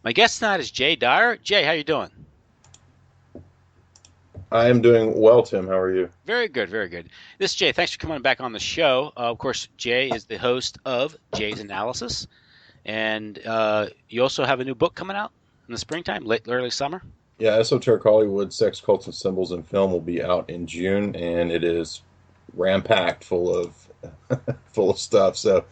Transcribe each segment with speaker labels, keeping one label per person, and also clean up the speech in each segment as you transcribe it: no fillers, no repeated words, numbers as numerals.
Speaker 1: My guest tonight is Jay Dyer. Jay, how you doing?
Speaker 2: I am doing well, Tim. How are you?
Speaker 1: Very good, very good. This is Jay. Thanks for coming back on the show. Of course, Jay is the host of Jay's Analysis, and you also have a new book coming out in the springtime, late early summer.
Speaker 2: Yeah, Esoteric Hollywood, Sex, Cults, and Symbols in Film will be out in June, and it is ram-packed full of full of stuff. So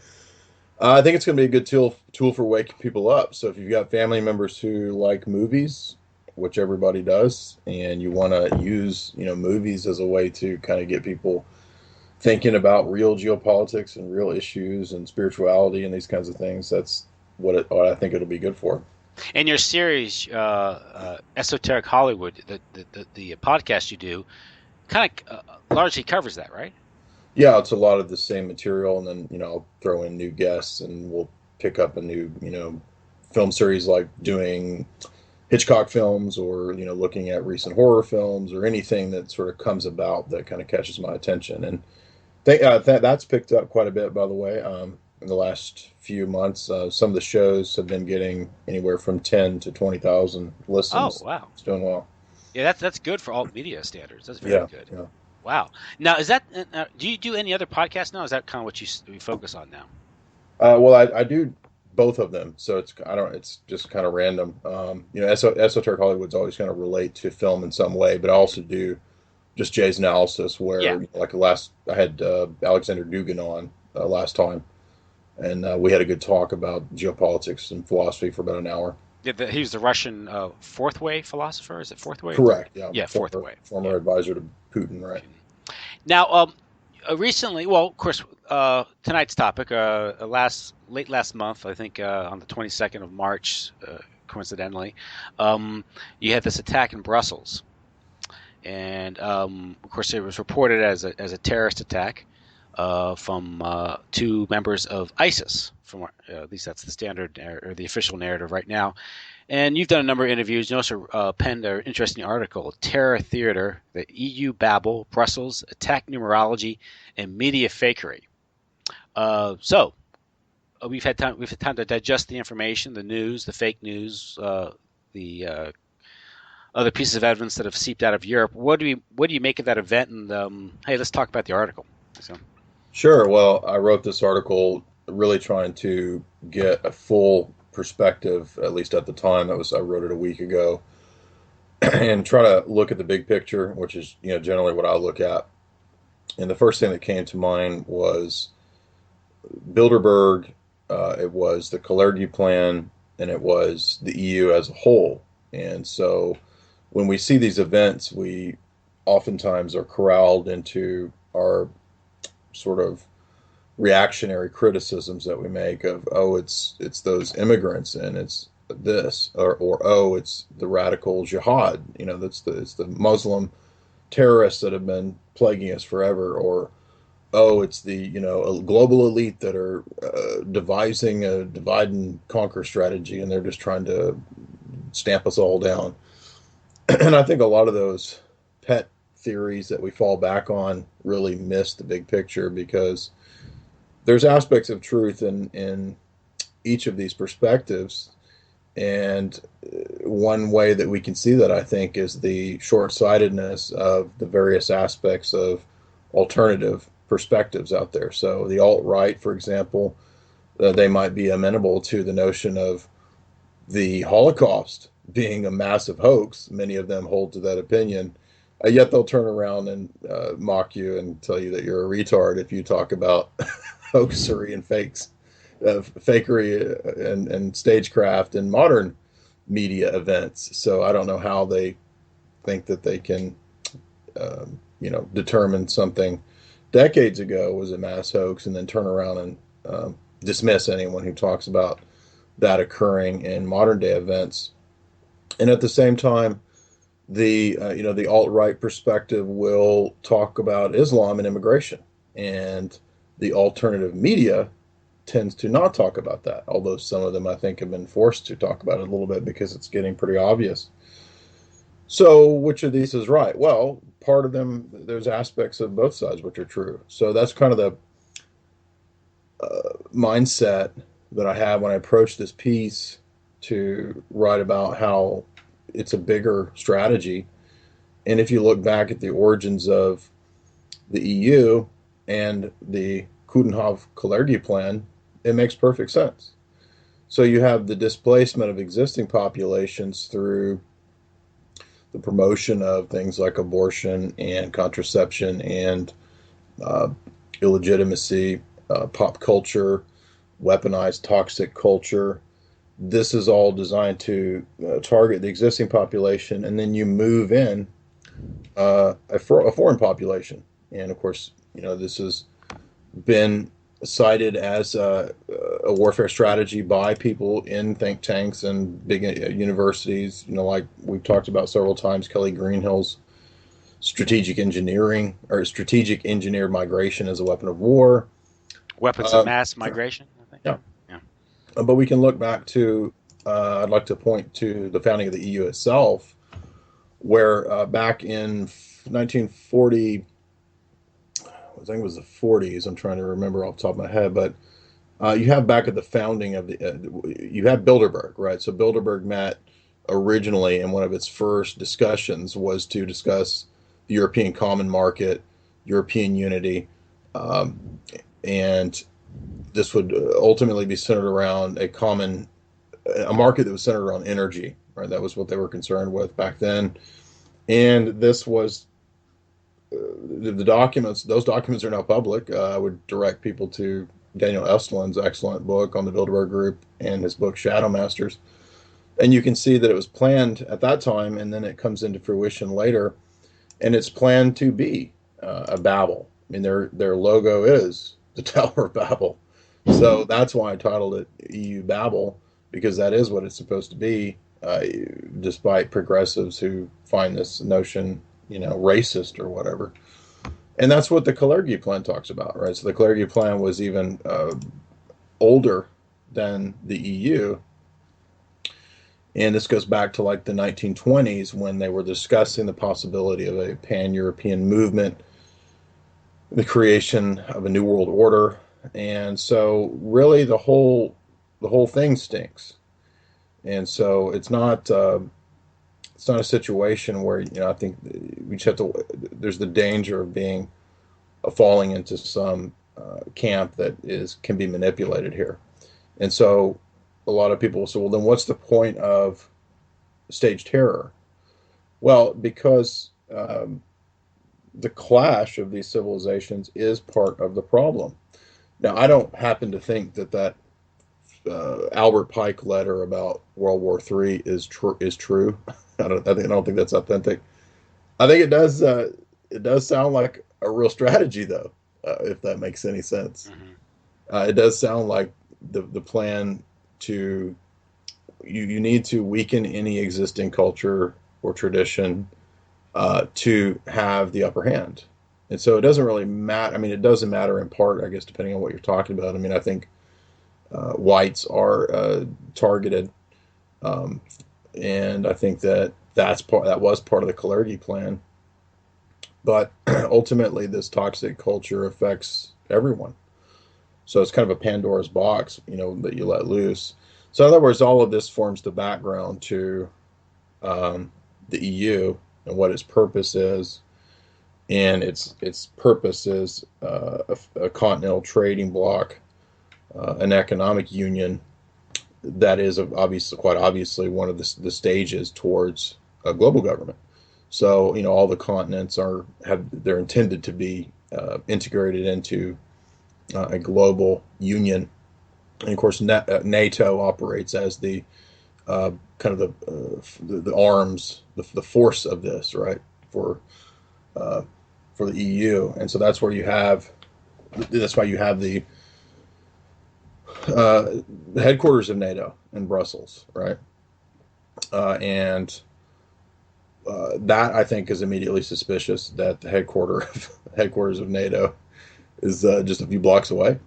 Speaker 2: I think it's going to be a good tool for waking people up. So if you've got family members who like movies, which everybody does, and you want to use movies as a way to kind of get people thinking about real geopolitics and real issues and spirituality and these kinds of things, that's what I think it'll be good for.
Speaker 1: And your series, Esoteric Hollywood, the podcast you do, kind of largely covers that, right?
Speaker 2: Yeah, it's a lot of the same material, and then I'll throw in new guests, and we'll pick up a new film series like doing Hitchcock films, or looking at recent horror films, or anything that sort of comes about that kind of catches my attention. And that's picked up quite a bit, by the way, in the last few months. Some of the shows have been getting anywhere from 10 to 20,000
Speaker 1: Oh,
Speaker 2: listens.
Speaker 1: wow.
Speaker 2: It's doing well.
Speaker 1: Yeah, that's good for alt media standards. That's very
Speaker 2: Yeah,
Speaker 1: good.
Speaker 2: yeah.
Speaker 1: Wow. Now, is that do you do any other podcasts now? Is that kind of what you focus on now?
Speaker 2: Well, I do both of them, so it's just kind of random. Esoteric Hollywood's always kind of relate to film in some way, but I also do just Jay's Analysis, where
Speaker 1: Yeah.
Speaker 2: I had Alexander Dugin on last time, and we had a good talk about geopolitics and philosophy for about an hour.
Speaker 1: Yeah, he was the Russian fourth way philosopher. Is it fourth way?
Speaker 2: Correct. Yeah.
Speaker 1: Yeah, fourth way.
Speaker 2: Former
Speaker 1: Yeah.
Speaker 2: advisor to Putin, right?
Speaker 1: Now, recently, well, of course, tonight's topic, late last month, I think on the 22nd of March, coincidentally, you had this attack in Brussels, and of course, it was reported as a terrorist attack from two members of ISIS. From at least that's the standard or the official narrative right now. And you've done a number of interviews. You also penned an interesting article, Terror Theater, the EU Babel, Brussels, Attack Numerology, and Media Fakery. So we've had time to digest the information, the news, the fake news, the other pieces of evidence that have seeped out of Europe. What do you make of that event? And hey, let's talk about the article. So.
Speaker 2: Sure. Well, I wrote this article really trying to get a full perspective, at least at the time. I wrote it a week ago, and try to look at the big picture, which is generally what I look at. And the first thing that came to mind was Bilderberg. It was the Gladio plan, and it was the EU as a whole. And so, when we see these events, we oftentimes are corralled into our sort of reactionary criticisms that we make of, oh, it's those immigrants, and it's this, or oh, it's the radical jihad, it's the Muslim terrorists that have been plaguing us forever, or oh, it's the a global elite that are devising a divide and conquer strategy, and they're just trying to stamp us all down. And I think a lot of those pet theories that we fall back on really miss the big picture, because there's aspects of truth in each of these perspectives. And one way that we can see that, I think, is the short-sightedness of the various aspects of alternative perspectives out there. So the alt-right, for example, they might be amenable to the notion of the Holocaust being a massive hoax. Many of them hold to that opinion. Yet they'll turn around and mock you and tell you that you're a retard if you talk about hoaxery and fakery and stagecraft and modern media events. So I don't know how they think that they can, determine something decades ago was a mass hoax and then turn around and dismiss anyone who talks about that occurring in modern day events. And at the same time, the alt-right perspective will talk about Islam and immigration, and the alternative media tends to not talk about that, although some of them I think have been forced to talk about it a little bit because it's getting pretty obvious. So which of these is right? Well, part of them, there's aspects of both sides which are true. So that's kind of the mindset that I have when I approach this piece to write about how it's a bigger strategy. And if you look back at the origins of the EU and the Coudenhove-Kalergi plan, it makes perfect sense. So you have the displacement of existing populations through the promotion of things like abortion and contraception and uh, illegitimacy, pop culture, weaponized toxic culture. This is all designed to target the existing population, and then you move in a foreign population. And of course, this has been cited as a warfare strategy by people in think tanks and big universities. Like we've talked about several times, Kelly Greenhill's strategic engineering or strategic engineered migration as a weapon of war.
Speaker 1: Weapons of mass migration, I think.
Speaker 2: Yeah.
Speaker 1: Yeah.
Speaker 2: But we can look back to, I'd like to point to the founding of the EU itself, where back in 1940, I think it was the 40s, I'm trying to remember off the top of my head, but you have back at the founding of you have Bilderberg, right? So Bilderberg met originally, and one of its first discussions was to discuss the European common market, European unity, and this would ultimately be centered around a market that was centered around energy, right? That was what they were concerned with back then. And this was the documents, those documents are now public. I would direct people to Daniel Estlin's excellent book on the Bilderberg Group and his book Shadow Masters. And you can see that it was planned at that time, and then it comes into fruition later. And it's planned to be a Babel. I mean, their logo is the Tower of Babel. So that's why I titled it EU Babel, because that is what it's supposed to be, despite progressives who find this notion, racist or whatever. And that's what the Kalergi plan talks about, right? So the Kalergi plan was even older than the EU. And this goes back to like the 1920s when they were discussing the possibility of a pan-European movement, the creation of a new world order. And so really the whole thing stinks. And so it's not a situation where, I think we just have to, there's the danger of falling into some camp that can be manipulated here. And so a lot of people will say, well, then what's the point of stage terror? Well, because the clash of these civilizations is part of the problem. Now, I don't happen to think that Albert Pike letter about World War III is true. I don't think that's authentic. I think it does sound like a real strategy, though, if that makes any sense. Mm-hmm. It does sound like the plan to you need to weaken any existing culture or tradition to have the upper hand. And so it doesn't really matter. I mean, it doesn't matter in part, I guess, depending on what you're talking about. I mean, I think whites are targeted, and I think that was part of the Kalergi plan. But ultimately, this toxic culture affects everyone. So it's kind of a Pandora's box, that you let loose. So in other words, all of this forms the background to the EU and what its purpose is. And its purpose is a continental trading bloc, an economic union that is quite obviously one of the stages towards a global government. So all the continents they're intended to be integrated into a global union, and of course NATO operates as the kind of the arms, the force of this, right, for the EU. And so that's why you have the headquarters of NATO in Brussels, right? And that I think is immediately suspicious that the headquarters of NATO is just a few blocks away.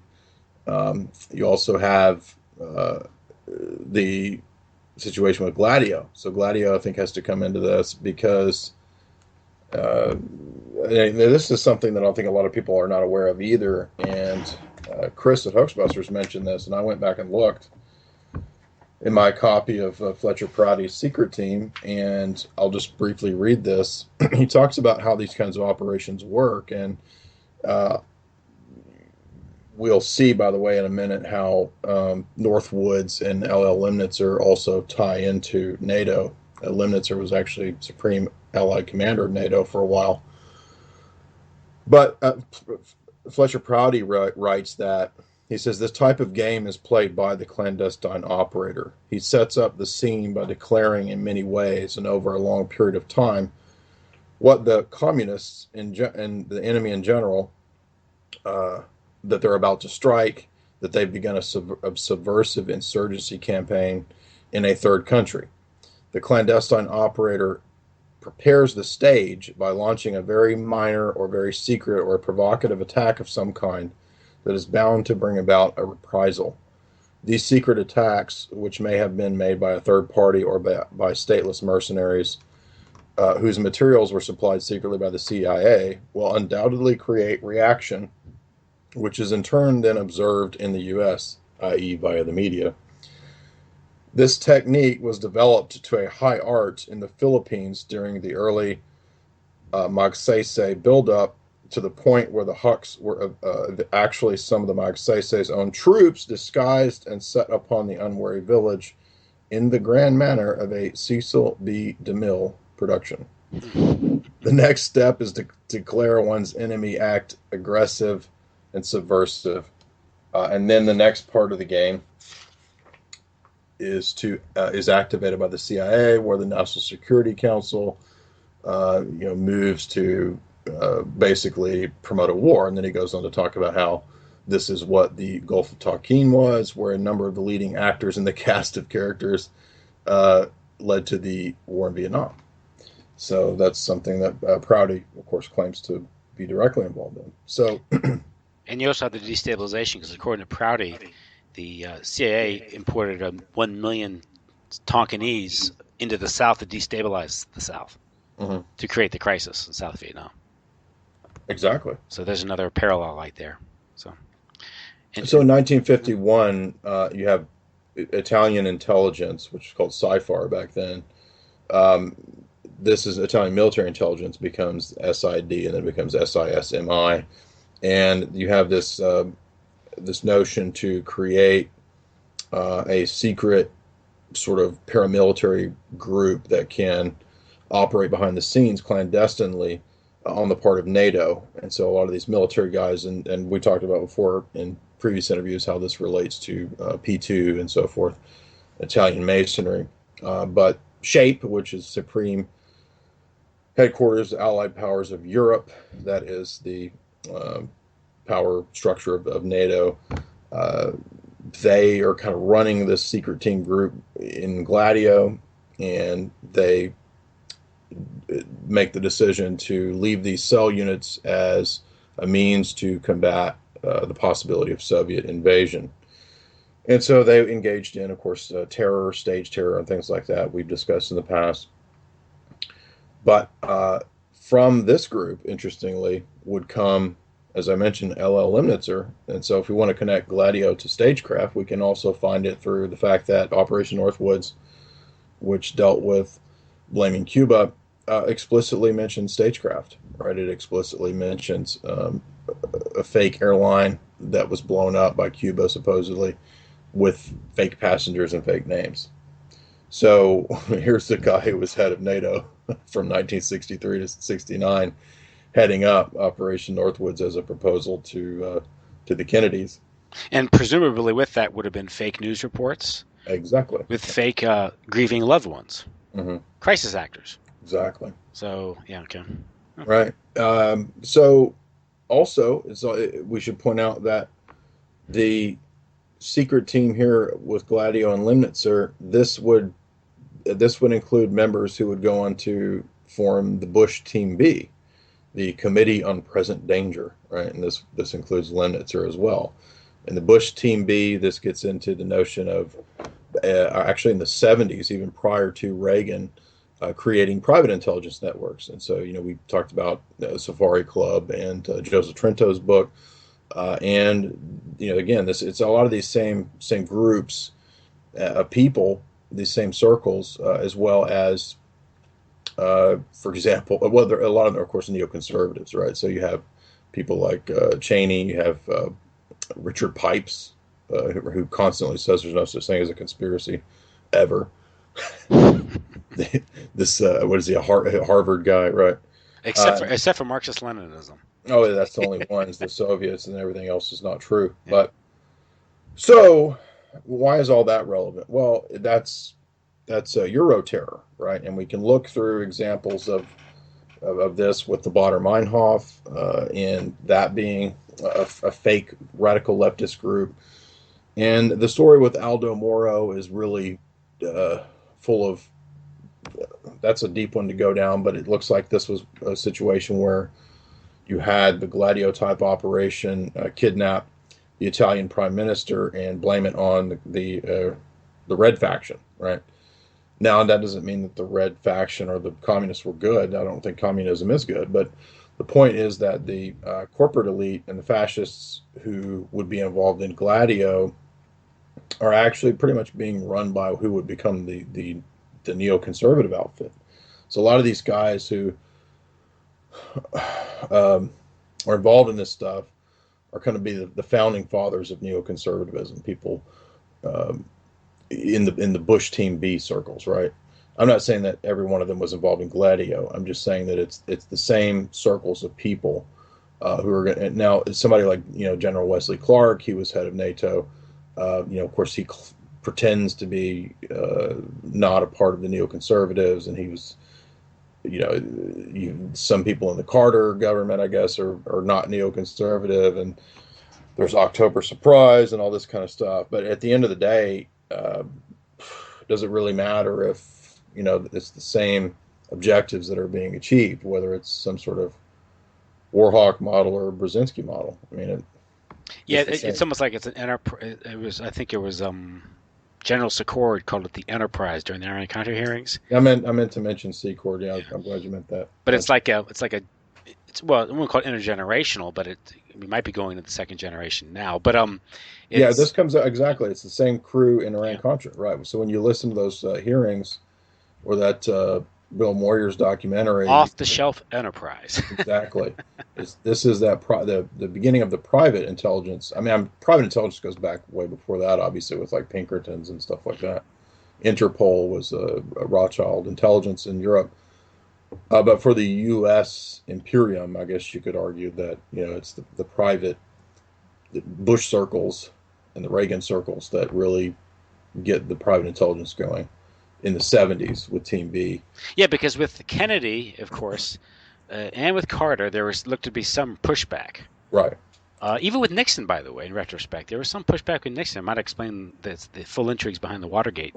Speaker 2: You also have the situation with Gladio. So Gladio, I think, has to come into this because this is something that I don't think a lot of people are not aware of either. And Chris at Hoaxbusters mentioned this, and I went back and looked. in my copy of Fletcher Prouty's Secret Team, and I'll just briefly read this. He talks about how these kinds of operations work, and uh, we'll see, by the way, in a minute how Northwoods and L.L. Limnitzer also tie into NATO. Limnitzer was actually Supreme Allied Commander of NATO for a while. But Fletcher Prouty writes that he says this type of game is played by the clandestine operator. He sets up the scene by declaring in many ways and over a long period of time what the communists and the enemy in general that they're about to strike, that they've begun a subversive insurgency campaign in a third country. The clandestine operator prepares the stage by launching a very minor or very secret or provocative attack of some kind that is bound to bring about a reprisal. These secret attacks, which may have been made by a third party or by stateless mercenaries whose materials were supplied secretly by the CIA, will undoubtedly create reaction, which is in turn then observed in the U.S., i.e. via the media. This technique was developed to a high art in the Philippines during the early Magsaysay buildup, to the point where the Huks were actually some of the Magsaysays' own troops disguised and set upon the unwary village in the grand manner of a Cecil B. DeMille production. The next step is to declare one's enemy act aggressive and subversive. And then the next part of the game is activated by the CIA, where the National Security Council moves to basically promote a war. And then he goes on to talk about how this is what the Gulf of Tonkin was, where a number of the leading actors in the cast of characters led to the war in Vietnam. So that's something that Prouty, of course, claims to be directly involved in. So,
Speaker 1: and you also have the destabilization, because according to Prouty, the CIA imported 1 million Tonkinese into the South to destabilize the South, to create the crisis in South Vietnam.
Speaker 2: Exactly.
Speaker 1: So there's another parallel right there. So
Speaker 2: in 1951, you have Italian intelligence, which was called SIFAR back then. This is Italian military intelligence, becomes SID, and then becomes SISMI. And you have this notion to create a secret sort of paramilitary group that can operate behind the scenes clandestinely on the part of NATO. And so a lot of these military guys, and we talked about before in previous interviews how this relates to P2 and so forth, Italian Masonry. But SHAPE, which is Supreme Headquarters Allied Powers of Europe, that is the power structure of NATO. They are kind of running this secret team group in Gladio, and they make the decision to leave these cell units as a means to combat the possibility of Soviet invasion. And so they engaged in, of course, terror, stage terror, and things like that we've discussed in the past. But from this group, interestingly, would come, as I mentioned, L.L. Limnitzer. And so if we want to connect Gladio to stagecraft, we can also find it through the fact that Operation Northwoods, which dealt with blaming Cuba, explicitly mentions stagecraft, right? It explicitly mentions a fake airline that was blown up by Cuba, supposedly, with fake passengers and fake names. So here's the guy who was head of NATO from 1963 to 69, heading up Operation Northwoods as a proposal to the Kennedys.
Speaker 1: And presumably with that would have been fake news reports.
Speaker 2: Exactly.
Speaker 1: With fake grieving loved ones.
Speaker 2: Mm-hmm.
Speaker 1: Crisis actors.
Speaker 2: Exactly.
Speaker 1: So, yeah, okay.
Speaker 2: Right. So also, we should point out that the secret team here with Gladio and Limnitzer, this would include members who would go on to form the Bush Team B, the Committee on Present Danger, right? And this includes Limnitzer as well. In the Bush Team B, this gets into the notion of, actually in the 70s, even prior to Reagan, creating private intelligence networks. And so, we talked about Safari Club and Joseph Trento's book. And, again, it's a lot of these same groups people, these same circles, as well as, for example, well, a lot of them are, of course, neoconservatives, right? So you have people like Cheney, you have Richard Pipes, who constantly says there's no such thing as a conspiracy ever. This what is he, a Harvard guy, right?
Speaker 1: Except for Marxist Leninism.
Speaker 2: Oh, that's the only one is the Soviets, and everything else is not true. Yeah. But so, why is all that relevant? Well, that's Euro terror, right? And we can look through examples of this with the Baader Meinhof, and that being a fake radical leftist group. And the story with Aldo Moro is really full of, that's a deep one to go down, but it looks like this was a situation where you had the Gladio type operation, kidnap the Italian prime minister and blame it on the red faction, right? Now, that doesn't mean that the red faction or the communists were good. I don't think communism is good, but the point is that the corporate elite and the fascists who would be involved in Gladio are actually pretty much being run by who would become the neoconservative outfit. So a lot of these guys who are involved in this stuff are going to be the founding fathers of neoconservatism. People in the Bush Team B circles, right? I'm not saying that every one of them was involved in Gladio. I'm just saying that it's the same circles of people who are going to, now somebody like General Wesley Clark. He was head of NATO. Of course, he pretends to be not a part of the neoconservatives, and he was, some people in the Carter government, I guess, are not neoconservative, and there's October Surprise and all this kind of stuff. But at the end of the day, does it really matter if it's the same objectives that are being achieved, whether it's some sort of Warhawk model or Brzezinski model? I mean,
Speaker 1: it's almost like it's an enterprise. I think it was General Secord called it the Enterprise during the Iran Contra hearings.
Speaker 2: I meant to mention Secord. Yeah, I'm glad you meant that.
Speaker 1: But it's well, I wouldn't call it intergenerational, but we might be going to the second generation now. But
Speaker 2: this comes out exactly. It's the same crew in Iran Contra, right? So when you listen to those hearings, or that Bill Moyer's documentary,
Speaker 1: Off the Shelf Enterprise.
Speaker 2: Exactly. This is the beginning of the private intelligence. I mean, private intelligence goes back way before that, obviously, with like Pinkertons and stuff like that. Interpol was a Rothschild intelligence in Europe. But for the U.S. Imperium, I guess you could argue that it's the private, the Bush circles and the Reagan circles that really get the private intelligence going in the 70s with Team B.
Speaker 1: Yeah, because with Kennedy, of course, and with Carter, there looked to be some pushback.
Speaker 2: Right.
Speaker 1: Even with Nixon, by the way, in retrospect, there was some pushback with Nixon. I might explain the full intrigues behind the Watergate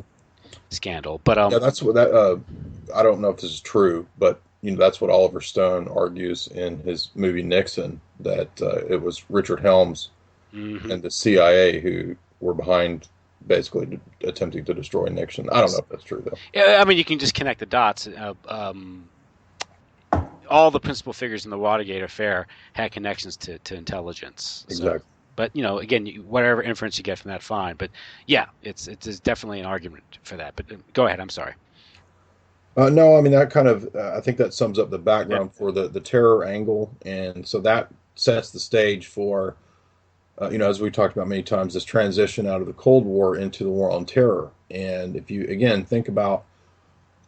Speaker 1: scandal. But
Speaker 2: that's what I don't know if this is true, but that's what Oliver Stone argues in his movie Nixon, that it was Richard Helms and the CIA who were behind basically attempting to destroy Nixon. I don't know if that's true, though.
Speaker 1: Yeah, I mean, you can just connect the dots. All the principal figures in the Watergate affair had connections to intelligence.
Speaker 2: Exactly.
Speaker 1: So, but again, whatever inference you get from that, fine. But yeah, it's definitely an argument for that. But go ahead. I'm sorry.
Speaker 2: No, I mean, that kind of I think that sums up the background for the terror angle, and so that sets the stage for as we talked about many times, this transition out of the Cold War into the war on terror. And if you again think about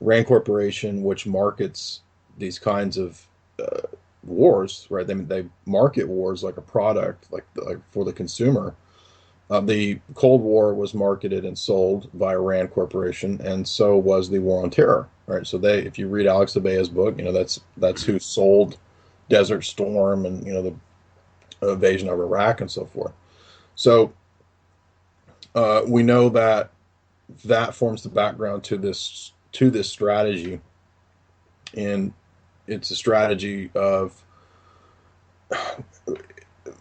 Speaker 2: Rand Corporation, which markets these kinds of wars, right? They market wars like a product, like for the consumer. The Cold War was marketed and sold via Rand Corporation, and so was the war on terror, right? So if you read Alex Abea's book, that's who sold Desert Storm and the invasion of Iraq and so forth. So we know that forms the background to this strategy, and it's a strategy of,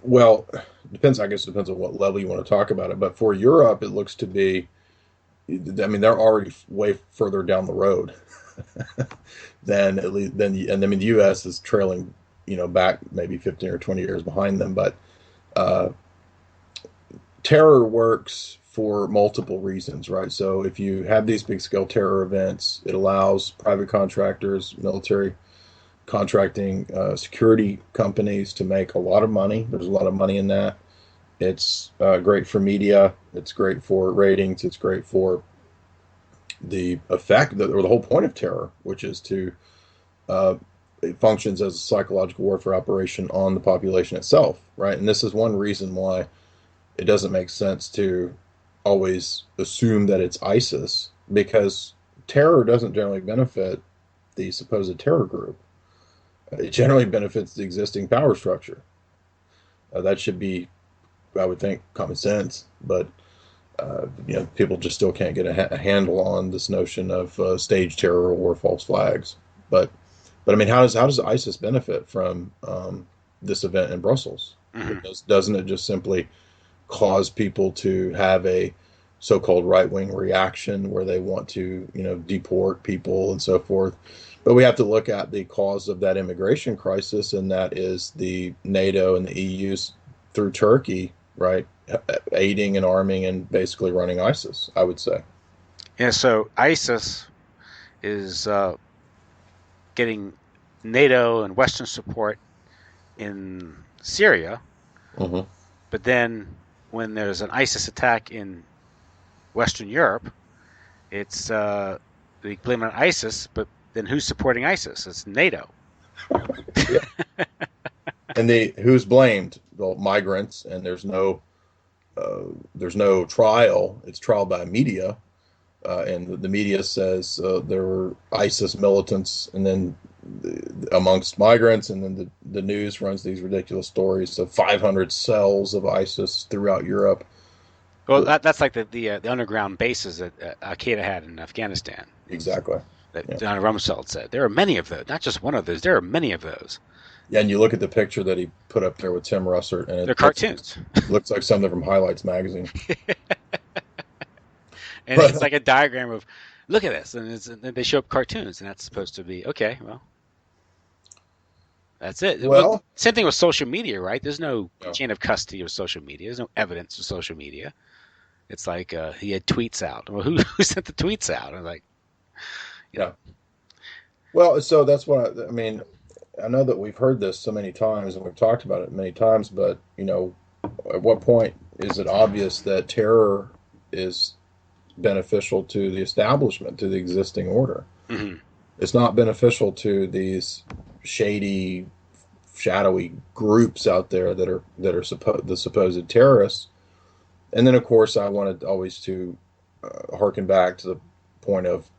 Speaker 2: well, depends on what level you want to talk about it. But for Europe, it looks to be, I mean, they're already way further down the road than the U.S. is trailing, back maybe 15 or 20 years behind them. But terror works for multiple reasons, right? So if you have these big scale terror events, it allows private contractors, military contracting, security companies to make a lot of money. There's a lot of money in that. It's great for media. It's great for ratings. It's great for the effect or the whole point of terror, which is to it functions as a psychological warfare operation on the population itself, right? And this is one reason why it doesn't make sense to always assume that it's ISIS, because terror doesn't generally benefit the supposed terror group. It generally benefits the existing power structure. That should be, I would think, common sense, but people just still can't get a handle on this notion of stage terror or false flags. But I mean, how does ISIS benefit from this event in Brussels?
Speaker 1: Mm-hmm.
Speaker 2: Doesn't it just simply cause people to have a so-called right-wing reaction where they want to, deport people and so forth? But we have to look at the cause of that immigration crisis, and that is the NATO and the EU through Turkey, right, aiding and arming and basically running ISIS, I would say.
Speaker 1: Yeah, so ISIS is getting NATO and Western support in Syria,
Speaker 2: Mm-hmm.
Speaker 1: but then when there's an ISIS attack in Western Europe, it's we blame it on ISIS, but then who's supporting ISIS? It's NATO.
Speaker 2: Yeah. And who's blamed? Well, migrants, and there's no trial. It's trial by media, and the media says there were ISIS militants, and then amongst migrants, and then the news runs these ridiculous stories of 500 cells of ISIS throughout Europe.
Speaker 1: Well, that's like the underground bases that Al Qaeda had in Afghanistan.
Speaker 2: Exactly.
Speaker 1: That Don Rumsfeld said there are many of those, not just one of those. There are many of those.
Speaker 2: Yeah, and you look at the picture that he put up there with Tim Russert, and
Speaker 1: they're cartoons.
Speaker 2: Looks like something from Highlights magazine.
Speaker 1: And it's like a diagram of, look at this, and they show up cartoons, and that's supposed to be okay. Well, that's it.
Speaker 2: Well,
Speaker 1: same thing with social media, right? There's no chain of custody of social media. There's no evidence of social media. It's like he had tweets out. Well, who sent the tweets out? I'm like,
Speaker 2: yeah. Well, so that's what I mean. I know that we've heard this so many times and we've talked about it many times, but at what point is it obvious that terror is beneficial to the establishment, to the existing order?
Speaker 1: Mm-hmm.
Speaker 2: It's not beneficial to these shady, shadowy groups out there that are the supposed terrorists. And then, of course, I wanted always to harken back to the point of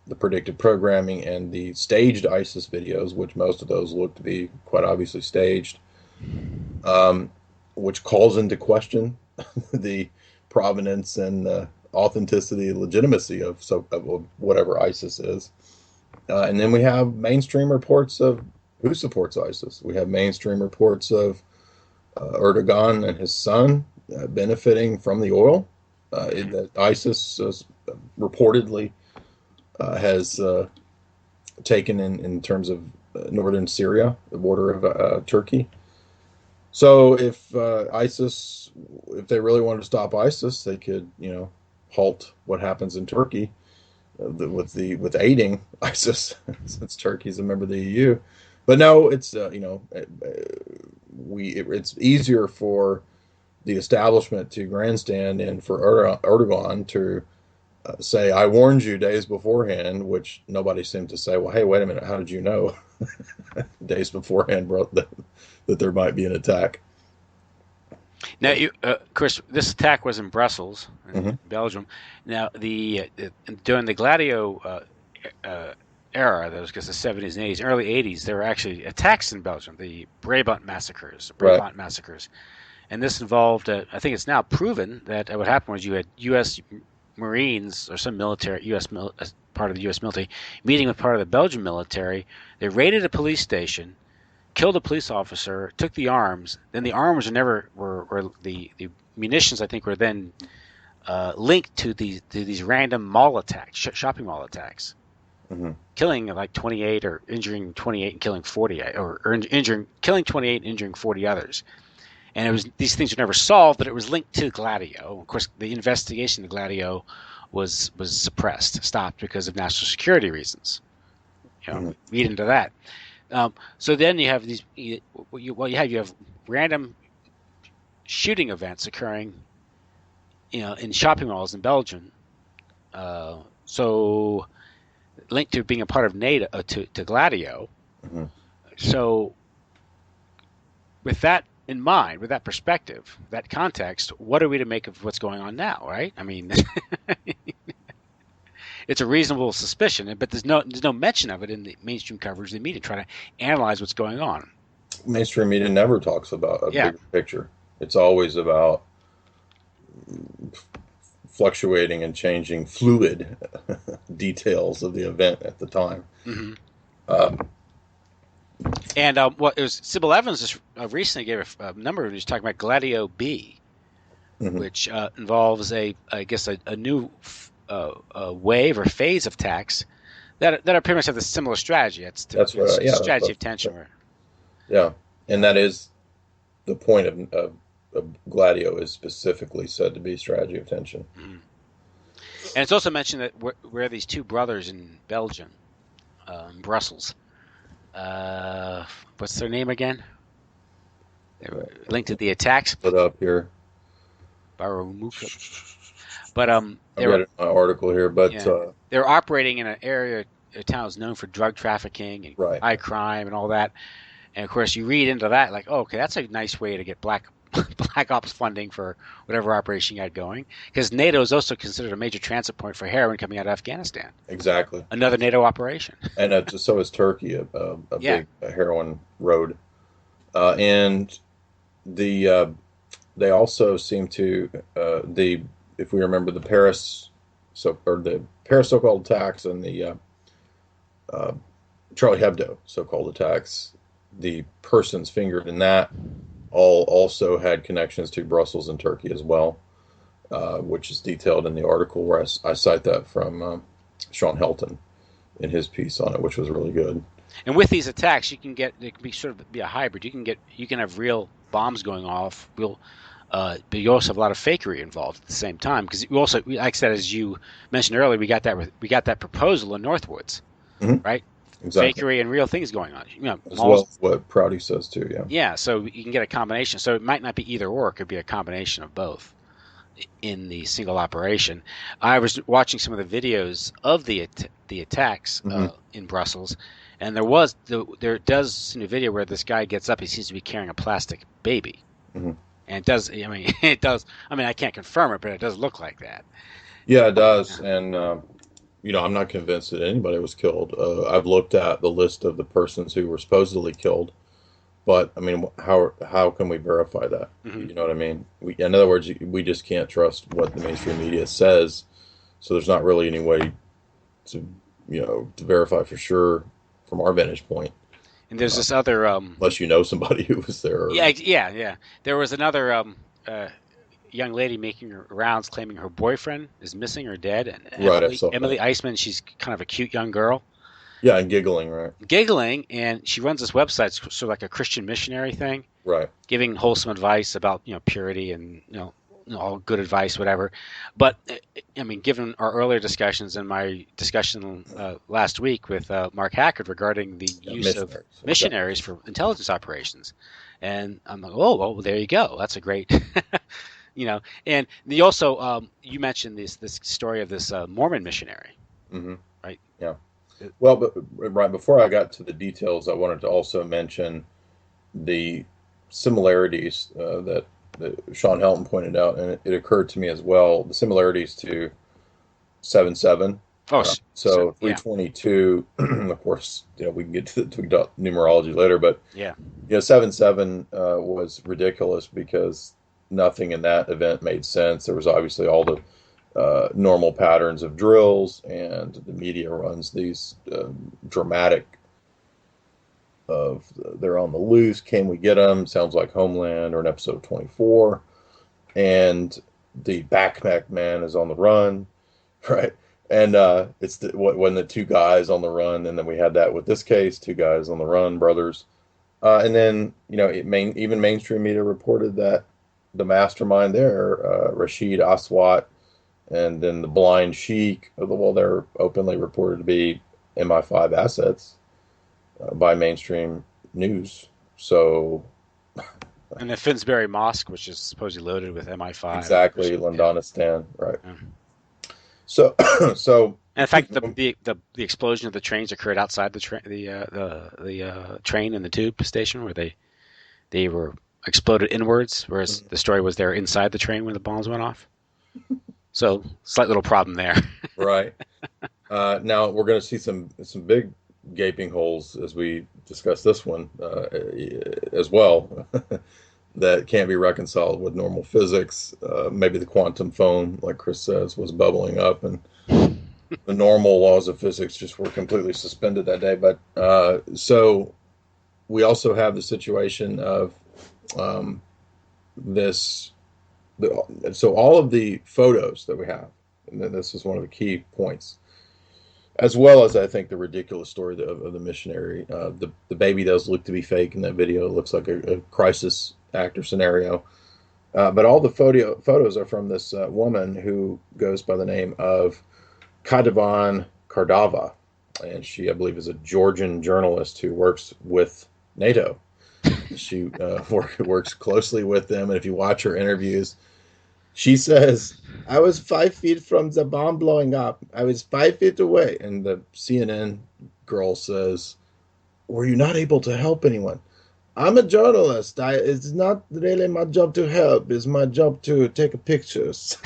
Speaker 2: the predictive programming and the staged ISIS videos, which most of those look to be quite obviously staged, which calls into question the provenance and authenticity and legitimacy of whatever ISIS is. And then we have mainstream reports of who supports ISIS. We have mainstream reports of Erdogan and his son benefiting from the oil that ISIS reportedly has taken in terms of northern Syria, the border of Turkey. So if ISIS, if they really wanted to stop ISIS, they could, halt what happens in Turkey with aiding ISIS, since Turkey's a member of the EU. But no, it's it's easier for the establishment to grandstand and for Erdogan to say, I warned you days beforehand, which nobody seemed to say, well, hey, wait a minute, how did you know days beforehand, bro, that there might be an attack?
Speaker 1: Now, Chris, this attack was in Brussels, in
Speaker 2: Mm-hmm.
Speaker 1: Belgium. Now, during the Gladio era, that was because the 70s and 80s, early 80s, there were actually attacks in Belgium, the Brabant massacres, And this involved, I think it's now proven that what happened was you had U.S. Marines or some military, part of the U.S. military, meeting with part of the Belgian military. They raided a police station, killed a police officer, took the arms. Then the arms were the munitions, I think, were then linked to these random mall attacks, shopping mall attacks,
Speaker 2: Mm-hmm.
Speaker 1: killing like 28 or injuring 28 and killing 40, or killing 28 and injuring 40 others. and it was these things were never solved, but it was linked to Gladio. Of course, the investigation of Gladio was suppressed, stopped because of national security reasons. Read into that. So then you have these. You have random shooting events occurring, in shopping malls in Belgium. So linked to being a part of NATO, to Gladio.
Speaker 2: Mm-hmm.
Speaker 1: So with that in mind, with that perspective, that context, what are we to make of what's going on now, right? I mean, it's a reasonable suspicion, but there's no mention of it in the mainstream coverage of the media trying to analyze what's going on.
Speaker 2: Mainstream media never talks about a bigger picture. It's always about fluctuating and changing fluid details of the event at the time.
Speaker 1: Mm-hmm. And what it was, Sybil Evans just recently gave a number of reviews talking about Gladio B, mm-hmm. which involves a new wave or phase of attacks that pretty much have the similar strategy. Strategy of tension.
Speaker 2: Yeah, and that is the point of Gladio, is specifically said to be strategy of tension.
Speaker 1: Mm-hmm. And it's also mentioned that where these two brothers in Belgium, Brussels. What's their name again? They were linked to the attacks.
Speaker 2: Put up here.
Speaker 1: But
Speaker 2: I read my article here, but
Speaker 1: they're operating in an area of town is known for drug trafficking and high crime and all that. And of course, you read into that like, okay, that's a nice way to get black ops funding for whatever operation you had going, because NATO is also considered a major transit point for heroin coming out of Afghanistan.
Speaker 2: Exactly.
Speaker 1: Another NATO operation.
Speaker 2: And so is Turkey, a big heroin road. And they also seem to if we remember the Paris so-called attacks and the Charlie Hebdo so-called attacks, the persons fingered in that all also had connections to Brussels and Turkey as well, which is detailed in the article where I cite that from Sean Helton in his piece on it, which was really good.
Speaker 1: And with these attacks, it can be sort of be a hybrid. You can have real bombs going off, but you also have a lot of fakery involved at the same time, because you also, like I said, as you mentioned earlier, we got that proposal in Northwoods, mm-hmm. right? Exactly. Fakery and real things going on.
Speaker 2: As well as what Prouty says too, yeah.
Speaker 1: Yeah, so you can get a combination. So it might not be either or. It could be a combination of both in the single operation. I was watching some of the videos of the attacks mm-hmm. In Brussels, and there does seem a video where this guy gets up. He seems to be carrying a plastic baby, mm-hmm. and it does. I can't confirm it, but it does look like that.
Speaker 2: Yeah, it does, and. I'm not convinced that anybody was killed. I've looked at the list of the persons who were supposedly killed, but I mean, how can we verify that? Mm-hmm. You know what I mean? In other words, we just can't trust what the mainstream media says. So there's not really any way to verify for sure from our vantage point.
Speaker 1: And there's this other
Speaker 2: unless you know somebody who was there.
Speaker 1: Yeah. There was another young lady making her rounds claiming her boyfriend is missing or dead. And Emily Eisman, she's kind of a cute young girl.
Speaker 2: Yeah, and giggling, right?
Speaker 1: Giggling, and she runs this website, sort of like a Christian missionary thing.
Speaker 2: Right.
Speaker 1: Giving wholesome advice about, purity and, all good advice, whatever. But, given our earlier discussions and my discussion last week with Mark Hackard regarding the use of missionaries for intelligence operations. And I'm like, oh, well, there you go. That's a great... and you also you mentioned this story of this Mormon missionary,
Speaker 2: mm-hmm.
Speaker 1: right?
Speaker 2: Yeah. Well, but right before I got to the details, I wanted to also mention the similarities that Sean Helton pointed out, and it occurred to me as well, the similarities to 7/7.
Speaker 1: Oh,
Speaker 2: so 322. Yeah. Of course, we can get to numerology later, but 7/7 was ridiculous because nothing in that event made sense. There was obviously all the normal patterns of drills, and the media runs these dramatic of they're on the loose. Can we get them? Sounds like Homeland or an episode 24. And the backpack man is on the run, right? And it's when the two guys on the run, and then we had that with this case, two guys on the run, brothers. And then, even mainstream media reported that the mastermind there, Rashid Aswat, and then the blind sheik, well, they're openly reported to be MI5 assets by mainstream news. So
Speaker 1: And the Finsbury Mosque, which is supposedly loaded with MI5.
Speaker 2: exactly,
Speaker 1: Yeah.
Speaker 2: Londonistan, right?
Speaker 1: Yeah.
Speaker 2: So, so
Speaker 1: And in fact, the explosion of the trains occurred outside the train and the tube station, where they were exploded inwards, whereas the story was they're inside the train when the bombs went off. So slight little problem there.
Speaker 2: right. Now we're going to see some big gaping holes as we discuss this one as well that can't be reconciled with normal physics. Maybe the quantum foam, like Chris says, was bubbling up, and the normal laws of physics just were completely suspended that day. But so we also have the situation of um, this. So all of the photos that we have, and this is one of the key points, as well as I think the ridiculous story of the missionary. The baby does look to be fake in that video. It looks like a crisis actor scenario. But all the photos are from this woman who goes by the name of Kadivan Kardava. And she, I believe, is a Georgian journalist who works with NATO. She works closely with them. And if you watch her interviews, she says, I was 5 feet from the bomb blowing up. I was 5 feet away. And the CNN girl says, were you not able to help anyone? I'm a journalist. It's not really my job to help. It's my job to take pictures.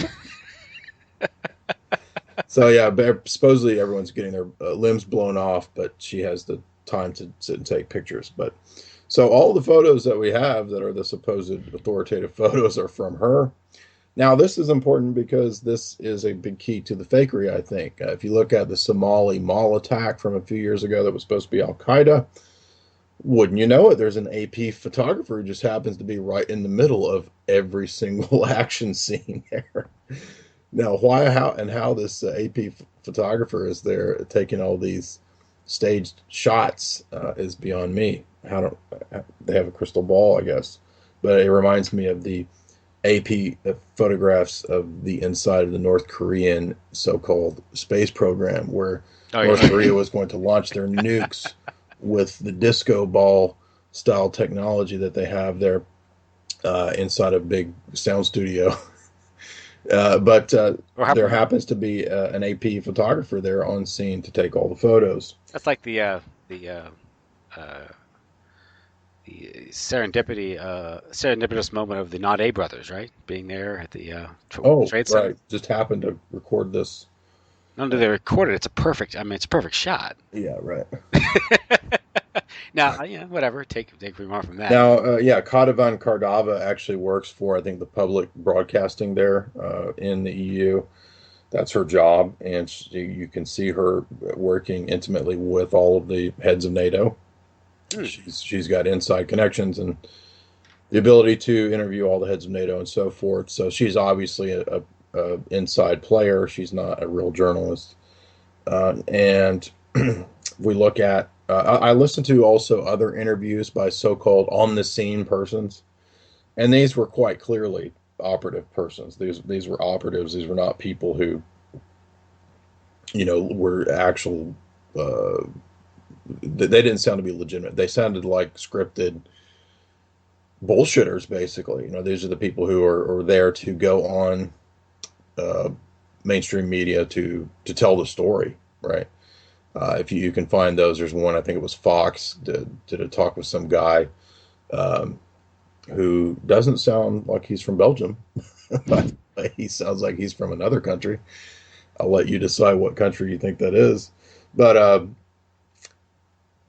Speaker 2: So, yeah, supposedly everyone's getting their limbs blown off, but she has the time to sit and take pictures. But so all the photos that we have that are the supposed authoritative photos are from her. Now, this is important because this is a big key to the fakery, I think. If you look at the Somali mall attack from a few years ago that was supposed to be Al Qaeda, wouldn't you know it? There's an AP photographer who just happens to be right in the middle of every single action scene there. Now, why, how this AP photographer is there taking all these staged shots is beyond me. How don't they have a crystal ball, I guess? But it reminds me of the AP photographs of the inside of the North Korean so-called space program, where North Korea was going to launch their nukes with the disco ball style technology that they have there inside a big sound studio. But there happens to be an AP photographer there on scene to take all the photos.
Speaker 1: That's like the serendipitous moment of the Nade brothers, right? Being there at the trade center.
Speaker 2: Right. Just happened to record this.
Speaker 1: Not only did they record it, it's a perfect shot.
Speaker 2: Yeah, right.
Speaker 1: Now, whatever. Take remark from that.
Speaker 2: Now, Kadivan Kardava actually works for, I think, the public broadcasting there in the EU. That's her job, and you can see her working intimately with all of the heads of NATO. She's got inside connections and the ability to interview all the heads of NATO and so forth. So she's obviously a inside player. She's not a real journalist. And we look at. I listened to also other interviews by so-called on-the-scene persons, and these were quite clearly operative persons. These were operatives. These were not people who, were actual. They didn't sound to be legitimate. They sounded like scripted bullshitters, basically. These are the people who are there to go on mainstream media to tell the story, right? If you can find those, there's one, I think it was Fox, did a talk with some guy who doesn't sound like he's from Belgium. But he sounds like he's from another country. I'll let you decide what country you think that is. But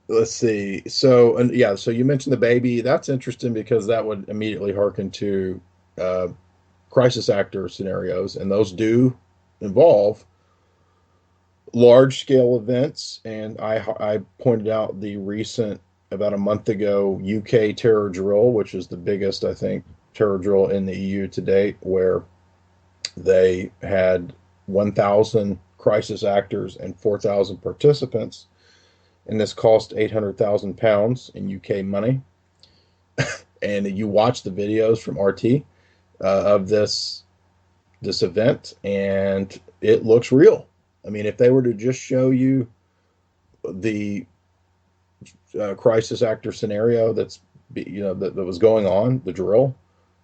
Speaker 2: let's see. So you mentioned the baby. That's interesting because that would immediately harken to crisis actor scenarios, and those do involve large-scale events. And I pointed out the recent, about a month ago, UK terror drill, which is the biggest, I think, terror drill in the EU to date, where they had 1,000 crisis actors and 4,000 participants. And this cost £800,000 in UK money. And you watch the videos from RT of this event, and it looks real. I mean, if they were to just show you the crisis actor scenario that was going on, the drill,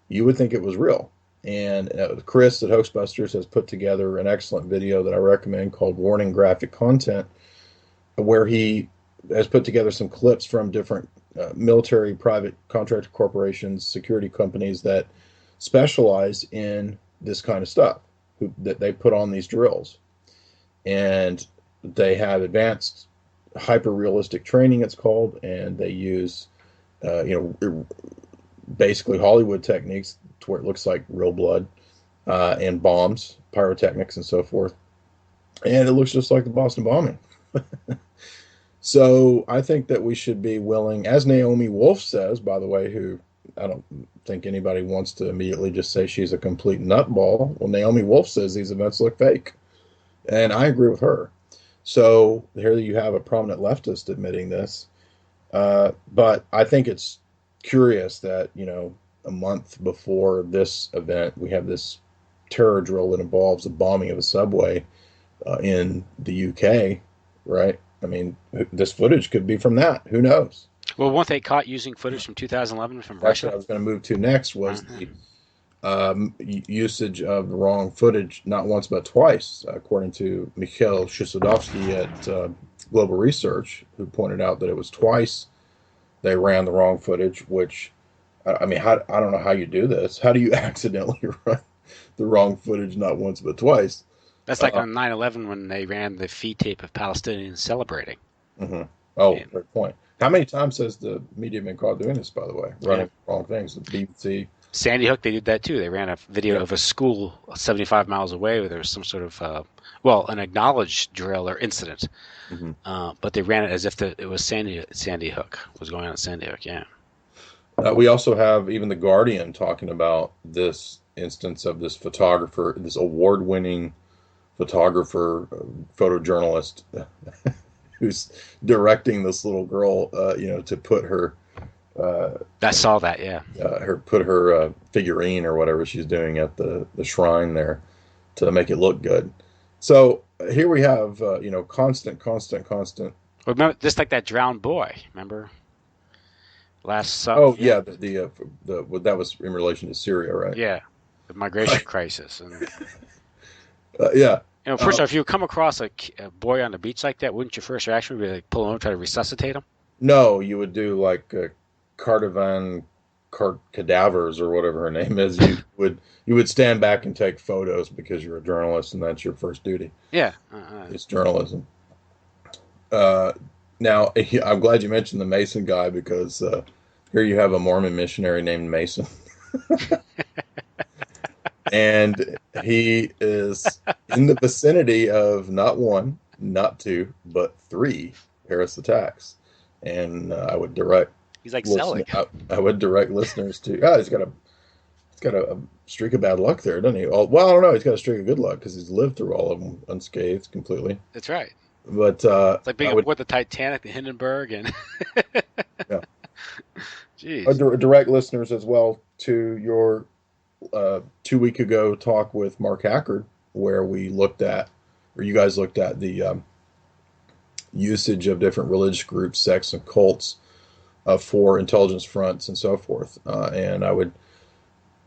Speaker 2: you would think it was real. And Chris at Hoaxbusters has put together an excellent video that I recommend called Warning Graphic Content, where he has put together some clips from different military, private contractor corporations, security companies that specialize in this kind of stuff, that they put on these drills. And they have advanced hyper-realistic training, it's called, and they use, basically Hollywood techniques to where it looks like real blood, and bombs, pyrotechnics, and so forth. And it looks just like the Boston bombing. So I think that we should be willing, as Naomi Wolf says, by the way, who I don't think anybody wants to immediately just say she's a complete nutball. Well, Naomi Wolf says these events look fake. And I agree with her. So here you have a prominent leftist admitting this. But I think it's curious that, a month before this event, we have this terror drill that involves the bombing of a subway in the UK, right? I mean, this footage could be from that. Who knows?
Speaker 1: Well, weren't they caught using footage from 2011 from
Speaker 2: That's
Speaker 1: Russia?
Speaker 2: what I was going to move to next, was the usage of the wrong footage not once but twice, according to Mikhail Shisudovsky at Global Research, who pointed out that it was twice they ran the wrong footage, which, I mean, I don't know how you do this. How do you accidentally run the wrong footage not once but twice?
Speaker 1: That's like on 9/11 when they ran the feed tape of Palestinians celebrating.
Speaker 2: Mm-hmm. Oh, great point. How many times has the media been caught doing this, by the way? Running wrong things. The BBC.
Speaker 1: Sandy Hook, they did that too. They ran a video of a school 75 miles away where there was some sort of, an acknowledged drill or incident. Mm-hmm. But they ran it as if it was Sandy Hook was going on at Sandy Hook, yeah.
Speaker 2: We also have even The Guardian talking about this instance of this photographer, this award-winning photographer, photojournalist, who's directing this little girl, to put her.
Speaker 1: I saw that, yeah.
Speaker 2: Put her figurine or whatever she's doing at the shrine there to make it look good. So here we have, constant.
Speaker 1: Remember, just like that drowned boy. Remember last summer?
Speaker 2: Oh yeah, the that was in relation to Syria, right?
Speaker 1: Yeah, the migration crisis. And
Speaker 2: yeah.
Speaker 1: First off, if you come across a boy on the beach like that, wouldn't your first reaction be like pull him over, try to resuscitate him?
Speaker 2: No, you would do like Cardivan Cadavers or whatever her name is. You would stand back and take photos because you're a journalist and that's your first duty.
Speaker 1: Yeah,
Speaker 2: it's journalism. Now, I'm glad you mentioned the Mason guy, because here you have a Mormon missionary named Mason. And he is in the vicinity of not one, not two, but 3 Paris attacks. And I would direct.
Speaker 1: He's like selling.
Speaker 2: I would direct listeners to. He's got a streak of bad luck there, doesn't he? Well, I don't know. He's got a streak of good luck because he's lived through all of them unscathed completely.
Speaker 1: That's right.
Speaker 2: But
Speaker 1: it's like being aboard the Titanic, the Hindenburg, and
Speaker 2: yeah.
Speaker 1: Jeez.
Speaker 2: I direct listeners as well to your 2 week ago talk with Mark Hackard, where you guys looked at the usage of different religious groups, sects, and cults for intelligence fronts and so forth. And I would,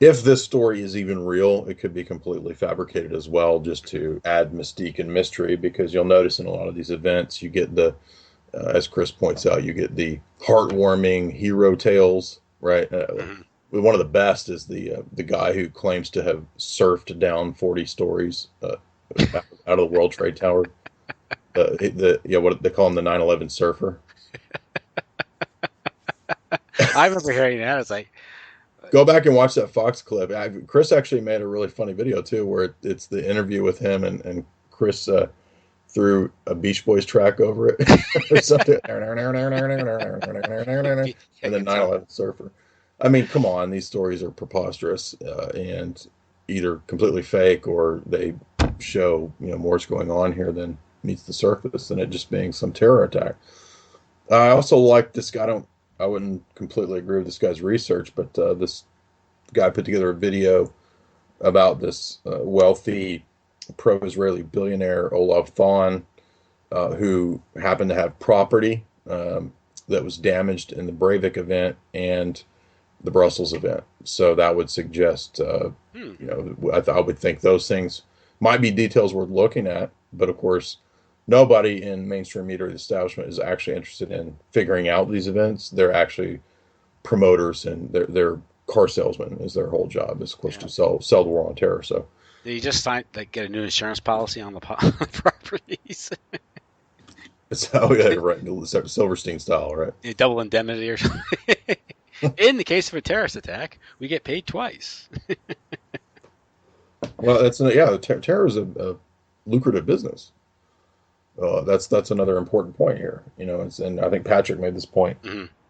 Speaker 2: if this story is even real, it could be completely fabricated as well, just to add mystique and mystery, because you'll notice in a lot of these events, you get as Chris points out, you get the heartwarming hero tales, right? One of the best is the guy who claims to have surfed down 40 stories out of the World Trade Tower. What they call him, the 9/11 surfer.
Speaker 1: I remember hearing that. It's like,
Speaker 2: go back and watch that Fox clip. Chris actually made a really funny video too, where it's the interview with him, and Chris threw a Beach Boys track over it or something, and then 9/11 surfer. I mean, come on, these stories are preposterous and either completely fake, or they show more's going on here than meets the surface, than it just being some terror attack. I also like this guy. I wouldn't completely agree with this guy's research, but this guy put together a video about this wealthy pro-Israeli billionaire Olaf Thon, who happened to have property that was damaged in the Breivik event and the Brussels event. So that would suggest, I would think those things might be details worth looking at. But of course, nobody in mainstream media establishment is actually interested in figuring out these events. They're actually promoters, and they're car salesmen is their whole job, is of course to sell the war on terror. So
Speaker 1: you just get a new insurance policy on the properties.
Speaker 2: it's how we had right, Silverstein style, right?
Speaker 1: A double indemnity or something. In the case of a terrorist attack, we get paid twice.
Speaker 2: Well, terror is a lucrative business. That's another important point here. And I think Patrick made this point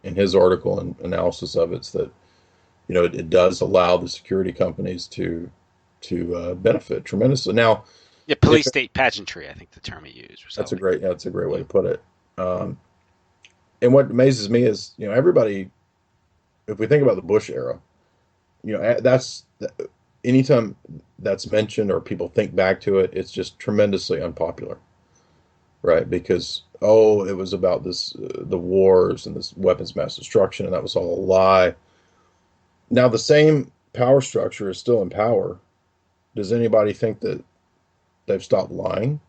Speaker 2: in his article and analysis of it. It's that it does allow the security companies to benefit tremendously. Now,
Speaker 1: police state pageantry, I think the term he used.
Speaker 2: That's a great way to put it. And what amazes me is everybody. If we think about the Bush era, that's anytime that's mentioned or people think back to it, it's just tremendously unpopular, right? Because it was about the wars and this weapons of mass destruction, and that was all a lie. Now the same power structure is still in power. Does anybody think that they've stopped lying?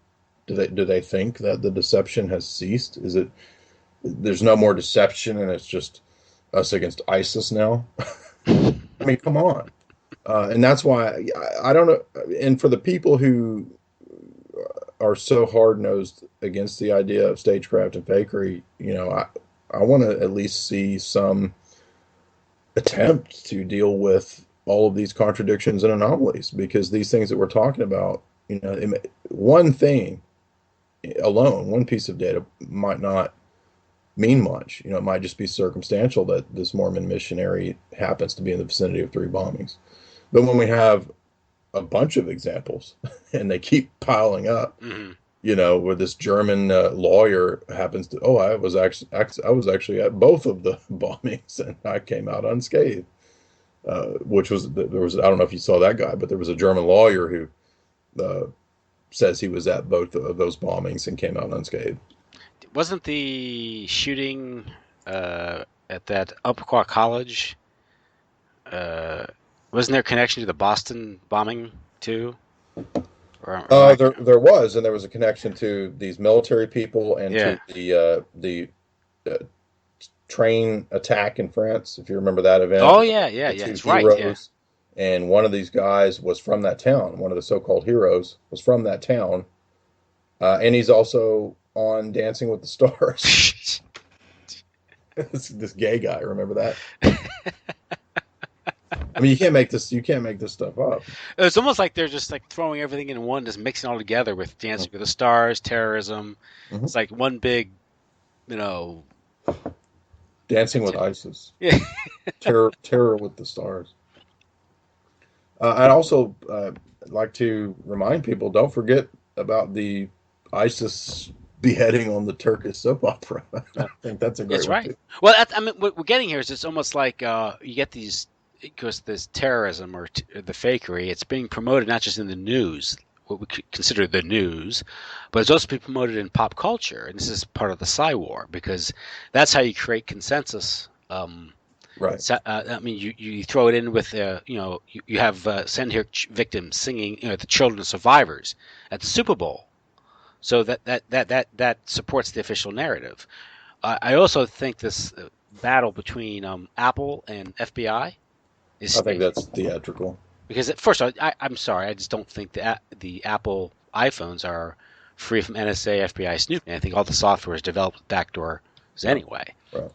Speaker 2: Do they think that the deception has ceased? Is it there's no more deception and it's just us against ISIS now? I mean, come on. And that's why I don't know. And for the people who are so hard-nosed against the idea of stagecraft and fakery, I want to at least see some attempt to deal with all of these contradictions and anomalies, because these things that we're talking about, one thing alone, one piece of data might not mean much. It might just be circumstantial that this Mormon missionary happens to be in the vicinity of 3 bombings. But when we have a bunch of examples and they keep piling up, where this German lawyer happens to, I was actually at both of the bombings and I came out unscathed. Which was, I don't know if you saw that guy, but there was a German lawyer who says he was at both of those bombings and came out unscathed.
Speaker 1: Wasn't the shooting at that Umpqua College, wasn't there a connection to the Boston bombing too?
Speaker 2: There was, and there was a connection to these military people and to the train attack in France, if you remember that event.
Speaker 1: Oh yeah, it's right. Yeah.
Speaker 2: And one of these guys was from that town. One of the so-called heroes was from that town, and he's also on Dancing with the Stars. This gay guy, remember that? I mean, you can't make this stuff up.
Speaker 1: It's almost like they're just like throwing everything in one, just mixing all together with Dancing with the Stars, terrorism. It's like one big,
Speaker 2: Dancing with ISIS. Yeah. terror with the stars. I'd also like to remind people, don't forget about the ISIS beheading on the Turkish soap opera. I think that's a great one. Right. Too.
Speaker 1: Well, what we're getting here is it's almost like you get these, because this terrorism or the fakery, it's being promoted not just in the news, what we consider the news, but it's also being promoted in pop culture. And this is part of the Psy War, because that's how you create consensus.
Speaker 2: Right.
Speaker 1: So, I mean, you throw it in with, you have send here victims singing, the children of survivors at the Super Bowl. So that supports the official narrative. I also think this battle between Apple and FBI is.
Speaker 2: I think that's theatrical.
Speaker 1: Because first of all, I'm sorry, I just don't think the Apple iPhones are free from NSA, FBI snooping. I think all the software is developed with backdoors anyway.
Speaker 2: Right.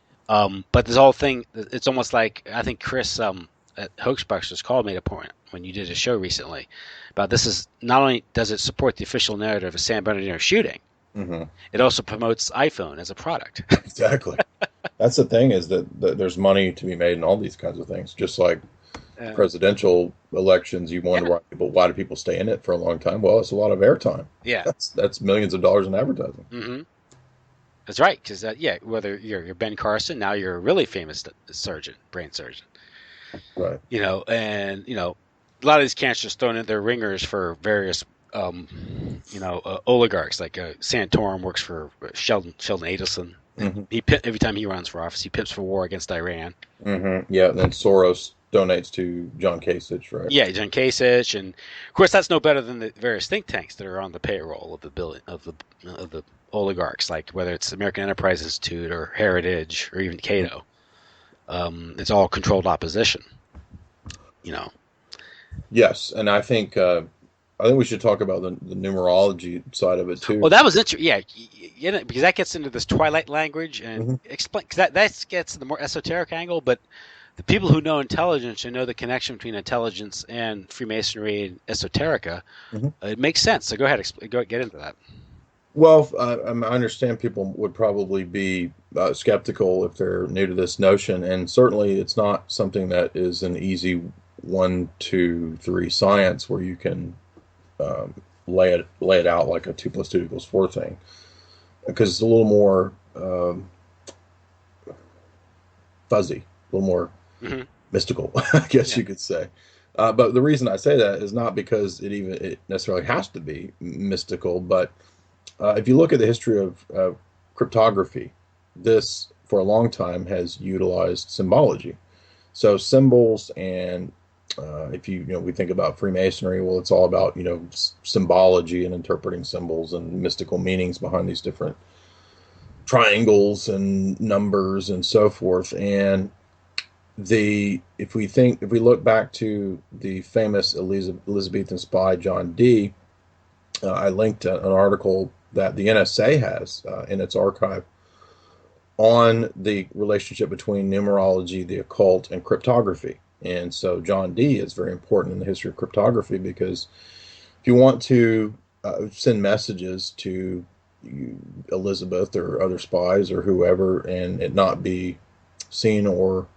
Speaker 1: But this whole thing, it's almost like, I think Chris at Hoaxbusters Call made a point when you did a show recently about this is not only does it support the official narrative of San Bernardino shooting, it also promotes iPhone as a product.
Speaker 2: Exactly. That's the thing, is that there's money to be made in all these kinds of things. Just like presidential elections, you wonder why do people stay in it for a long time? Well, it's a lot of airtime.
Speaker 1: Yeah,
Speaker 2: that's millions of dollars in advertising.
Speaker 1: That's right, because yeah, whether you're Ben Carson, now you're a really famous surgeon, brain surgeon,
Speaker 2: Right.
Speaker 1: and a lot of these cancers thrown in their ringers for various oligarchs. Like Santorum works for Sheldon Adelson, and
Speaker 2: Hmm.
Speaker 1: every time he runs for office, he pimps for war against Iran.
Speaker 2: Hmm. Yeah, and then Soros donates to John Kasich, right?
Speaker 1: Yeah, John Kasich, and of course that's no better than the various think tanks that are on the payroll of the oligarchs, like whether it's American Enterprise Institute or Heritage or even
Speaker 2: Mhm.
Speaker 1: Cato. It's all controlled opposition. You know.
Speaker 2: Yes, and I think we should talk about the numerology side of it
Speaker 1: Well,
Speaker 2: too.
Speaker 1: that was interesting. Yeah, because that gets into this Twilight language and
Speaker 2: Hmm.
Speaker 1: explain because that gets to the more esoteric angle. But the people who know intelligence and know the connection between intelligence and Freemasonry and esoterica,
Speaker 2: Hmm.
Speaker 1: it makes sense. So go ahead, go get into that.
Speaker 2: Well, I understand people would probably be skeptical if they're new to this notion, and certainly it's not something that is an easy one, two, three science where you can um, lay it out like a two plus two equals four thing, because it's a little more fuzzy, a little more
Speaker 1: Hmm.
Speaker 2: mystical, I guess
Speaker 1: Yeah.
Speaker 2: you could say. But the reason I say that is not because it necessarily has to be mystical, but if you look at the history of cryptography, this for a long time has utilized symbology. So symbols and if we think about Freemasonry, well, it's all about symbology and interpreting symbols and mystical meanings behind these different triangles and numbers and so forth. And the if we look back to the famous Elizabethan spy John Dee, I linked an article that the NSA has in its archive on the relationship between numerology, the occult, and cryptography. And so John Dee is very important in the history of cryptography because if you want to send messages to Elizabeth or other spies or whoever and it not be seen or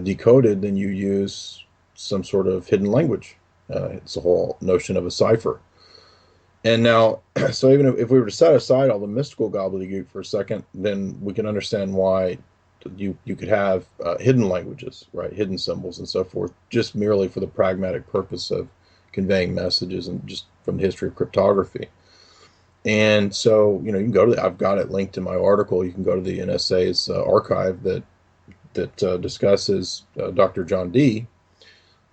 Speaker 2: decoded, then you use some sort of hidden language. It's the whole notion of a cipher. And now, so even if we were to set aside all the mystical gobbledygook for a second, then we can understand why you could have hidden languages, right, hidden symbols and so forth, just merely for the pragmatic purpose of conveying messages and just from the history of cryptography. And so, you can go to I've got it linked in my article. You can go to the NSA's archive that discusses Dr. John Dee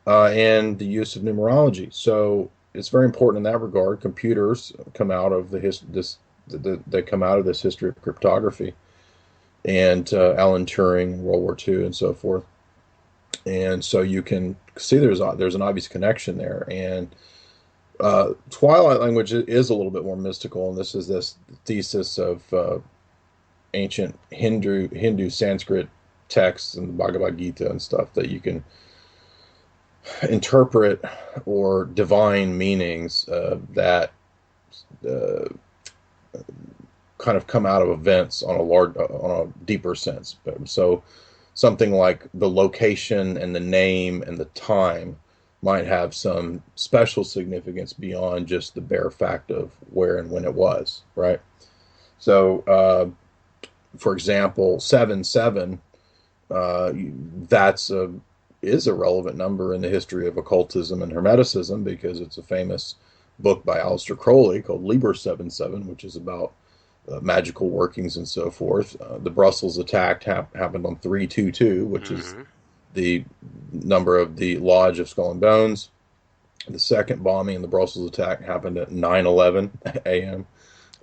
Speaker 2: and the use of numerology. So it's very important in that regard. Computers come out of they come out of this history of cryptography and Alan Turing, World War II, and so forth. And so you can see there's an obvious connection there. And Twilight language is a little bit more mystical, and this is this thesis of ancient Hindu Sanskrit texts and the Bhagavad Gita and stuff that you can interpret or divine meanings that kind of come out of events on a deeper sense. So something like the location and the name and the time might have some special significance beyond just the bare fact of where and when it was, right? So, for example, 7 7, that's a is a relevant number in the history of occultism and hermeticism because it's a famous book by Aleister Crowley called Liber 77, which is about magical workings and so forth. The Brussels attack happened on 322, which is
Speaker 1: Hmm.
Speaker 2: the number of the Lodge of Skull and Bones. The second bombing in the Brussels attack happened at 9:11 a.m.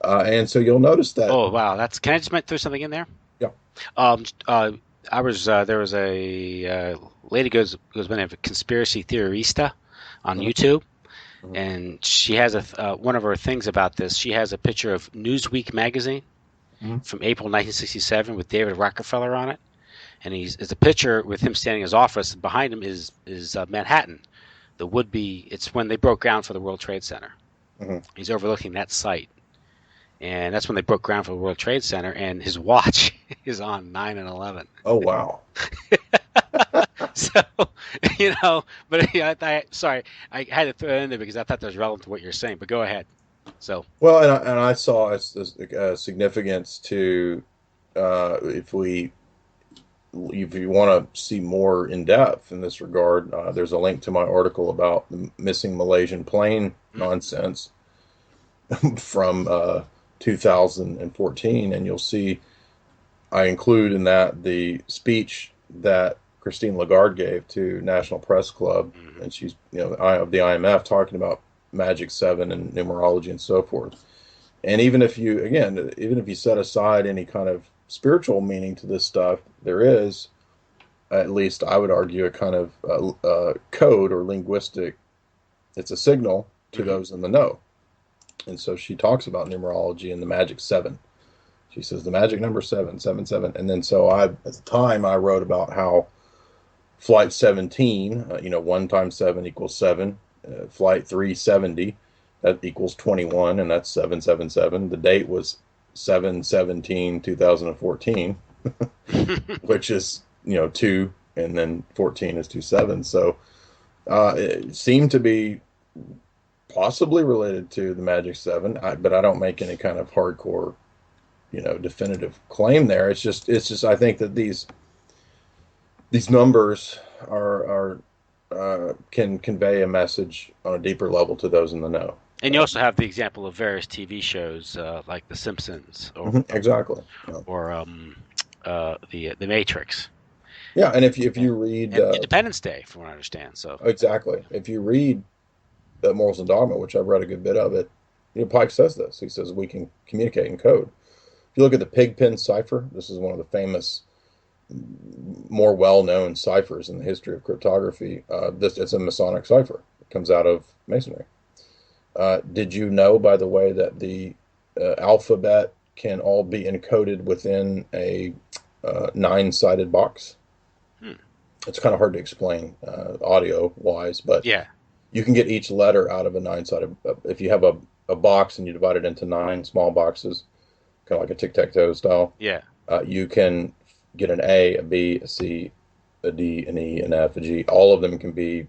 Speaker 2: And so you'll notice that,
Speaker 1: Oh wow, that's. Can I just throw something in there?
Speaker 2: yeah.
Speaker 1: Um, uh, I was there was a lady goes by the name of Conspiracy Theorista on
Speaker 2: Mhm,
Speaker 1: YouTube,
Speaker 2: mhm,
Speaker 1: and she has one of her things about this. She has a picture of Newsweek magazine
Speaker 2: mhm,
Speaker 1: from April 1967 with David Rockefeller on it, and it's a picture with him standing in his office. And behind him is Manhattan, the would be. It's when they broke ground for the World Trade Center.
Speaker 2: mhm.
Speaker 1: He's overlooking that site, and that's when they broke ground for the World Trade Center. And his watch is on 9/11.
Speaker 2: Oh, wow.
Speaker 1: So, but sorry, I had to throw it in there because I thought that was relevant to what you're saying. But go ahead. So,
Speaker 2: Well, and I saw a significance to if you want to see more in depth in this regard, there's a link to my article about the missing Malaysian plane nonsense from 2014, and you'll see I include in that the speech that Christine Lagarde gave to National Press Club,
Speaker 1: mhm.
Speaker 2: and she's of the IMF talking about Magic Seven and numerology and so forth. And even if you set aside any kind of spiritual meaning to this stuff, there is, at least I would argue, a kind of code or linguistic. It's a signal to
Speaker 1: Mhm.
Speaker 2: those in the know. And so she talks about numerology and the magic seven. She says the magic number seven, seven, seven. And then so at the time I wrote about how flight 17, 1 times 7 equals 7. Flight 370, that equals 21, and that's 777. The date was 7/17/2014, which is 2, and then 14 is 27. So it seemed to be possibly related to the Magic Seven, but I don't make any kind of hardcore, definitive claim there. It's just I think that these numbers are can convey a message on a deeper level to those in the know.
Speaker 1: And you also have the example of various TV shows like The Simpsons or
Speaker 2: Exactly. Yeah.
Speaker 1: or the Matrix
Speaker 2: Yeah, and if
Speaker 1: and,
Speaker 2: you read
Speaker 1: and Independence Day, from what I understand. So,
Speaker 2: exactly, if you read Morals and Dogma, which I've read a good bit of it, Pike says this. He says we can communicate in code. If you look at the Pigpen cipher, this is one of the famous, more well-known ciphers in the history of cryptography. It's a Masonic cipher. It comes out of Masonry. Did you know, by the way, that the alphabet can all be encoded within a nine-sided box?
Speaker 1: hmm.
Speaker 2: It's kind of hard to explain audio-wise, but
Speaker 1: Yeah,
Speaker 2: you can get each letter out of a nine-sided. If you have a box and you divide it into nine small boxes, kind of like a tic-tac-toe style,
Speaker 1: yeah.
Speaker 2: you can get an A, a B, a C, a D, an E, an F, a G. All of them can be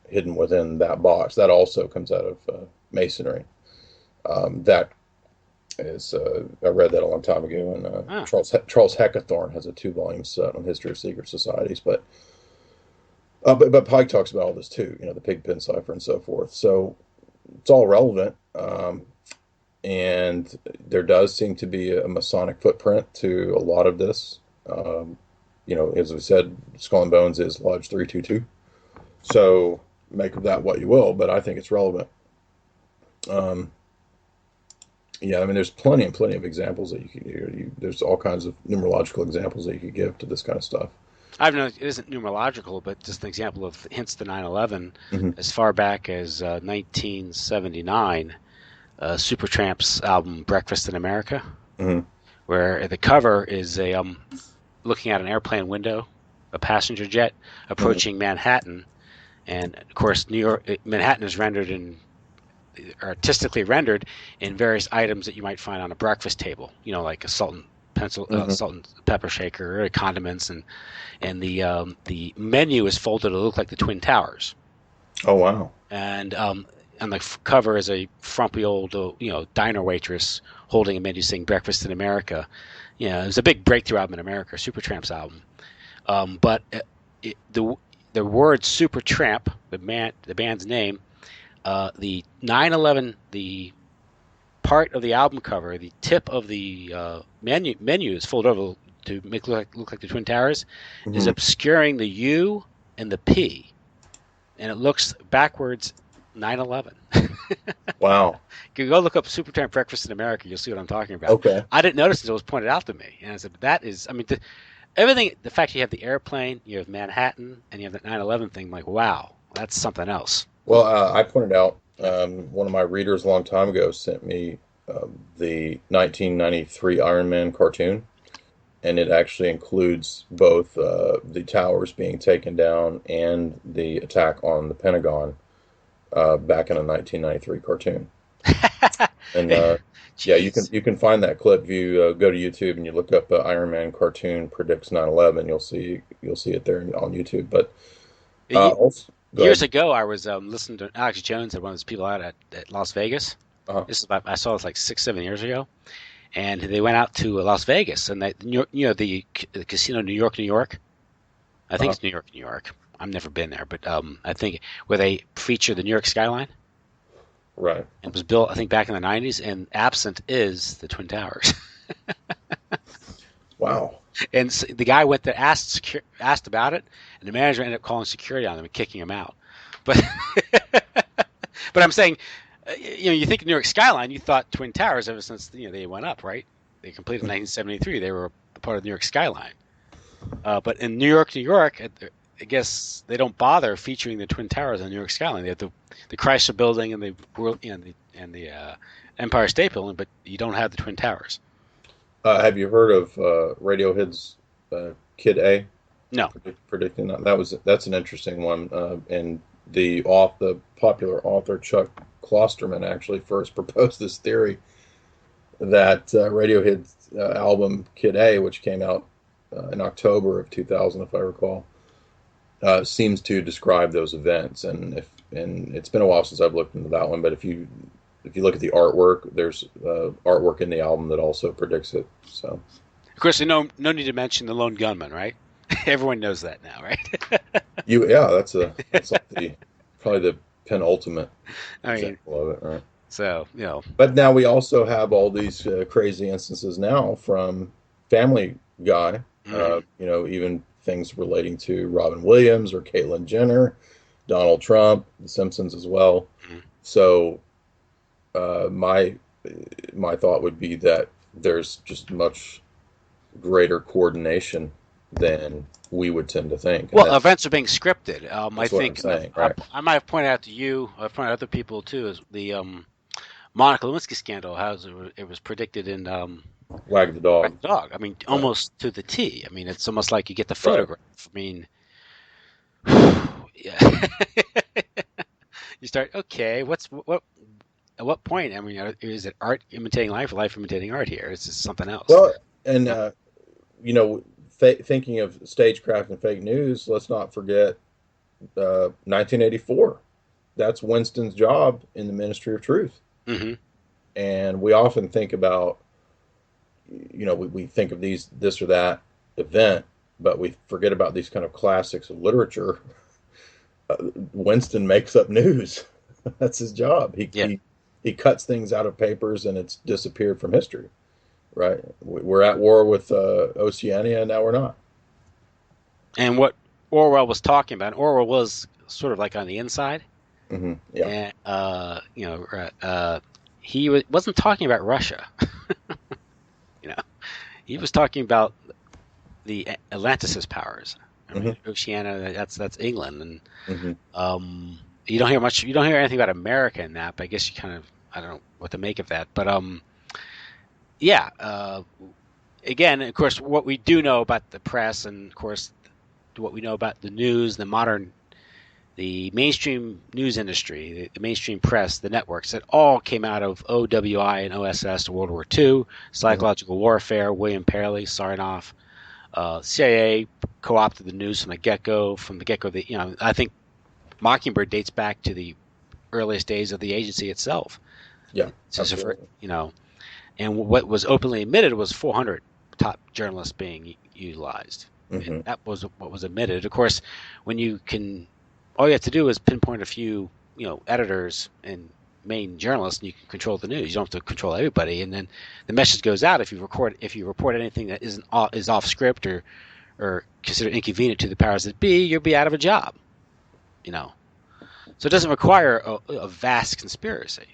Speaker 2: hidden within that box. That also comes out of Masonry. That is, I read that a long time ago, and
Speaker 1: Ah,
Speaker 2: Charles Heckathorn has a 2 volume set on history of secret societies. But Pike talks about all this too, the Pigpen cipher and so forth. So it's all relevant. And there does seem to be a Masonic footprint to a lot of this. As we said, Skull and Bones is Lodge 322. So make of that what you will, but I think it's relevant. Um, yeah, I mean, there's plenty and plenty of examples that you could there's all kinds of numerological examples that you could give to this kind of stuff.
Speaker 1: I've known it isn't numerological, but just an example of hints to 9/11
Speaker 2: Hmm.
Speaker 1: as far back as 1979. Supertramp's album "Breakfast in America,"
Speaker 2: Hmm.
Speaker 1: where the cover is a looking out an airplane window, a passenger jet
Speaker 2: Hmm.
Speaker 1: approaching Manhattan, and of course Manhattan is rendered in artistically rendered in various items that you might find on a breakfast table. Like a
Speaker 2: Hmm.
Speaker 1: salt and pepper shaker, or condiments, and the menu is folded to look like the Twin Towers.
Speaker 2: Oh, wow.
Speaker 1: And on the cover is a frumpy old diner waitress holding a menu saying "Breakfast in America." It was a big breakthrough album in America, Supertramp's album. But the word Supertramp, the band's name, the 9/11, the part of the album cover, the tip of the menu is folded over to make it look like the Twin Towers, is
Speaker 2: Hmm.
Speaker 1: obscuring the U and the P, and it looks backwards 9/11.
Speaker 2: Wow.
Speaker 1: You go look up Supertramp Breakfast in America, you'll see what I'm talking about.
Speaker 2: Okay.
Speaker 1: I didn't notice until it was pointed out to me, and I said, "That is, I mean, everything. The fact you have the airplane, you have Manhattan, and you have the 9/11 thing. I'm like, wow, that's something else."
Speaker 2: Well, I pointed out one of my readers a long time ago sent me the 1993 Iron Man cartoon, and it actually includes both the towers being taken down and the attack on the Pentagon back in a 1993 cartoon. And yeah, you can
Speaker 1: Jeez.
Speaker 2: find that clip if you go to YouTube and you look up Iron Man cartoon predicts 9/11. You'll see it there on YouTube. But also, go
Speaker 1: Years
Speaker 2: ahead.
Speaker 1: ago, I was listening to Alex Jones, had one of those people out at Las Vegas,
Speaker 2: Uh-huh.
Speaker 1: This is about, I saw this like 6, 7 years ago, and they went out to Las Vegas, and the casino New York, New York. I think
Speaker 2: Uh-huh.
Speaker 1: it's New York, New York. I've never been there, but I think where they feature the New York skyline.
Speaker 2: Right.
Speaker 1: It was built, I think, back in the '90s, and absent is the Twin Towers.
Speaker 2: Wow.
Speaker 1: And so the guy went there, asked about it, and the manager ended up calling security on them and kicking him out. But but I'm saying, you think of New York skyline, you thought Twin Towers ever since they went up, right? They completed in 1973. They were a part of the New York skyline. But in New York, New York, I guess they don't bother featuring the Twin Towers on New York skyline. They have the Chrysler Building and the World, and the Empire State Building, but you don't have the Twin Towers.
Speaker 2: Have you heard of Radiohead's Kid A?
Speaker 1: No.
Speaker 2: Predicting that's an interesting one. And the popular author Chuck Klosterman actually first proposed this theory that Radiohead's album Kid A, which came out in October of 2000, if I recall, seems to describe those events. And it's been a while since I've looked into that one, but if you look at the artwork, there's artwork in the album that also predicts it. So,
Speaker 1: Of course, no need to mention the lone gunman, right? Everyone knows that now, right?
Speaker 2: that's like probably the penultimate example of it, right?
Speaker 1: So
Speaker 2: But now we also have all these crazy instances now from Family Guy. Even things relating to Robin Williams or Caitlyn Jenner, Donald Trump, The Simpsons as well.
Speaker 1: Mm-hmm.
Speaker 2: So my thought would be that there's just much greater coordination than we would tend to think.
Speaker 1: Well, events are being scripted. I think
Speaker 2: saying, right?
Speaker 1: I might have pointed out to you, I've pointed out to other people too, is the Monica Lewinsky scandal. How it was predicted in
Speaker 2: Wag the Dog.
Speaker 1: Wag the Dog. I mean, almost to the T. I mean, it's almost like you get the photograph. Right. I mean, yeah. You start, okay, what? At what point? I mean, is it art imitating life or life imitating art here? Is this something else?
Speaker 2: Well, and thinking of stagecraft and fake news, let's not forget 1984. That's Winston's job in the Ministry of Truth.
Speaker 1: Mm-hmm.
Speaker 2: And we often think about, we think of this or that event, but we forget about these kind of classics of literature. Winston makes up news. That's his job. He cuts things out of papers and it's disappeared from history, right? We're at war with Oceania, and now we're not.
Speaker 1: And what Orwell was talking about, Orwell was sort of like on the inside.
Speaker 2: Mm-hmm. Yeah.
Speaker 1: And, he wasn't talking about Russia. He was talking about the Atlanticist powers. I mean, Oceania, that's England, and
Speaker 2: mm-hmm.
Speaker 1: You don't hear anything about America in that, but I guess I don't know what to make of that. But again, of course, what we do know about the press, and of course, what we know about the news, the mainstream news industry, the mainstream press, the networks, that all came out of OWI and OSS, World War II, psychological warfare, William Perry, Sarnoff, CIA co-opted the news from the get-go. I think Mockingbird dates back to the earliest days of the agency itself.
Speaker 2: Yeah, absolutely.
Speaker 1: And what was openly admitted was 400 top journalists being utilized.
Speaker 2: Mm-hmm.
Speaker 1: And that was what was admitted. Of course, all you have to do is pinpoint a few, editors and main journalists, and you can control the news. You don't have to control everybody, and then the message goes out. If you report anything that is off script or considered inconvenient to the powers that be, you'll be out of a job. So it doesn't require a vast conspiracy.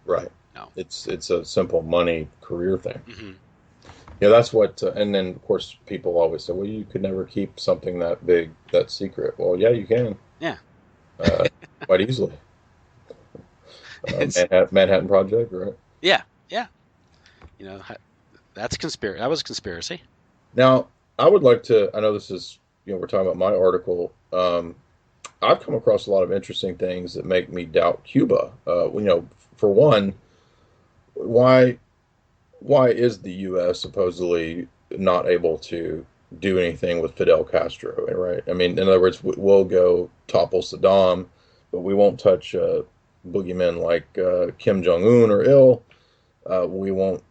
Speaker 2: Right.
Speaker 1: No.
Speaker 2: It's a simple money career thing.
Speaker 1: Mm-hmm.
Speaker 2: Yeah, that's what. And then of course people always say, "Well, you could never keep something that big, that secret." Well, yeah, you can.
Speaker 1: Yeah.
Speaker 2: Quite easily. Manhattan Project, right?
Speaker 1: Yeah. That's conspiracy. That was a conspiracy.
Speaker 2: Now, I would like to. I know this is. We're talking about my article. I've come across a lot of interesting things that make me doubt Cuba. For one, why is the U.S. supposedly not able to do anything with Fidel Castro, right? I mean, in other words, we'll go topple Saddam, but we won't touch boogeymen like Kim Jong Un or ill. We won't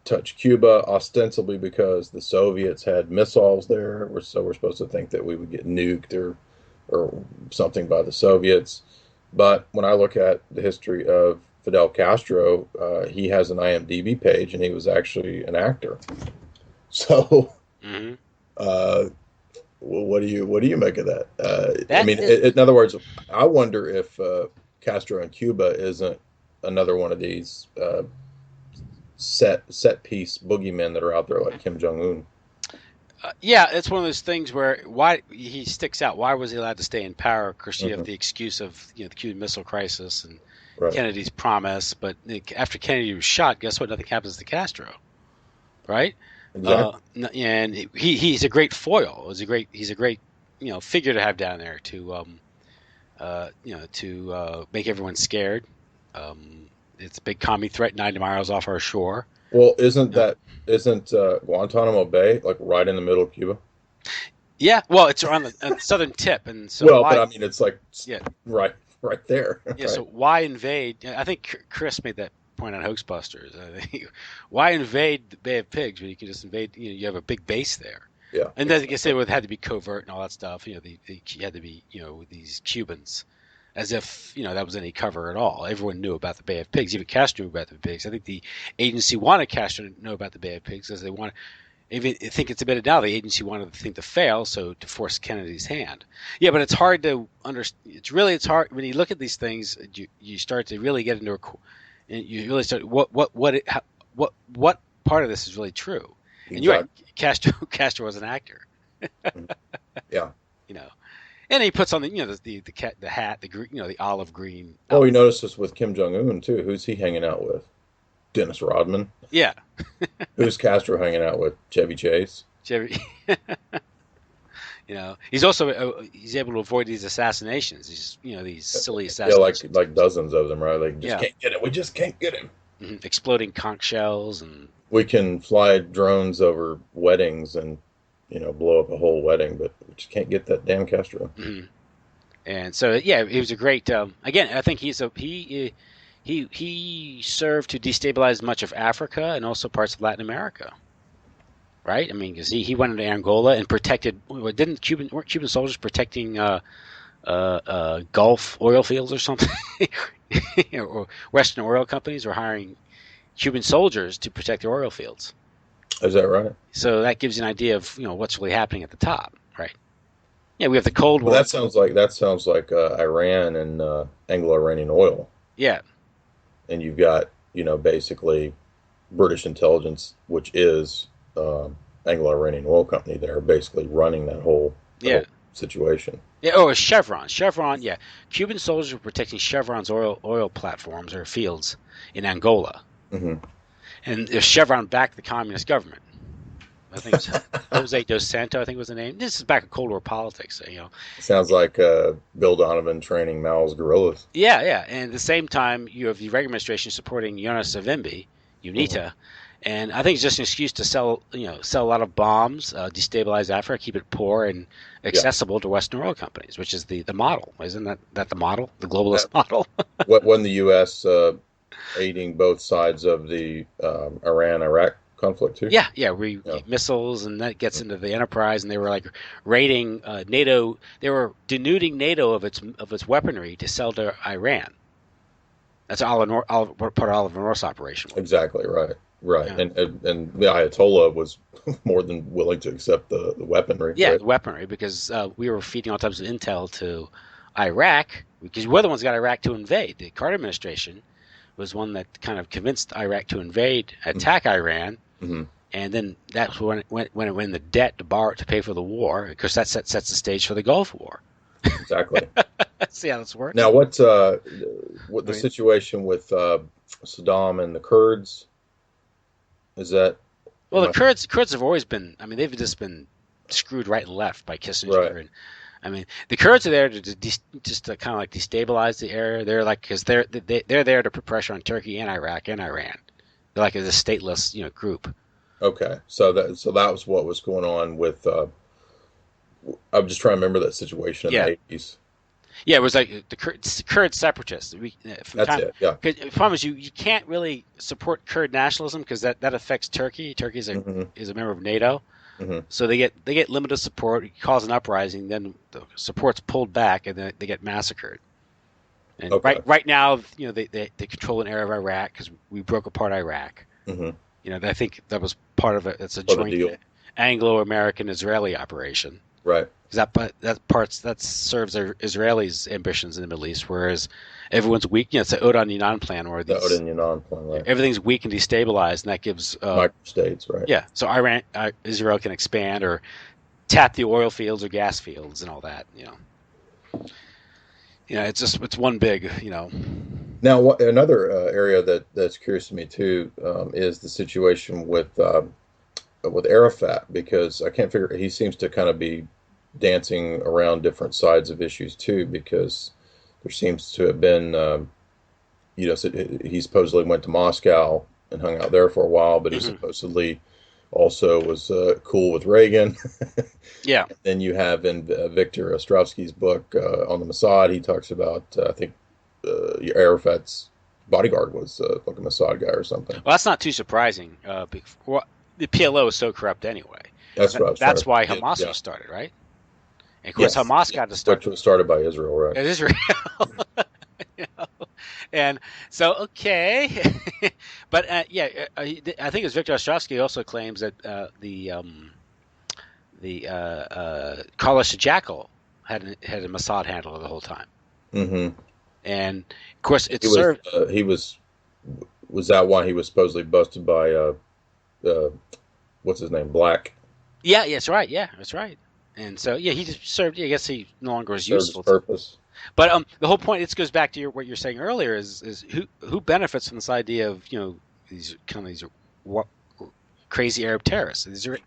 Speaker 2: touch Cuba, ostensibly because the Soviets had missiles there. So we're supposed to think that we would get nuked or something by the Soviets. But when I look at the history of Fidel Castro, he has an IMDb page, and he was actually an actor. So,
Speaker 1: Hmm.
Speaker 2: uh, what do you make of that? I
Speaker 1: That
Speaker 2: mean,
Speaker 1: is,
Speaker 2: in other words, I wonder if Castro in Cuba isn't another one of these set piece boogeymen that are out there like Kim Jong Un.
Speaker 1: yeah, it's one of those things where why he sticks out. Why was he allowed to stay in power? Of course, you have
Speaker 2: Hmm.
Speaker 1: the excuse of the Cuban Missile Crisis and
Speaker 2: Right.
Speaker 1: Kennedy's promise. But after Kennedy was shot, guess what? Nothing happens to Castro, right?
Speaker 2: Exactly.
Speaker 1: And he's a great foil. He's a great figure to have down there to make everyone scared. It's a big commie threat 90 miles off our shore.
Speaker 2: Well,
Speaker 1: Uh,
Speaker 2: isn't Guantanamo Bay like right in the middle of Cuba?
Speaker 1: yeah, well, it's on the southern tip, and so
Speaker 2: Well, but I
Speaker 1: why?
Speaker 2: mean, it's like
Speaker 1: Yeah,
Speaker 2: right there,
Speaker 1: yeah.
Speaker 2: right?
Speaker 1: So why invade? I think Chris made that point on Hoaxbusters. I think, why invade the Bay of Pigs when you can just invade? You have a big base there.
Speaker 2: Yeah,
Speaker 1: And then, like I
Speaker 2: exactly.
Speaker 1: said, it had to be covert and all that stuff. You had to be, these Cubans, as if that was any cover at all. Everyone knew about the Bay of Pigs. Even Castro knew about the Pigs. I think the agency wanted Castro to know about the Bay of Pigs because they want. Even I think it's admitted now the agency wanted the thing to fail, so to force Kennedy's hand. Yeah, but it's hard to understand. It's hard when you look at these things. You start to really get into and you really start what part of this is really true. And you're right,
Speaker 2: Exactly.
Speaker 1: Castro was an actor,
Speaker 2: Mhm. Yeah.
Speaker 1: you know, and he puts on the hat, the green, the olive green
Speaker 2: Well, we
Speaker 1: outfit.
Speaker 2: noticed this with Kim Jong Un too. Who's he hanging out with? Dennis Rodman.
Speaker 1: Yeah,
Speaker 2: Who's Castro hanging out with? Chevy Chase.
Speaker 1: Chevy. He's also he's able to avoid these assassinations. These silly
Speaker 2: Yeah,
Speaker 1: assassinations.
Speaker 2: like dozens of them, right? Like just
Speaker 1: Yeah,
Speaker 2: can't get it. We just can't get him.
Speaker 1: exploding conch shells and
Speaker 2: We can fly drones over weddings and blow up a whole wedding, but we just can't get that damn Castro.
Speaker 1: mhm. And so yeah, he was a great. Again, I think he served to destabilize much of Africa and also parts of Latin America. Right? I mean, because he went into Angola and protected. Weren't Cuban soldiers protecting Gulf oil fields or something? Or Western oil companies were hiring Cuban soldiers to protect their oil fields.
Speaker 2: Is that right?
Speaker 1: So that gives you an idea of what's really happening at the top, right? Yeah, we have the Cold
Speaker 2: Well,
Speaker 1: War.
Speaker 2: that sounds like Iran and Anglo-Iranian oil,
Speaker 1: Yeah,
Speaker 2: and you've got basically British intelligence, which is Anglo-Iranian oil company, that are basically running that
Speaker 1: yeah,
Speaker 2: whole situation.
Speaker 1: yeah. Oh, Chevron. Chevron. Yeah, Cuban soldiers were protecting Chevron's oil platforms or fields in Angola,
Speaker 2: Hmm.
Speaker 1: and Chevron backed the communist government. I think it was Jose dos Santos. I think was the name. This is back in Cold War politics.
Speaker 2: Sounds like Bill Donovan training Mao's guerrillas.
Speaker 1: Yeah, yeah. And at the same time, you have the Reagan administration supporting Jonas Savimbi,
Speaker 2: Hmm.
Speaker 1: UNITA, and I think it's just an excuse to sell a lot of bombs, destabilize Africa, keep it poor and
Speaker 2: Yeah.
Speaker 1: accessible to Western oil companies, which is the model. Isn't that the model, the
Speaker 2: Uh,
Speaker 1: globalist model?
Speaker 2: what when the U.S. Aiding both sides of the Iran-Iraq conflict too?
Speaker 1: Yeah, yeah. We
Speaker 2: Yeah.
Speaker 1: missiles, and that gets into the enterprise, and they were like raiding NATO. They were denuding NATO of its weaponry to sell to Iran. That's part of Oliver North's operation.
Speaker 2: Exactly right. Right.
Speaker 1: Yeah.
Speaker 2: And the Ayatollah was more than willing to accept the weaponry,
Speaker 1: Yeah,
Speaker 2: right?
Speaker 1: the weaponry, because we were feeding all types of intel to Iraq, because we're the ones that got Iraq to invade. The Carter administration was one that kind of convinced Iraq to invade, attack Iran,
Speaker 2: Mm-hmm.
Speaker 1: and then that's when it went in the debt to borrow it to pay for the war, because that sets the stage for the Gulf War.
Speaker 2: Exactly.
Speaker 1: See how this works?
Speaker 2: Now, what
Speaker 1: I
Speaker 2: the
Speaker 1: mean,
Speaker 2: situation with Saddam and the Kurds is that?
Speaker 1: well,
Speaker 2: Am
Speaker 1: the
Speaker 2: I
Speaker 1: Kurds have always been. I mean, they've just been screwed right and left by
Speaker 2: right?
Speaker 1: Kissinger, and I mean, the Kurds are there just to kind of like destabilize the area. They're like because they're there to put pressure on Turkey and Iraq and Iran. They're like a stateless group.
Speaker 2: Okay, so that was what was going on with. I'm just trying to remember that situation in the
Speaker 1: Yeah,
Speaker 2: '80s.
Speaker 1: Yeah, it was like it's the Kurd separatists. From
Speaker 2: That's
Speaker 1: time,
Speaker 2: it. Yeah.
Speaker 1: cause the problem is you can't really support Kurd nationalism because that affects Turkey. Turkey
Speaker 2: Hmm.
Speaker 1: is a member of NATO,
Speaker 2: Hmm.
Speaker 1: so they get limited support. It causes an uprising, then the support's pulled back, and then they get massacred. And
Speaker 2: Okay.
Speaker 1: right now, they control an area of Iraq because we broke apart Iraq.
Speaker 2: Hmm.
Speaker 1: I think that was part of it. It's a
Speaker 2: For the
Speaker 1: joint
Speaker 2: deal.
Speaker 1: Anglo-American Israeli operation.
Speaker 2: Right.
Speaker 1: That serves their Israelis' ambitions in the Middle East, whereas everyone's weak. It's the Odan-Yunan plan where
Speaker 2: The Odin-Yanan plan, right?
Speaker 1: everything's weak and destabilized, and that gives
Speaker 2: Microstates, right?
Speaker 1: yeah. So Israel can expand or tap the oil fields or gas fields and all that. It's one big.
Speaker 2: Now, another area that's curious to me too is the situation with Arafat, because I can't figure, he seems to kind of be dancing around different sides of issues too, because there seems to have been so he supposedly went to Moscow and hung out there for a while, but he
Speaker 1: Mhm.
Speaker 2: supposedly also was cool with Reagan.
Speaker 1: Yeah.
Speaker 2: Then you have in Victor Ostrovsky's book on the Mossad, he talks about I think Arafat's bodyguard was like a Mossad guy or something.
Speaker 1: Well, that's not too surprising. The PLO is so corrupt anyway.
Speaker 2: That's what I was trying
Speaker 1: That's
Speaker 2: to
Speaker 1: why
Speaker 2: get.
Speaker 1: Hamas
Speaker 2: Yeah.
Speaker 1: was started, right? And of course,
Speaker 2: Yes.
Speaker 1: Hamas
Speaker 2: Yeah.
Speaker 1: got to
Speaker 2: Which
Speaker 1: start
Speaker 2: was started by Israel, right?
Speaker 1: at Israel. you know? And so, okay, but I think it's Viktor Ostrovsky also claims that Carlos Jackal had a Mossad handler the whole time,
Speaker 2: Hmm.
Speaker 1: and of course it
Speaker 2: He was
Speaker 1: served.
Speaker 2: was that why he was supposedly busted by uh what's his name, Black?
Speaker 1: Yeah, yeah, that's right. Yeah, that's right. And so, yeah, he just served. Yeah, I guess he no longer was
Speaker 2: Served his
Speaker 1: useful.
Speaker 2: purpose.
Speaker 1: But the whole point, this goes back to what you're saying earlier, is who benefits from this idea of these what, crazy Arab terrorists? The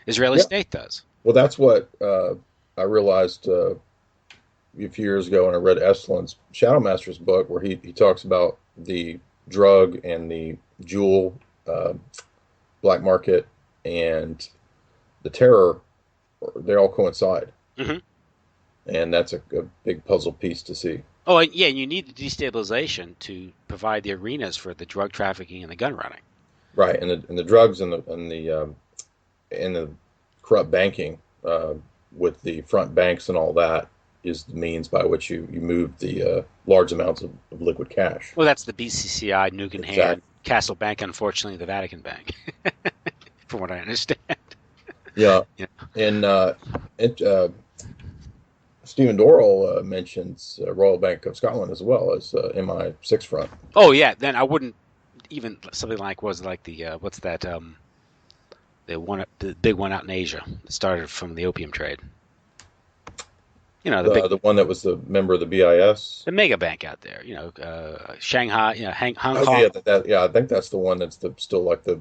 Speaker 1: Israeli
Speaker 2: Yeah.
Speaker 1: state does.
Speaker 2: Well, that's what I realized a few years ago when I read Estlund's Shadow Masters book, where he talks about the drug and the jewel uh, black market and the terror. They all coincide,
Speaker 1: Hmm.
Speaker 2: and that's a big puzzle piece to see.
Speaker 1: Oh, and yeah, and you need the destabilization to provide the arenas for the drug trafficking and the gun running.
Speaker 2: Right, and the drugs and the corrupt banking with the front banks and all that is the means by which you move the large amounts of liquid cash.
Speaker 1: Well, that's the BCCI, Nuke in hand,
Speaker 2: Exactly.
Speaker 1: Castle Bank, unfortunately, the Vatican Bank, from what I understand.
Speaker 2: Yeah,
Speaker 1: Yeah.
Speaker 2: and Stephen Dorrell mentions Royal Bank of Scotland as well as MI6 front.
Speaker 1: Oh yeah, then I wouldn't even something like was like the what's that the big one out in Asia that started from the opium trade. The big
Speaker 2: The one that was the member of the BIS.
Speaker 1: the mega bank out there. Shanghai, Hong
Speaker 2: Oh
Speaker 1: Kong.
Speaker 2: yeah, yeah. I think that's the one that's still like the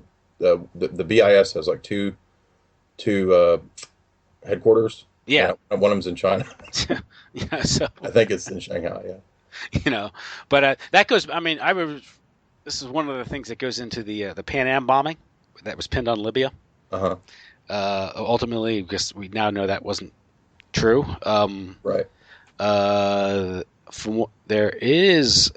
Speaker 2: BIS has like two headquarters.
Speaker 1: Yeah.
Speaker 2: And one of them's in China.
Speaker 1: So
Speaker 2: I think it's in Shanghai. Yeah.
Speaker 1: but that goes. I mean, this is one of the things that goes into the Pan Am bombing that was pinned on Libya.
Speaker 2: Uh
Speaker 1: Ultimately, because we now know that wasn't true.
Speaker 2: Right.
Speaker 1: There is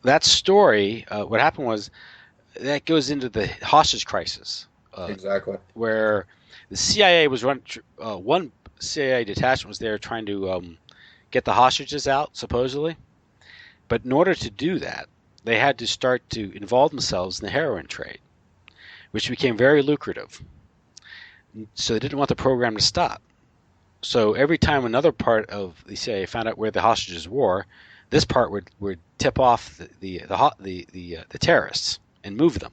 Speaker 1: that story. What happened was that goes into the hostage crisis,
Speaker 2: Exactly.
Speaker 1: where the CIA was one CIA detachment was there trying to get the hostages out, supposedly. But in order to do that, they had to start to involve themselves in the heroin trade, which became very lucrative. So they didn't want the program to stop. So every time another part of the CIA found out where the hostages were, this part would tip off the terrorists and move them.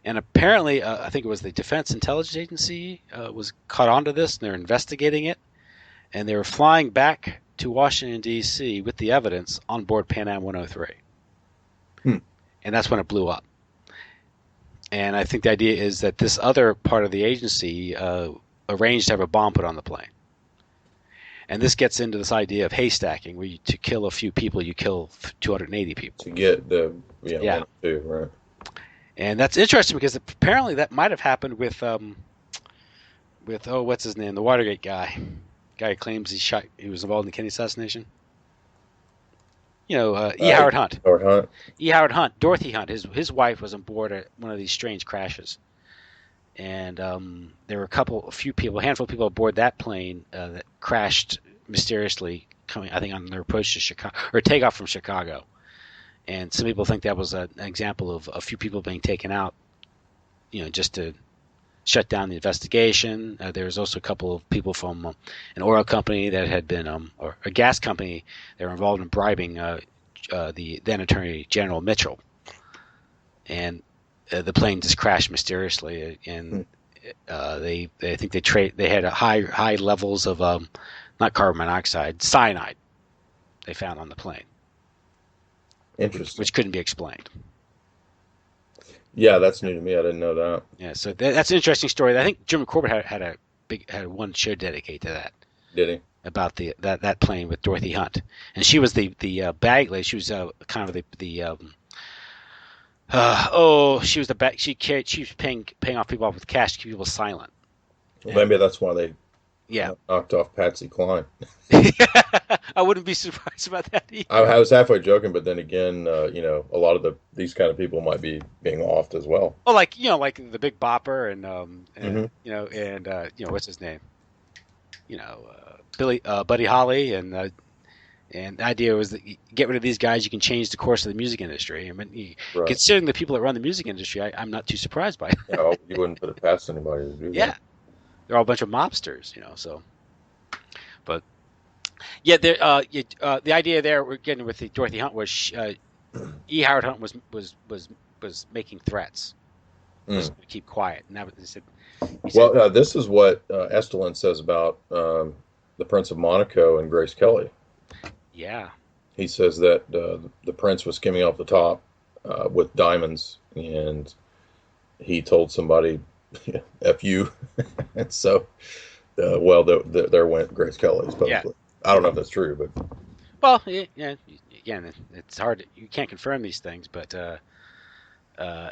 Speaker 1: And apparently, I think it was the Defense Intelligence Agency was caught onto this, and they're investigating it. And they were flying back to Washington, D.C. with the evidence on board Pan Am 103. And that's when it blew up. And I think the idea is that this other part of the agency arranged to have a bomb put on the plane. And this gets into this idea of haystacking, where to kill a few people, you kill 280 people.
Speaker 2: To get the
Speaker 1: Yeah.
Speaker 2: 1 or 2, right.
Speaker 1: And that's interesting because apparently that might have happened with what's his name, the Watergate guy. Guy who claims he was involved in the Kennedy assassination. E. Howard Hunt.
Speaker 2: Howard Hunt.
Speaker 1: E. Howard Hunt. Dorothy Hunt. His wife was on board at one of these strange crashes, and there were a handful of people aboard that plane that crashed mysteriously, coming, I think, on their approach to Chicago or takeoff from Chicago. And some people think that was an example of a few people being taken out, just to shut down the investigation. There was also a couple of people from an oil company that had been, or a gas company, that were involved in bribing the then Attorney General Mitchell. And the plane just crashed mysteriously, and I think they had high levels of not carbon monoxide, cyanide. They found on the plane.
Speaker 2: Interesting.
Speaker 1: Which couldn't be explained.
Speaker 2: Yeah, that's new to me. I didn't know that.
Speaker 1: Yeah, so that's an interesting story. I think Jim Corbett had one show dedicated to that.
Speaker 2: Did he?
Speaker 1: About that plane with Dorothy Hunt, and she was the bag lady. She was kind of she was the bag. She was paying off people off with cash to keep people silent.
Speaker 2: Well, maybe that's why they knocked off Patsy Cline.
Speaker 1: I wouldn't be surprised about that either.
Speaker 2: I was halfway joking, but then again, a lot of these kind of people might be being offed as well.
Speaker 1: Oh, like the Big Bopper and what's his name? Buddy Holly, and the idea was that you get rid of these guys, you can change the course of the music industry. I mean,
Speaker 2: right.
Speaker 1: Considering the people that run the music industry, I'm not too surprised by it.
Speaker 2: You wouldn't put it past anybody to do that.
Speaker 1: Yeah, they're all a bunch of mobsters, So, but yeah, the idea there we're getting with the Dorothy Hunt was E. Howard Hunt was making threats. Just to keep quiet, and that was, he said,
Speaker 2: this is what Estelin says about the Prince of Monaco and Grace Kelly.
Speaker 1: Yeah.
Speaker 2: He says that the prince was skimming off the top with diamonds, and he told somebody, F you. And so, there went Grace Kelly, supposedly. Yeah. I don't know if that's true, but...
Speaker 1: Well, yeah, again, it's hard. You can't confirm these things, but...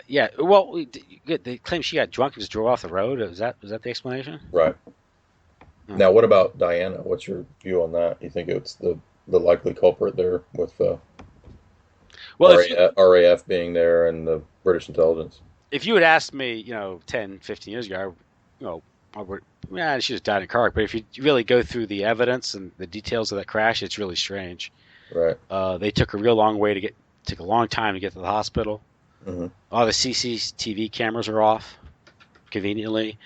Speaker 1: yeah, well, they claim she got drunk and just drove off the road. Was that the explanation?
Speaker 2: Right. Now, what about Diana? What's your view on that? You think it's the likely culprit there with RAF being there and the British intelligence?
Speaker 1: If you had asked me, 10, 15 years ago, I would, she just died in a car. But if you really go through the evidence and the details of that crash, it's really strange.
Speaker 2: Right.
Speaker 1: They took a real long way took a long time to get to the hospital. Mm-hmm. All the CCTV cameras are off, conveniently.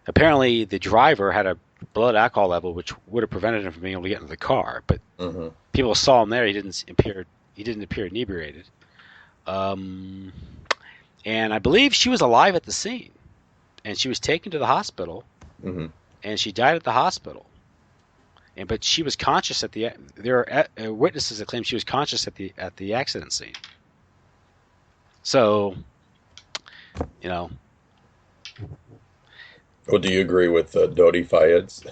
Speaker 1: Apparently, the driver had a blood alcohol level which would have prevented him from being able to get into the car. But people saw him there. He didn't appear inebriated. And I believe she was alive at the scene, and she was taken to the hospital, and she died at the hospital. But she was conscious there are witnesses that claim she was conscious at the accident scene. So,
Speaker 2: Well, do you agree with Dodi Fayed's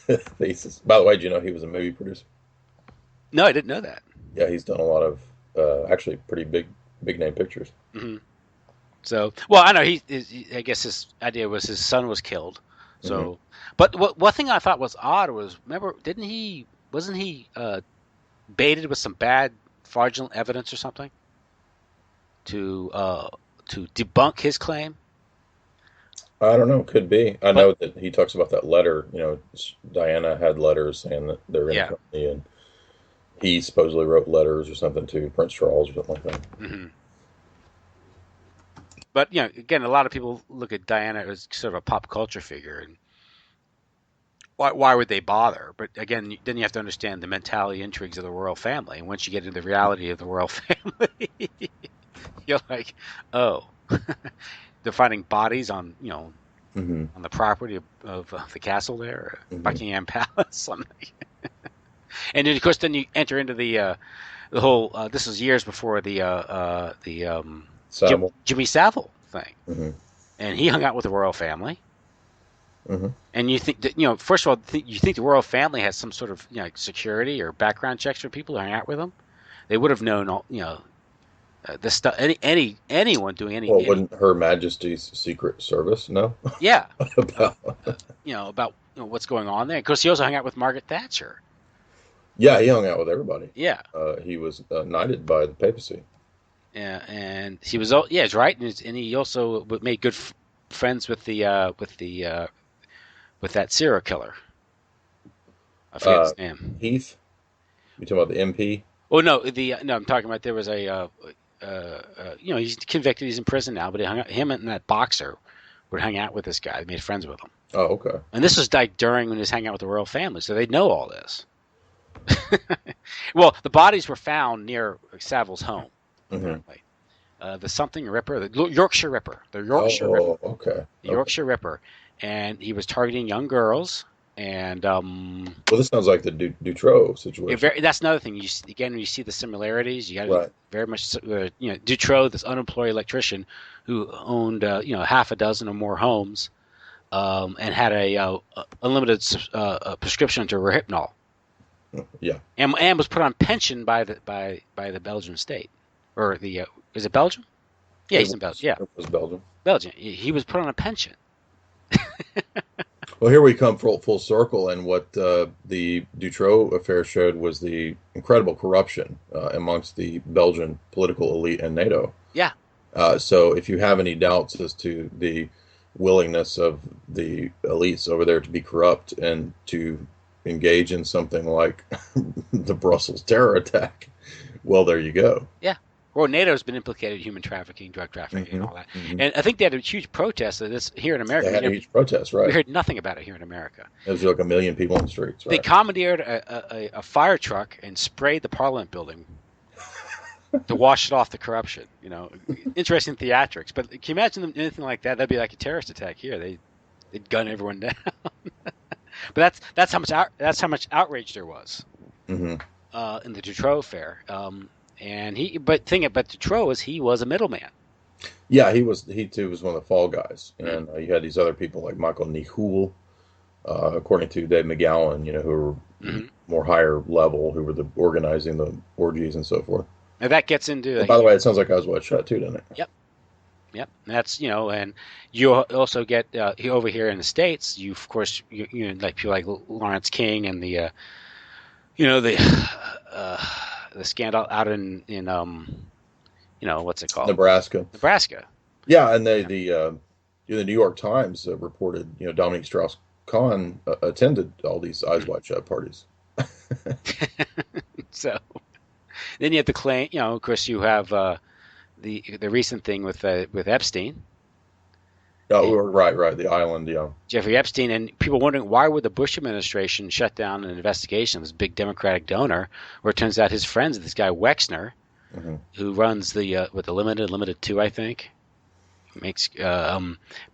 Speaker 2: thesis? By the way, do you know he was a movie producer?
Speaker 1: No, I didn't know that.
Speaker 2: Yeah, he's done a lot of actually pretty big name pictures.
Speaker 1: Mm-hmm. So, well, I know I guess his idea was his son was killed. So, but one thing I thought was odd was, remember, wasn't he baited with some bad fraudulent evidence or something to debunk his claim?
Speaker 2: I don't know. Could be. I know that he talks about that letter. Diana had letters saying that they're in the company, and he supposedly wrote letters or something to Prince Charles or something like that.
Speaker 1: Mm-hmm. But again, a lot of people look at Diana as sort of a pop culture figure, and why would they bother? But again, then you have to understand the mentality intrigues of the royal family, and once you get into the reality of the royal family, you're like, oh. They're finding bodies on on the property of the castle there, Buckingham Palace. And then, of course, you enter into the whole. This was years before the Jimmy Savile thing, and he hung out with the royal family. And you think that first of all, you think the royal family has some sort of security or background checks for people who hang out with them. They would have known all This stuff, anyone doing
Speaker 2: Well,
Speaker 1: any
Speaker 2: wouldn't Her Majesty's Secret Service know
Speaker 1: yeah, uh,
Speaker 2: about?
Speaker 1: about what's going on there. Of course, he also hung out with Margaret Thatcher.
Speaker 2: Yeah, he hung out with everybody.
Speaker 1: Yeah,
Speaker 2: He was knighted by the papacy.
Speaker 1: yeah, and he was yeah, it's right, and he also made good friends with with that serial killer. I forget
Speaker 2: Uh,
Speaker 1: his name.
Speaker 2: Heath, you talking about the MP?
Speaker 1: Oh no, no, I'm talking about there was he's convicted, he's in prison now, but him and that boxer would hang out with this guy. They made friends with him,
Speaker 2: Oh, okay.
Speaker 1: and this was like during when he was hanging out with the royal family, so they know all this. Well, the bodies were found near Saville's home,
Speaker 2: Hmm.
Speaker 1: apparently. The something Ripper, the Yorkshire Ripper,
Speaker 2: Oh, okay.
Speaker 1: the
Speaker 2: Okay.
Speaker 1: Yorkshire Ripper, and he was targeting young girls. And
Speaker 2: Well, this sounds like the Dutroux situation.
Speaker 1: that's another thing. Again, when you see the similarities, you got to
Speaker 2: Right.
Speaker 1: very much, Dutroux, this unemployed electrician who owned, half a dozen or more homes, and had a unlimited prescription to Rohypnol,
Speaker 2: Yeah.
Speaker 1: and was put on pension by the Belgian state, or is it Belgium? Yeah,
Speaker 2: It
Speaker 1: he's in
Speaker 2: was,
Speaker 1: Belgium. Yeah,
Speaker 2: it was Belgium.
Speaker 1: Belgium. He was put on a pension.
Speaker 2: Well, here we come full circle, and what the Dutroux affair showed was the incredible corruption amongst the Belgian political elite and NATO.
Speaker 1: Yeah,
Speaker 2: So, if you have any doubts as to the willingness of the elites over there to be corrupt and to engage in something like the Brussels terror attack, well, there you go.
Speaker 1: yeah. Well, NATO's been implicated in human trafficking, drug trafficking, and
Speaker 2: Hmm.
Speaker 1: all that.
Speaker 2: Hmm.
Speaker 1: And I think they had a huge protest of this here in America.
Speaker 2: They had a huge protest,
Speaker 1: We
Speaker 2: right?
Speaker 1: heard nothing about it here in America.
Speaker 2: There was like 1 million people in the streets,
Speaker 1: They
Speaker 2: right?
Speaker 1: commandeered a fire truck and sprayed the Parliament building to wash it off the corruption. Interesting theatrics. But can you imagine them anything like that? That'd be like a terrorist attack here. They'd gun everyone down. But that's how much outrage there was
Speaker 2: Hmm.
Speaker 1: in the Dutroux affair. And but thing about Dutroux is he was a middleman.
Speaker 2: Yeah, he too was one of the fall guys,
Speaker 1: Mm-hmm.
Speaker 2: and you had these other people like Michael Nihoul, according to Dave McGowan, who were
Speaker 1: Mm-hmm.
Speaker 2: more higher level, who were organizing the orgies and so forth.
Speaker 1: And that gets into
Speaker 2: And by the way, it sounds like I was shut too, doesn't it?
Speaker 1: yep. Yep, that's and you also get over here in the States. You of course like people like Lawrence King and the the scandal out in what's it called,
Speaker 2: Nebraska.
Speaker 1: Nebraska.
Speaker 2: Yeah, and the New York Times reported, Dominique Strauss-Kahn attended all these Eyes Wide Shut parties.
Speaker 1: So then you have the claim. Of course, you have the recent thing with Epstein.
Speaker 2: Oh, right, the island, yeah.
Speaker 1: Jeffrey Epstein, and people wondering why would the Bush administration shut down an investigation of this big Democratic donor, where it turns out his friends, this guy Wexner,
Speaker 2: Hmm.
Speaker 1: who runs the with the Limited 2, I think, makes,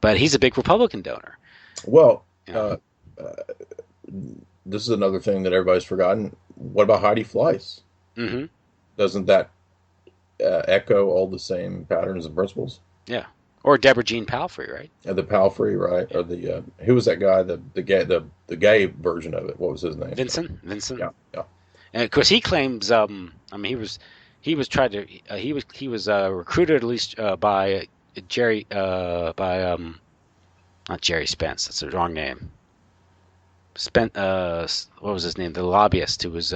Speaker 1: but he's a big Republican donor.
Speaker 2: Well,
Speaker 1: You know?
Speaker 2: uh, this is another thing that everybody's forgotten. What about Heidi Fleiss?
Speaker 1: Mm-hmm.
Speaker 2: Doesn't that echo all the same patterns and principles?
Speaker 1: Yeah, or Deborah Jean Palfrey, right?
Speaker 2: The Palfrey, right?
Speaker 1: Yeah.
Speaker 2: Or who was that guy? The gay version of it. What was his name?
Speaker 1: Vincent.
Speaker 2: Yeah, yeah.
Speaker 1: And of course, he claims. He was tried to. He was recruited at least by Jerry. Not Jerry Spence. That's the wrong name. What was his name? The lobbyist who was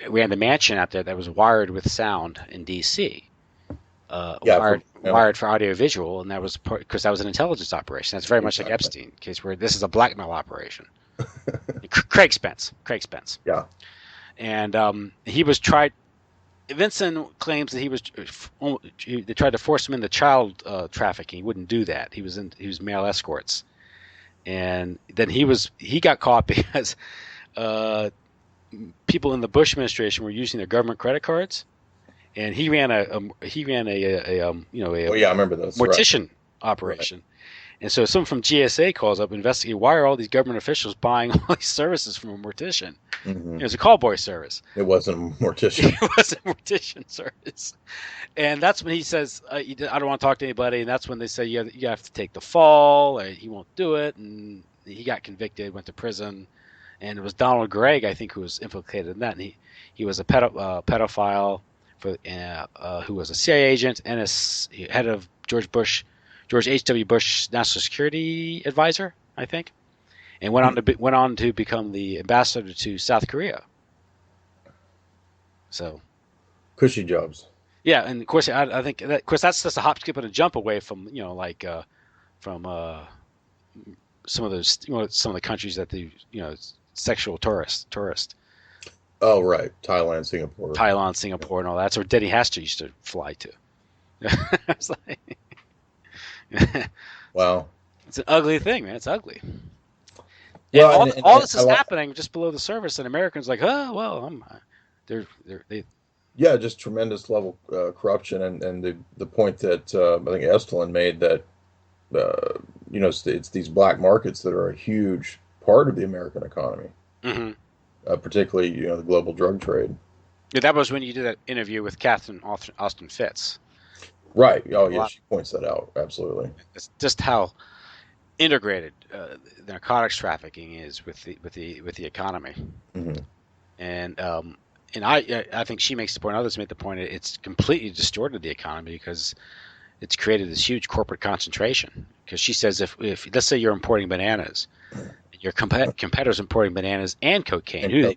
Speaker 1: ran the mansion out there that was wired with sound in D.C.
Speaker 2: Yeah,
Speaker 1: Wired for audio visual, and that was because that was an intelligence operation. That's very much like Epstein case, where this is a blackmail operation. Craig Spence.
Speaker 2: Yeah.
Speaker 1: And he was tried. Vincent claims that they tried to force him into child trafficking. He wouldn't do that. He was male escorts, and then he got caught because people in the Bush administration were using their government credit cards, and he ran a
Speaker 2: Oh yeah, I remember those.
Speaker 1: mortician operation. And so someone from GSA calls up, investigate why are all these government officials buying all these services from a mortician?
Speaker 2: Right. Hmm.
Speaker 1: It was a call boy service.
Speaker 2: It wasn't a mortician.
Speaker 1: It was a mortician service. And that's when he says, I don't want to talk to anybody. And that's when they say, you have to take the fall. He won't do it. And he got convicted, went to prison. And it was Donald Gregg, I think, who was implicated in that. And he was a pedophile, who was a CIA agent and head of George H.W. Bush National Security Advisor, I think, and went on to become the ambassador to South Korea. So,
Speaker 2: cushy jobs.
Speaker 1: yeah, and of course, I think of course that's just a hop, skip, and a jump away from from some of those some of the countries that the sexual tourist.
Speaker 2: Oh, right. Thailand,
Speaker 1: Singapore, and all that. That's where Denny Hastert used to fly to. It's like,
Speaker 2: wow.
Speaker 1: It's an ugly thing, man. It's ugly.
Speaker 2: Well,
Speaker 1: and all this is happening just below the surface, and Americans like, oh well, they.
Speaker 2: Yeah, just tremendous level corruption, and the point that I think Estlin made that it's these black markets that are a huge part of the American economy, particularly the global drug trade.
Speaker 1: Yeah, that was when you did that interview with Catherine Austin Fitz.
Speaker 2: Right. Oh, yeah, she points that out. Absolutely.
Speaker 1: It's just how integrated narcotics trafficking is with the economy, and I think she makes the point. Others make the point. It's completely distorted the economy because it's created this huge corporate concentration. Because she says if let's say you're importing bananas, your competitors importing bananas and cocaine,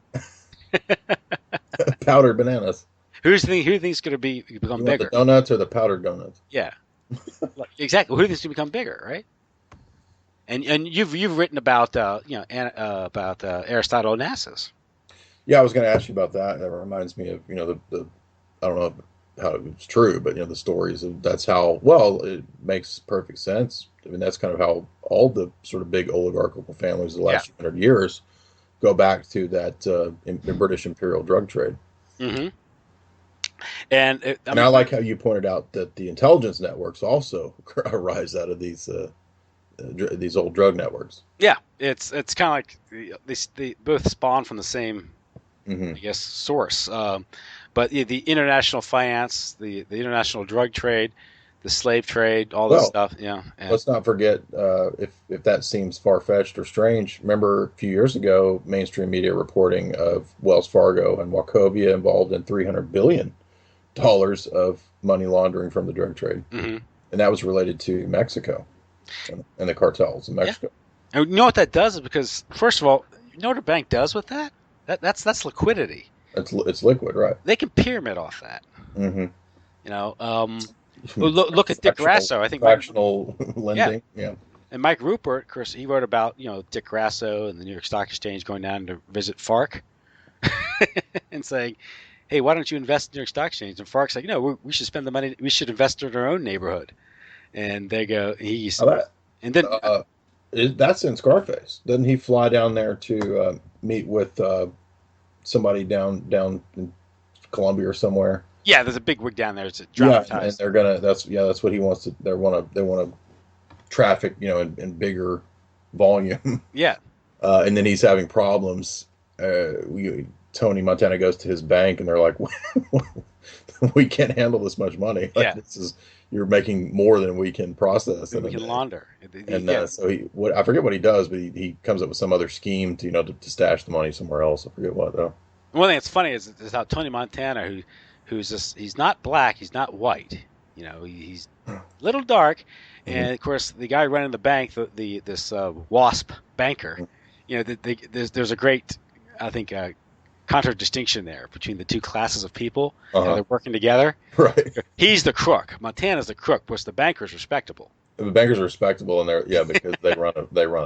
Speaker 2: powdered bananas.
Speaker 1: Who thinks going to become bigger?
Speaker 2: The donuts or the powdered donuts?
Speaker 1: Yeah, exactly. Who thinks going to become bigger, right? And you've written about about Aristotle Onassis.
Speaker 2: Yeah, I was going to ask you about that. That reminds me of the I don't know how it's true, but the stories of that's how it makes perfect sense. I mean, that's kind of how all the sort of big oligarchical families of the last 100 years go back to that the British imperial drug trade.
Speaker 1: Mm-hmm. And
Speaker 2: I like how you pointed out that the intelligence networks also arise out of these old drug networks.
Speaker 1: Yeah, it's kind of like they both spawn from the same, I guess, source. But the international finance, the international drug trade, the slave trade, all this stuff. Yeah.
Speaker 2: Let's not forget, if that seems far-fetched or strange, remember a few years ago, mainstream media reporting of Wells Fargo and Wachovia involved in $300 billion of money laundering from the drug trade. And that was related to Mexico and the cartels in Mexico.
Speaker 1: Yeah. And you know what that does is because, first of all, you know what a bank does with that? That's liquidity.
Speaker 2: It's liquid, right?
Speaker 1: They can pyramid off that. Look at Dick Grasso. I think
Speaker 2: fractional lending. Yeah.
Speaker 1: And Mike Rupert, of course, he wrote about Dick Grasso and the New York Stock Exchange going down to visit FARC and saying, "Hey, why don't you invest in New York Stock Exchange?" And FARC's like, "No, we should spend the money. We should invest in our own neighborhood." And they go, and then
Speaker 2: that's in Scarface. Doesn't he fly down there to meet with somebody down in Colombia or somewhere?
Speaker 1: Yeah, there's a big wig down there. It's dramatized.
Speaker 2: And they're gonna. That's what he wants to. They want to traffic, in bigger volume.
Speaker 1: Yeah.
Speaker 2: And then he's having problems. Tony Montana goes to his bank, and they're like, "We can't handle this much money. Like, you're making more than we can process,
Speaker 1: and we can launder."
Speaker 2: And so I forget what he does, but he comes up with some other scheme to stash the money somewhere else. I forget what though.
Speaker 1: One thing that's funny is how Tony Montana, he's not black, he's not white. He's a little dark, and of course the guy running the bank, this WASP banker, there's a great, I think, contradistinction there between the two classes of people. They're working together.
Speaker 2: Right.
Speaker 1: He's the crook. Montana's the crook, plus the banker's respectable.
Speaker 2: The bankers are respectable, and because they run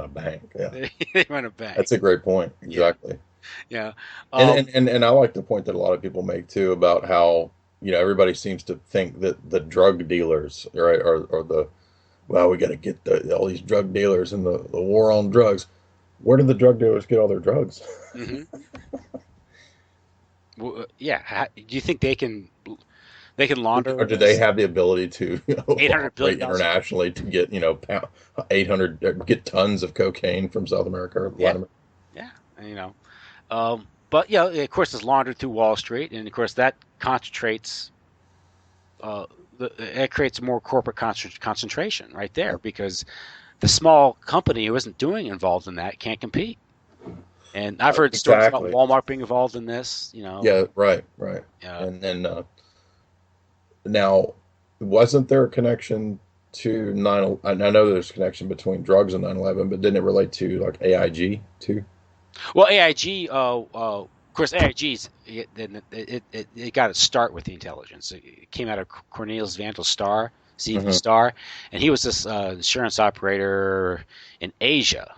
Speaker 2: a bank. Yeah.
Speaker 1: They run a bank.
Speaker 2: That's a great point. Exactly.
Speaker 1: Yeah.
Speaker 2: And I like the point that a lot of people make too about how everybody seems to think that the drug dealers, right, are we got to get all these drug dealers and the war on drugs. Where do the drug dealers get all their drugs?
Speaker 1: Well, do you think they can launder?
Speaker 2: Or do they have the ability to
Speaker 1: $800 billion
Speaker 2: internationally to get 800 get tons of cocaine from South America or Latin America?
Speaker 1: But of course, it's laundered through Wall Street, and of course that concentrates. It creates more corporate concentration right there because the small company who isn't involved in that can't compete. And I've heard stories about Walmart being involved in this.
Speaker 2: Yeah, right. And then Now, wasn't there a connection to 9? I know there's a connection between drugs and 9/11, but didn't it relate to like AIG too?
Speaker 1: Well, AIG, of course, AIG's it got its start with the intelligence. It came out of Cornelius Vandal Starr, CV
Speaker 2: Hmm.
Speaker 1: Starr, and he was this insurance operator in Asia.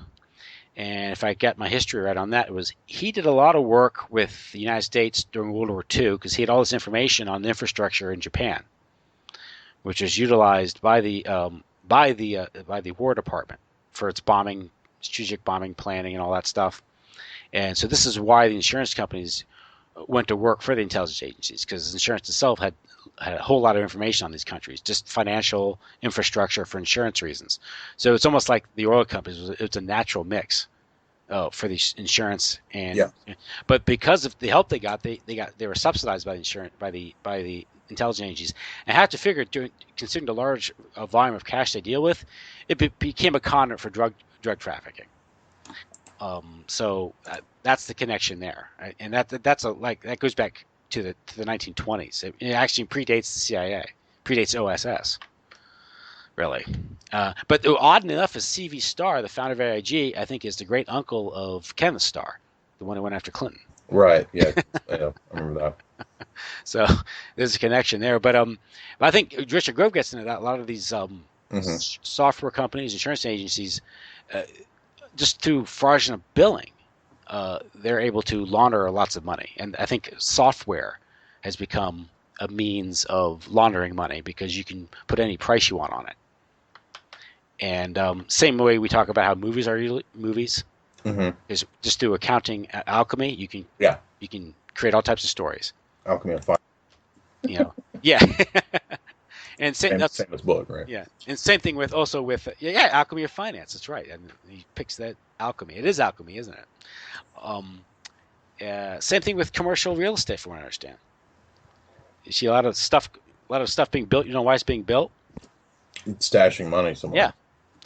Speaker 1: And if I got my history right on that, it was he did a lot of work with the United States during World War II because he had all this information on the infrastructure in Japan, which was utilized by the War Department for its bombing, strategic bombing planning, and all that stuff. And so this is why the insurance companies went to work for the intelligence agencies, because insurance itself had a whole lot of information on these countries, just financial infrastructure for insurance reasons. So it's almost like the oil companies. It's a natural mix for the insurance,
Speaker 2: Yeah.
Speaker 1: but because of the help they were subsidized by the insurance by the intelligence agencies. And I have to figure, considering the large volume of cash they deal with, it became a conduit for drug trafficking. So that's the connection there, right? And that goes back to the 1920s. It actually predates the CIA, predates OSS, really. But odd enough, is CV Starr, the founder of AIG, I think is the great uncle of Kenneth Starr, the one who went after Clinton.
Speaker 2: Right. Yeah. Yeah. I remember that.
Speaker 1: So there's a connection there. But I think Richard Grove gets into that. A lot of these
Speaker 2: Hmm.
Speaker 1: software companies, insurance agencies, just through fraudulent billing, they're able to launder lots of money. And I think software has become a means of laundering money because you can put any price you want on it. And same way we talk about how movies are usually movies
Speaker 2: Hmm.
Speaker 1: is just through accounting alchemy.
Speaker 2: Yeah.
Speaker 1: You can create all types of stories.
Speaker 2: Alchemy of Fire.
Speaker 1: You know, yeah. And that's
Speaker 2: Famous book, right?
Speaker 1: yeah, and same thing with alchemy of finance. That's right, and he picks that alchemy. It is alchemy, isn't it? Um, Same thing with commercial real estate, from what I understand. You see a lot of stuff being built. You know why it's being built?
Speaker 2: Stashing money
Speaker 1: Yeah.
Speaker 2: somewhere.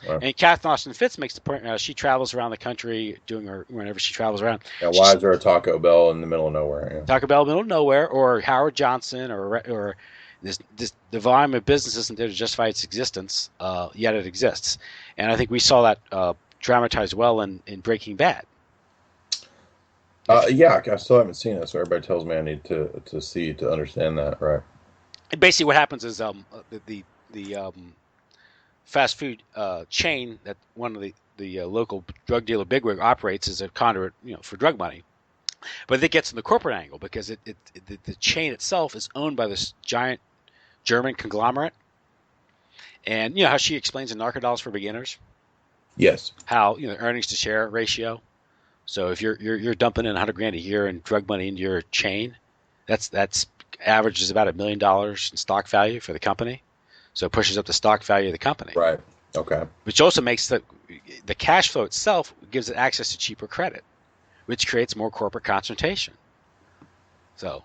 Speaker 2: Right.
Speaker 1: And Kath Austin Fitz makes the point. She travels around the country doing her whenever she travels around.
Speaker 2: Yeah. Why is there a Taco Bell in the middle of nowhere? Yeah.
Speaker 1: Taco Bell, middle of nowhere, or Howard Johnson, or this the volume of business isn't there to justify its existence, yet it exists. And I think we saw that dramatized well in Breaking Bad.
Speaker 2: Yeah. I still haven't seen it, so everybody tells me I need to see to understand that. Right.
Speaker 1: And basically, what happens is the fast food chain that one of the local drug dealer bigwig operates as a conduit, for drug money. But it gets in the corporate angle because the chain itself is owned by this giant German conglomerate. And you know how she explains in Narcodollars for Beginners
Speaker 2: Yes.
Speaker 1: how earnings to share ratio. So if you're dumping in 100 grand a year in drug money into your chain, that's averages about $1 million in stock value for the company. So it pushes up the stock value of the company,
Speaker 2: Right. Okay.
Speaker 1: which also makes the cash flow itself gives it access to cheaper credit, which creates more corporate concentration. So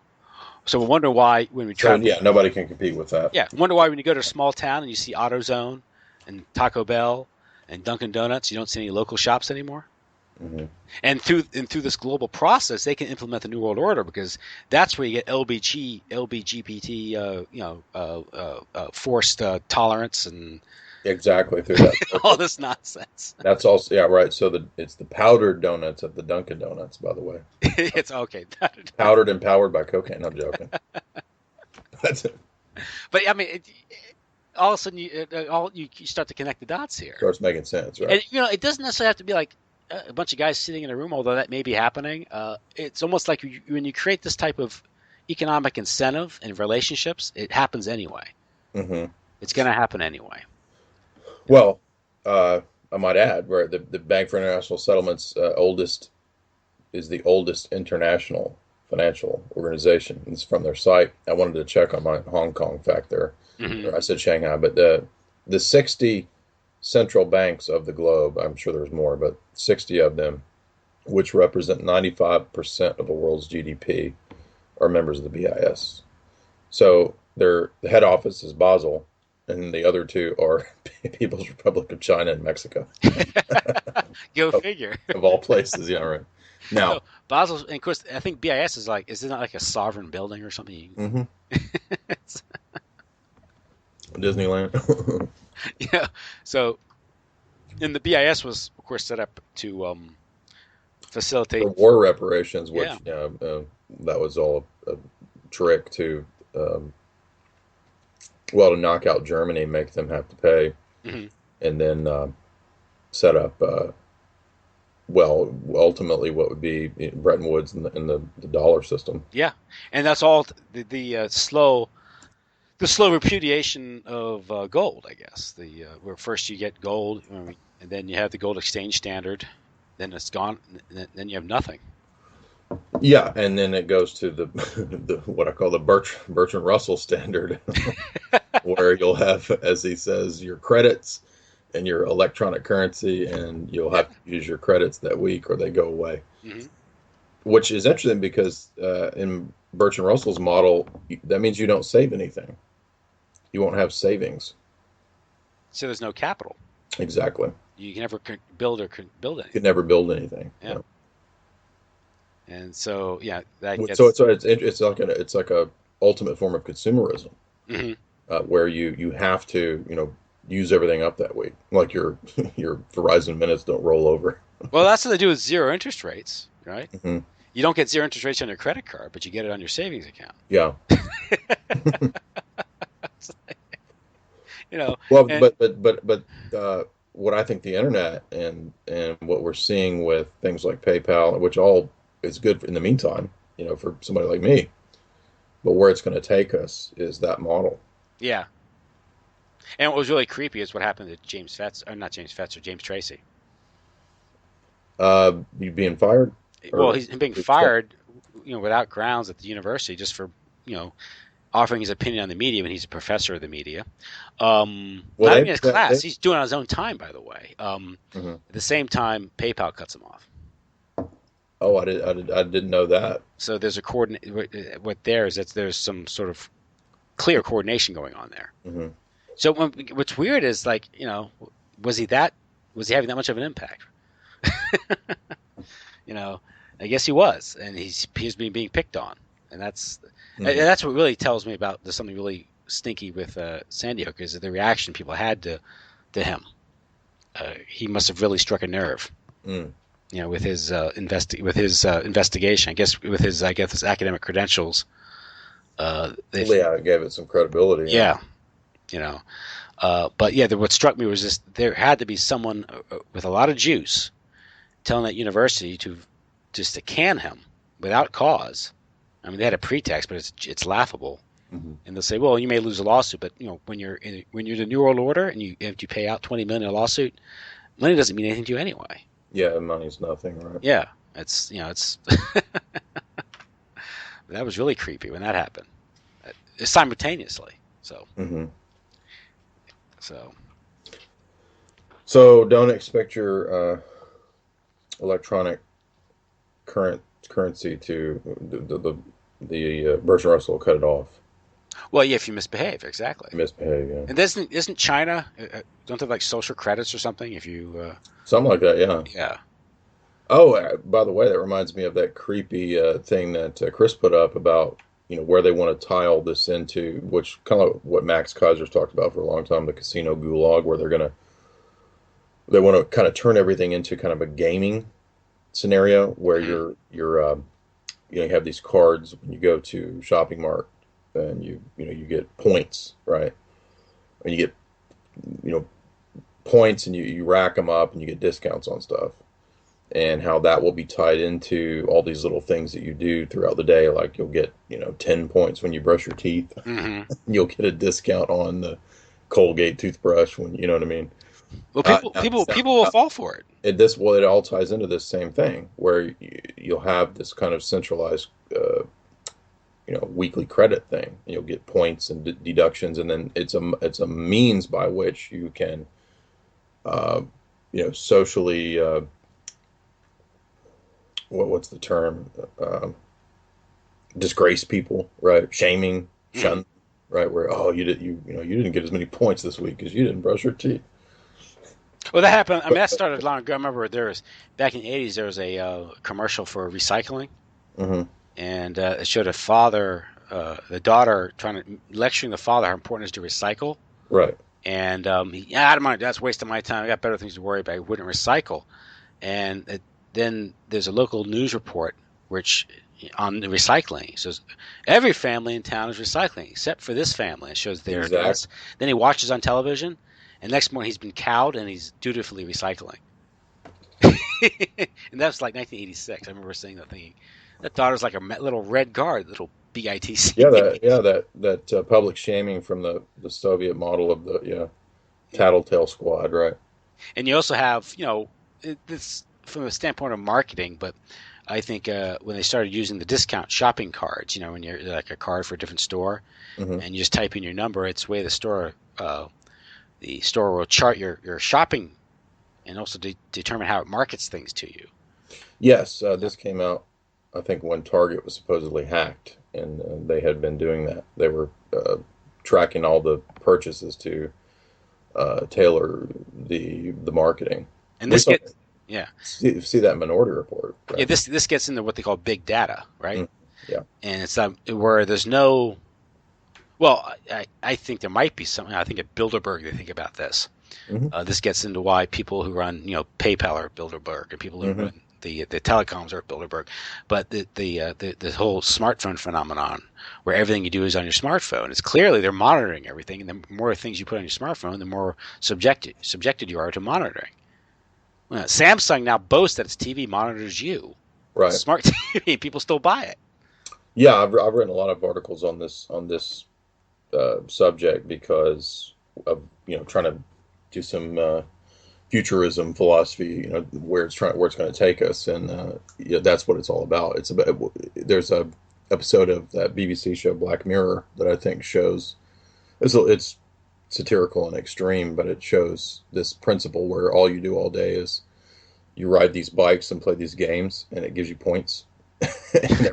Speaker 1: we wonder why when we
Speaker 2: So
Speaker 1: travel.
Speaker 2: yeah, nobody can compete with that.
Speaker 1: Yeah, wonder why when you go to a small town and you see AutoZone and Taco Bell and Dunkin' Donuts, you don't see any local shops anymore.
Speaker 2: Hmm.
Speaker 1: And through this global process, they can implement the New World Order because that's where you get LBGPT, forced tolerance and
Speaker 2: Exactly through that.
Speaker 1: all this nonsense.
Speaker 2: That's also yeah, right. So it's the powdered donuts at the Dunkin' Donuts, by the way.
Speaker 1: It's okay,
Speaker 2: Powdered and powered by cocaine. I'm joking. That's it.
Speaker 1: but I mean, all of a sudden you start to connect the dots here.
Speaker 2: Starts making sense, right?
Speaker 1: And it doesn't necessarily have to be like a bunch of guys sitting in a room, although that may be happening. It's almost like when you create this type of economic incentive in relationships, it happens anyway.
Speaker 2: Hmm.
Speaker 1: It's going to happen anyway.
Speaker 2: Well, I might add, right, the Bank for International Settlements is the oldest international financial organization. It's from their site. I wanted to check on my Hong Kong fact there.
Speaker 1: Mm-hmm.
Speaker 2: I said Shanghai, but the 60 central banks of the globe, I'm sure there's more, but 60 of them, which represent 95% of the world's GDP, are members of the BIS. So the head office is Basel, and the other two are People's Republic of China and Mexico.
Speaker 1: Go
Speaker 2: of,
Speaker 1: figure.
Speaker 2: of all places, yeah, right. Now,
Speaker 1: So Basel, and of course, I think BIS is it not like a sovereign building or something?
Speaker 2: mhm. Disneyland.
Speaker 1: Yeah. So, and the BIS was, of course, set up to facilitate.
Speaker 2: For war reparations,
Speaker 1: Yeah.
Speaker 2: which that was all a trick to, um, well, to knock out Germany, make them have to pay,
Speaker 1: Hmm.
Speaker 2: and then set up, well, ultimately what would be Bretton Woods and the dollar system.
Speaker 1: Yeah. And that's all the slow repudiation of gold, I guess. Where first you get gold, and then you have the gold exchange standard, then it's gone, then you have nothing.
Speaker 2: Yeah, and then it goes to the, the what I call the Bertrand Russell standard, where you'll have, as he says, your credits and your electronic currency, and you'll
Speaker 1: Yeah.
Speaker 2: have to use your credits that week or they go away.
Speaker 1: Hmm.
Speaker 2: Which is interesting because in Bertrand Russell's model, that means you don't save anything. You won't have savings.
Speaker 1: So there's no capital.
Speaker 2: Exactly.
Speaker 1: You can never build
Speaker 2: You
Speaker 1: anything.
Speaker 2: could never build anything.
Speaker 1: Yeah. And so, yeah, that
Speaker 2: So
Speaker 1: gets.
Speaker 2: it's like a ultimate form of consumerism,
Speaker 1: Hmm.
Speaker 2: where you have to use everything up that week, like your your Verizon minutes don't roll over.
Speaker 1: Well, that's what they do with zero interest rates, right?
Speaker 2: Hmm.
Speaker 1: You don't get zero interest rates on your credit card, but you get it on your savings account.
Speaker 2: Yeah.
Speaker 1: You know,
Speaker 2: Well,
Speaker 1: and
Speaker 2: what I think the internet and what we're seeing with things like PayPal, which all is good in the meantime, for somebody like me, but where it's going to take us is that model.
Speaker 1: yeah. And what was really creepy is what happened to James Fetz, or not James Fetz, or James Tracy.
Speaker 2: You being fired
Speaker 1: Well,
Speaker 2: or
Speaker 1: he's being fired, without grounds at the university just for, offering his opinion on the media when he's a professor of the media.
Speaker 2: well,
Speaker 1: Not even his class. He's doing it on his own time, by the way.
Speaker 2: Mhm.
Speaker 1: At the same time, PayPal cuts him off.
Speaker 2: Oh, I didn't know that.
Speaker 1: So there's a coordinate. What there is that there's some sort of clear coordination going on there.
Speaker 2: Hmm.
Speaker 1: So what's weird is like, was he that was he having that much of an impact? you know, I guess he was, and he's being picked on, and
Speaker 2: Hmm.
Speaker 1: that's what really tells me about there's something really stinky with Sandy Hook is the reaction people had to him. He must have really struck a nerve,
Speaker 2: Mm.
Speaker 1: with his investigation. I guess his academic credentials.
Speaker 2: Well, yeah, it gave it some credibility. Yeah.
Speaker 1: Yeah, you know. But yeah, what struck me was this: there had to be someone with a lot of juice telling that university to can him without cause. I mean, they had a pretext, but it's laughable.
Speaker 2: Hmm.
Speaker 1: And they'll say, "Well, you may lose a lawsuit, but when you're the New World Order and you pay out 20 million in a lawsuit, money doesn't mean anything to you anyway."
Speaker 2: Yeah, money's nothing, right?
Speaker 1: Yeah, it's that was really creepy when that happened simultaneously. So
Speaker 2: Hmm.
Speaker 1: so
Speaker 2: So don't expect your electronic currency to the Bertrand Russell will cut it off.
Speaker 1: well, yeah, if you misbehave, exactly.
Speaker 2: Misbehave, yeah.
Speaker 1: And isn't China don't they have like social credits or something if you
Speaker 2: Something like that, yeah.
Speaker 1: yeah.
Speaker 2: Oh, by the way, that reminds me of that creepy thing that Chris put up about where they want to tie all this into, which kind of what Max Kaiser's talked about for a long time, the casino gulag, where they want to kind of turn everything into kind of a gaming scenario where
Speaker 1: Mhm.
Speaker 2: you have these cards when you go to shopping mart and you get points, right? And you get you know points and you rack them up and you get discounts on stuff, and how that will be tied into all these little things that you do throughout the day. Like you'll get 10 points when you brush your teeth.
Speaker 1: Hmm.
Speaker 2: You'll get a discount on the Colgate toothbrush when you know what I mean.
Speaker 1: Well,
Speaker 2: uh,
Speaker 1: people will fall for it.
Speaker 2: it all ties into this same thing where you'll have this kind of centralized weekly credit thing. You'll get points and deductions, and then it's a means by which you can uh, socially what's the term, disgrace people, right? Shaming,
Speaker 1: Hmm.
Speaker 2: shun, right? Where, oh, you didn't get as many points this week because you didn't brush your teeth.
Speaker 1: Well, that happened. I mean,
Speaker 2: But,
Speaker 1: that started long ago. I remember there was back in the '80s. There was a commercial for recycling,
Speaker 2: mhm.
Speaker 1: and it showed a father, the daughter, trying to lecturing the father how important it is to recycle.
Speaker 2: Right.
Speaker 1: And I don't mind. That's wasting my time. I got better things to worry about. I wouldn't recycle. And then there's a local news report which on the recycling. It says every family in town is recycling except for this family. It shows their
Speaker 2: Exactly.
Speaker 1: address. Then he watches on television, and next morning he's been cowed and he's dutifully recycling. And that's like 1986. I remember seeing that thing. That daughter's like a little red guard, little BITC.
Speaker 2: That public shaming from the Soviet model of the tattletale squad, right?
Speaker 1: And you also have, this from a standpoint of marketing, but I think when they started using the discount shopping cards, when you're like a card for a different store,
Speaker 2: Hmm.
Speaker 1: and you just type in your number, it's the way the store will chart your shopping and also determine how it markets things to you.
Speaker 2: Yes, this came out, I think, when Target was supposedly hacked, and they had been doing that. They were tracking all the purchases to tailor the marketing.
Speaker 1: And
Speaker 2: We
Speaker 1: this
Speaker 2: saw
Speaker 1: gets, yeah,
Speaker 2: see that Minority Report,
Speaker 1: yeah,
Speaker 2: right?
Speaker 1: this gets into what they call big data, right?
Speaker 2: Mm. Yeah.
Speaker 1: And it's where there's no, well, I think there might be something. I think at Bilderberg they think about this.
Speaker 2: Hmm.
Speaker 1: This gets into why people who run, PayPal are at Bilderberg, and people who
Speaker 2: Hmm.
Speaker 1: run the telecoms are at Bilderberg. But the whole smartphone phenomenon, where everything you do is on your smartphone, it's clearly they're monitoring everything, and the more things you put on your smartphone, the more subjected you are to monitoring. Well, Samsung now boasts that its TV monitors you.
Speaker 2: Right.
Speaker 1: Smart TV, people still buy it.
Speaker 2: Yeah, I've written a lot of articles on this subject because of trying to do some futurism philosophy, where it's going to take us, and that's what it's all about. It's about there's a episode of that BBC show Black Mirror that I think shows it's satirical and extreme, but it shows this principle where all you do all day is you ride these bikes and play these games, and it gives you points. And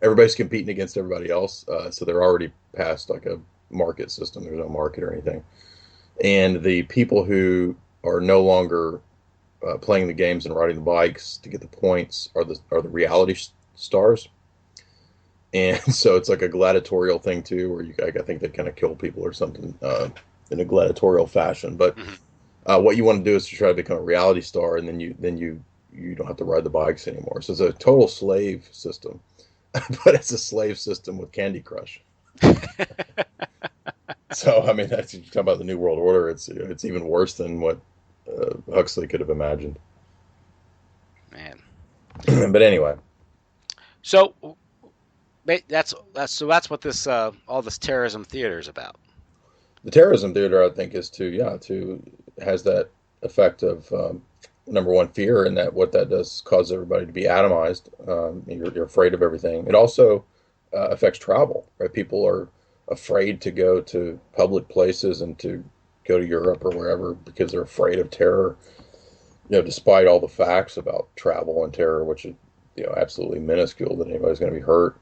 Speaker 2: everybody's competing against everybody else, so they're already past like a market system. There's no market or anything, and the people who are no longer playing the games and riding the bikes to get the points are the reality stars. And so it's like a gladiatorial thing too, where I think they kind of kill people or something in a gladiatorial fashion. But
Speaker 1: Mm-hmm.
Speaker 2: what you want to do is to try to become a reality star, and then you don't have to ride the bikes anymore. So it's a total slave system, but it's a slave system with Candy Crush. So I mean, that's you talk about the New World Order. It's even worse than what Huxley could have imagined.
Speaker 1: Man.
Speaker 2: But anyway,
Speaker 1: So that's what this all this terrorism theater is about.
Speaker 2: the terrorism theater, I think, is to has that effect of number one, fear, and that what that does is cause everybody to be atomized. You're afraid of everything. It also affects travel, right? People are afraid to go to public places and to go to Europe or wherever because they're afraid of terror. Despite all the facts about travel and terror, which is absolutely minuscule that anybody's going to be hurt,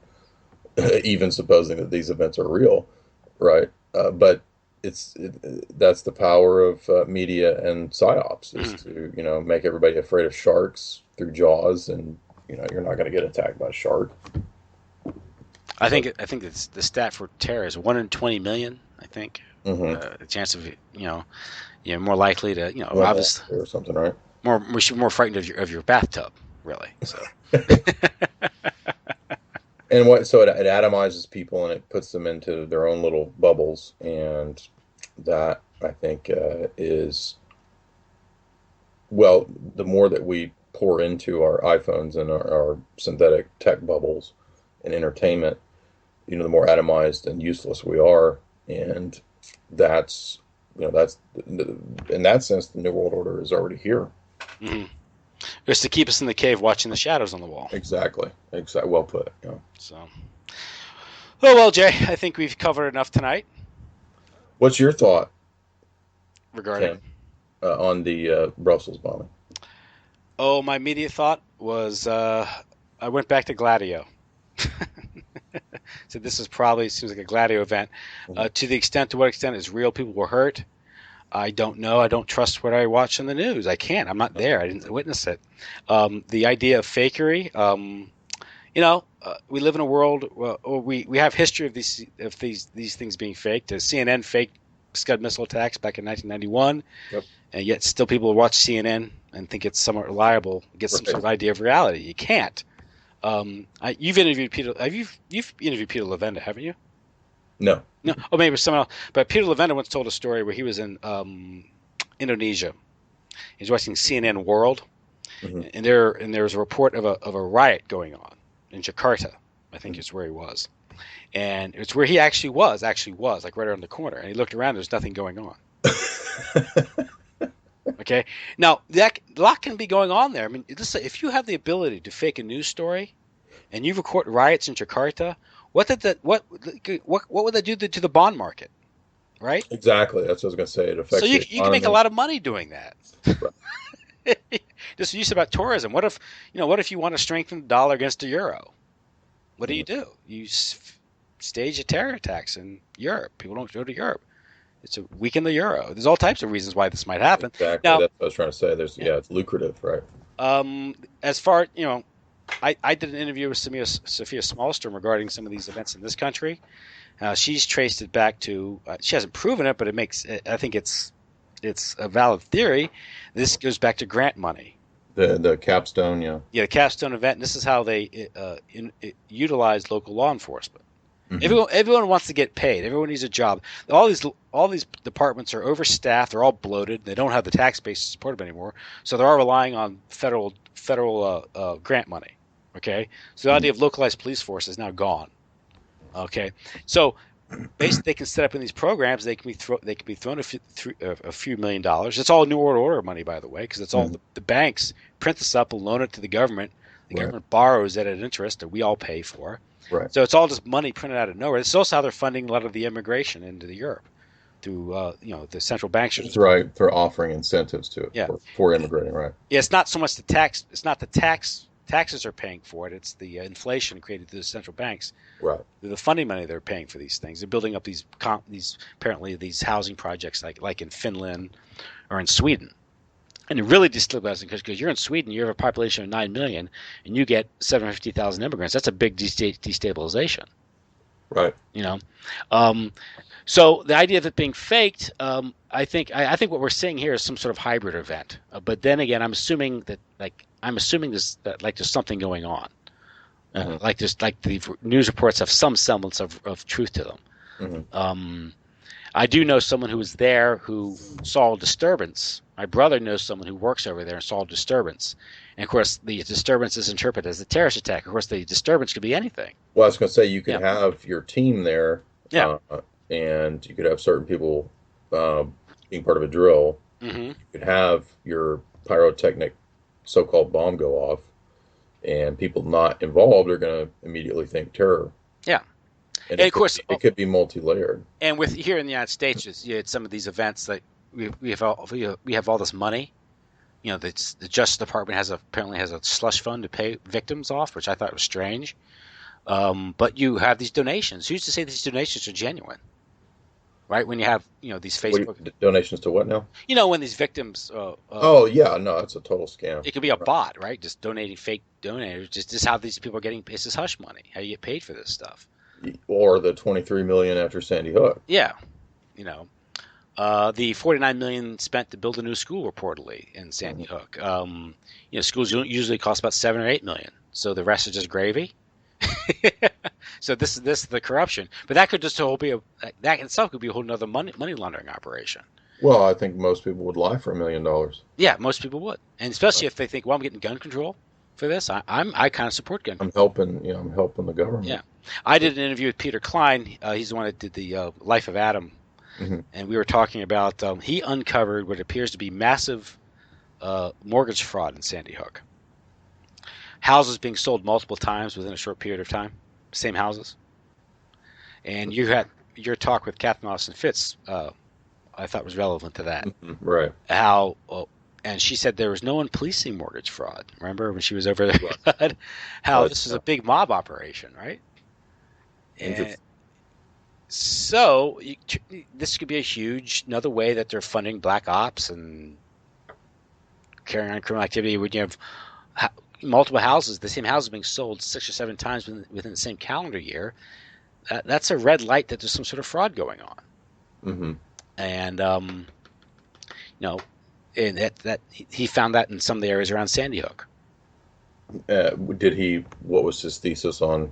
Speaker 2: even supposing that these events are real, right? But that's the power of media and psyops is
Speaker 1: Mm.
Speaker 2: to make everybody afraid of sharks through Jaws, and you're not going to get attacked by a shark. So,
Speaker 1: I think it's the stat for terror is 1 in 20 million. I think
Speaker 2: hmm
Speaker 1: the chance of you're more likely to obviously
Speaker 2: or something, right?
Speaker 1: more frightened of your bathtub, really. So
Speaker 2: And it atomizes people and it puts them into their own little bubbles, and that I think is well, the more that we pour into our iPhones and our synthetic tech bubbles and entertainment, the more atomized and useless we are, and that's in that sense the New World Order is already here.
Speaker 1: mm-hmm. It's to keep us in the cave watching the shadows on the wall.
Speaker 2: Exactly, well put.
Speaker 1: So, oh well, Jay, I think we've covered enough tonight
Speaker 2: What's your thought,
Speaker 1: regarding.
Speaker 2: Tim, on the Brussels bombing?
Speaker 1: Oh, my immediate thought was I went back to Gladio. So this is probably seems like a Gladio event.
Speaker 2: Mhm.
Speaker 1: To what extent is real people were hurt? I don't know. I don't trust what I watch on the news. I can't. I'm not there. I didn't witness it. The idea of fakery. We live in a world. We have history of these things being faked. CNN faked Scud missile attacks back in 1991,
Speaker 2: Yep.
Speaker 1: and yet still people watch CNN and think it's somewhat reliable, get some sort of idea of reality. You can't. You've interviewed Peter. You've interviewed Peter Levenda, haven't you?
Speaker 2: No.
Speaker 1: No. Oh, maybe it was someone else. But Peter Levenda once told a story where he was in Indonesia. He was watching CNN World, and there was a report of a riot going on in Jakarta. I think it's where he was, and it's where he actually was, like right around the corner. And he looked around. There's nothing going on. Okay. Now a lot can be going on there. I mean, if you have the ability to fake a news story, and you record riots in Jakarta, what would that do to the bond market, right?
Speaker 2: Exactly. That's what I was going to say. It affects.
Speaker 1: So you can make a lot of money doing that. Right. Just use about tourism. What if you want to strengthen the dollar against the euro? What do? You stage a terror attacks in Europe. People don't go to Europe. It's to weaken the euro. There's all types of reasons why this might happen.
Speaker 2: Exactly.
Speaker 1: Now,
Speaker 2: that's what I was trying to say. It's lucrative, right?
Speaker 1: As far I did an interview with Sophia Smallstrom regarding some of these events in this country. She's traced it back to. She hasn't proven it, but I think it's a valid theory. This goes back to grant money.
Speaker 2: The capstone, yeah.
Speaker 1: Yeah, the capstone event. And this is how they utilize local law enforcement.
Speaker 2: Mm-hmm.
Speaker 1: Everyone wants to get paid. Everyone needs a job. All these departments are overstaffed. They're all bloated. They don't have the tax base to support them anymore. So they're all relying on federal grant money. Okay, so the idea of localized police force is now gone. Okay, so basically they can set up in these programs. They can be thrown a few $1 million. It's all New World Order money, by the way, because it's all the banks print this up and loan it to the government. The government borrows it at interest that we all pay for.
Speaker 2: Right.
Speaker 1: So it's all just money printed out of nowhere. It's also how they're funding a lot of the immigration into Europe through the central banks.
Speaker 2: That's right. They're offering incentives to it for immigrating. Right.
Speaker 1: Yeah, it's not so much the tax. It's not the taxes are paying for it. It's the inflation created through the central banks. Right. The funding money they're paying for these things. They're building up these housing projects like in Finland or in Sweden. And it really destabilizing because you're in Sweden, you have a population of 9 million, and you get 750,000 immigrants. That's a big destabilization.
Speaker 2: Right.
Speaker 1: So the idea of it being faked, I think what we're seeing here is some sort of hybrid event. But then again, I'm assuming there's something going on. Like the news reports have some semblance of truth to them. Mm-hmm. I do know someone who was there who saw a disturbance. My brother knows someone who works over there and saw a disturbance. And, of course, the disturbance is interpreted as a terrorist attack. Of course, the disturbance could be anything.
Speaker 2: Well, I was going to say you could have your team there, and you could have certain people being part of a drill. Mm-hmm. You could have your pyrotechnic so-called bomb go off, and people not involved are going to immediately think terror.
Speaker 1: Yeah.
Speaker 2: And of course, it could be multi-layered.
Speaker 1: And with here in the United States, you had some of these events that we have all this money. The Justice Department apparently has a slush fund to pay victims off, which I thought was strange. But you have these donations. Who's to say these donations are genuine? Right? When you have these Facebook
Speaker 2: donations to what now?
Speaker 1: When these victims.
Speaker 2: No, it's a total scam.
Speaker 1: It could be a bot, right? Just donating fake donators. Just how these people are getting. It's this hush money. How you get paid for this stuff.
Speaker 2: Or the $23 million after Sandy Hook.
Speaker 1: Yeah, the $49 million spent to build a new school reportedly in Sandy Hook. Schools usually cost about $7 or $8 million, so the rest is just gravy. So this is the corruption, but that could just that itself could be a whole other money laundering operation.
Speaker 2: Well, I think most people would lie for $1 million.
Speaker 1: Yeah, most people would, and especially if they think, well, I'm getting gun control for this. I kind of support gun control.
Speaker 2: I'm helping the government.
Speaker 1: Yeah. I did an interview with Peter Klein. He's the one that did the Life of Adam. Mm-hmm. And we were talking about he uncovered what appears to be massive mortgage fraud in Sandy Hook. Houses being sold multiple times within a short period of time. Same houses. And you had your talk with Catherine Austin Fitz, I thought was relevant to that.
Speaker 2: Mm-hmm. Right.
Speaker 1: And she said there was no one policing mortgage fraud. Remember when she was over there? This is a big mob operation, right? And so this could be another way that they're funding black ops and carrying on criminal activity. When you have multiple houses, the same house being sold 6 or 7 times within the same calendar year, that's a red light that there's some sort of fraud going on.
Speaker 2: Mm-hmm.
Speaker 1: and you know, and that he found that in some of the areas around Sandy Hook.
Speaker 2: Did he? What was his thesis on?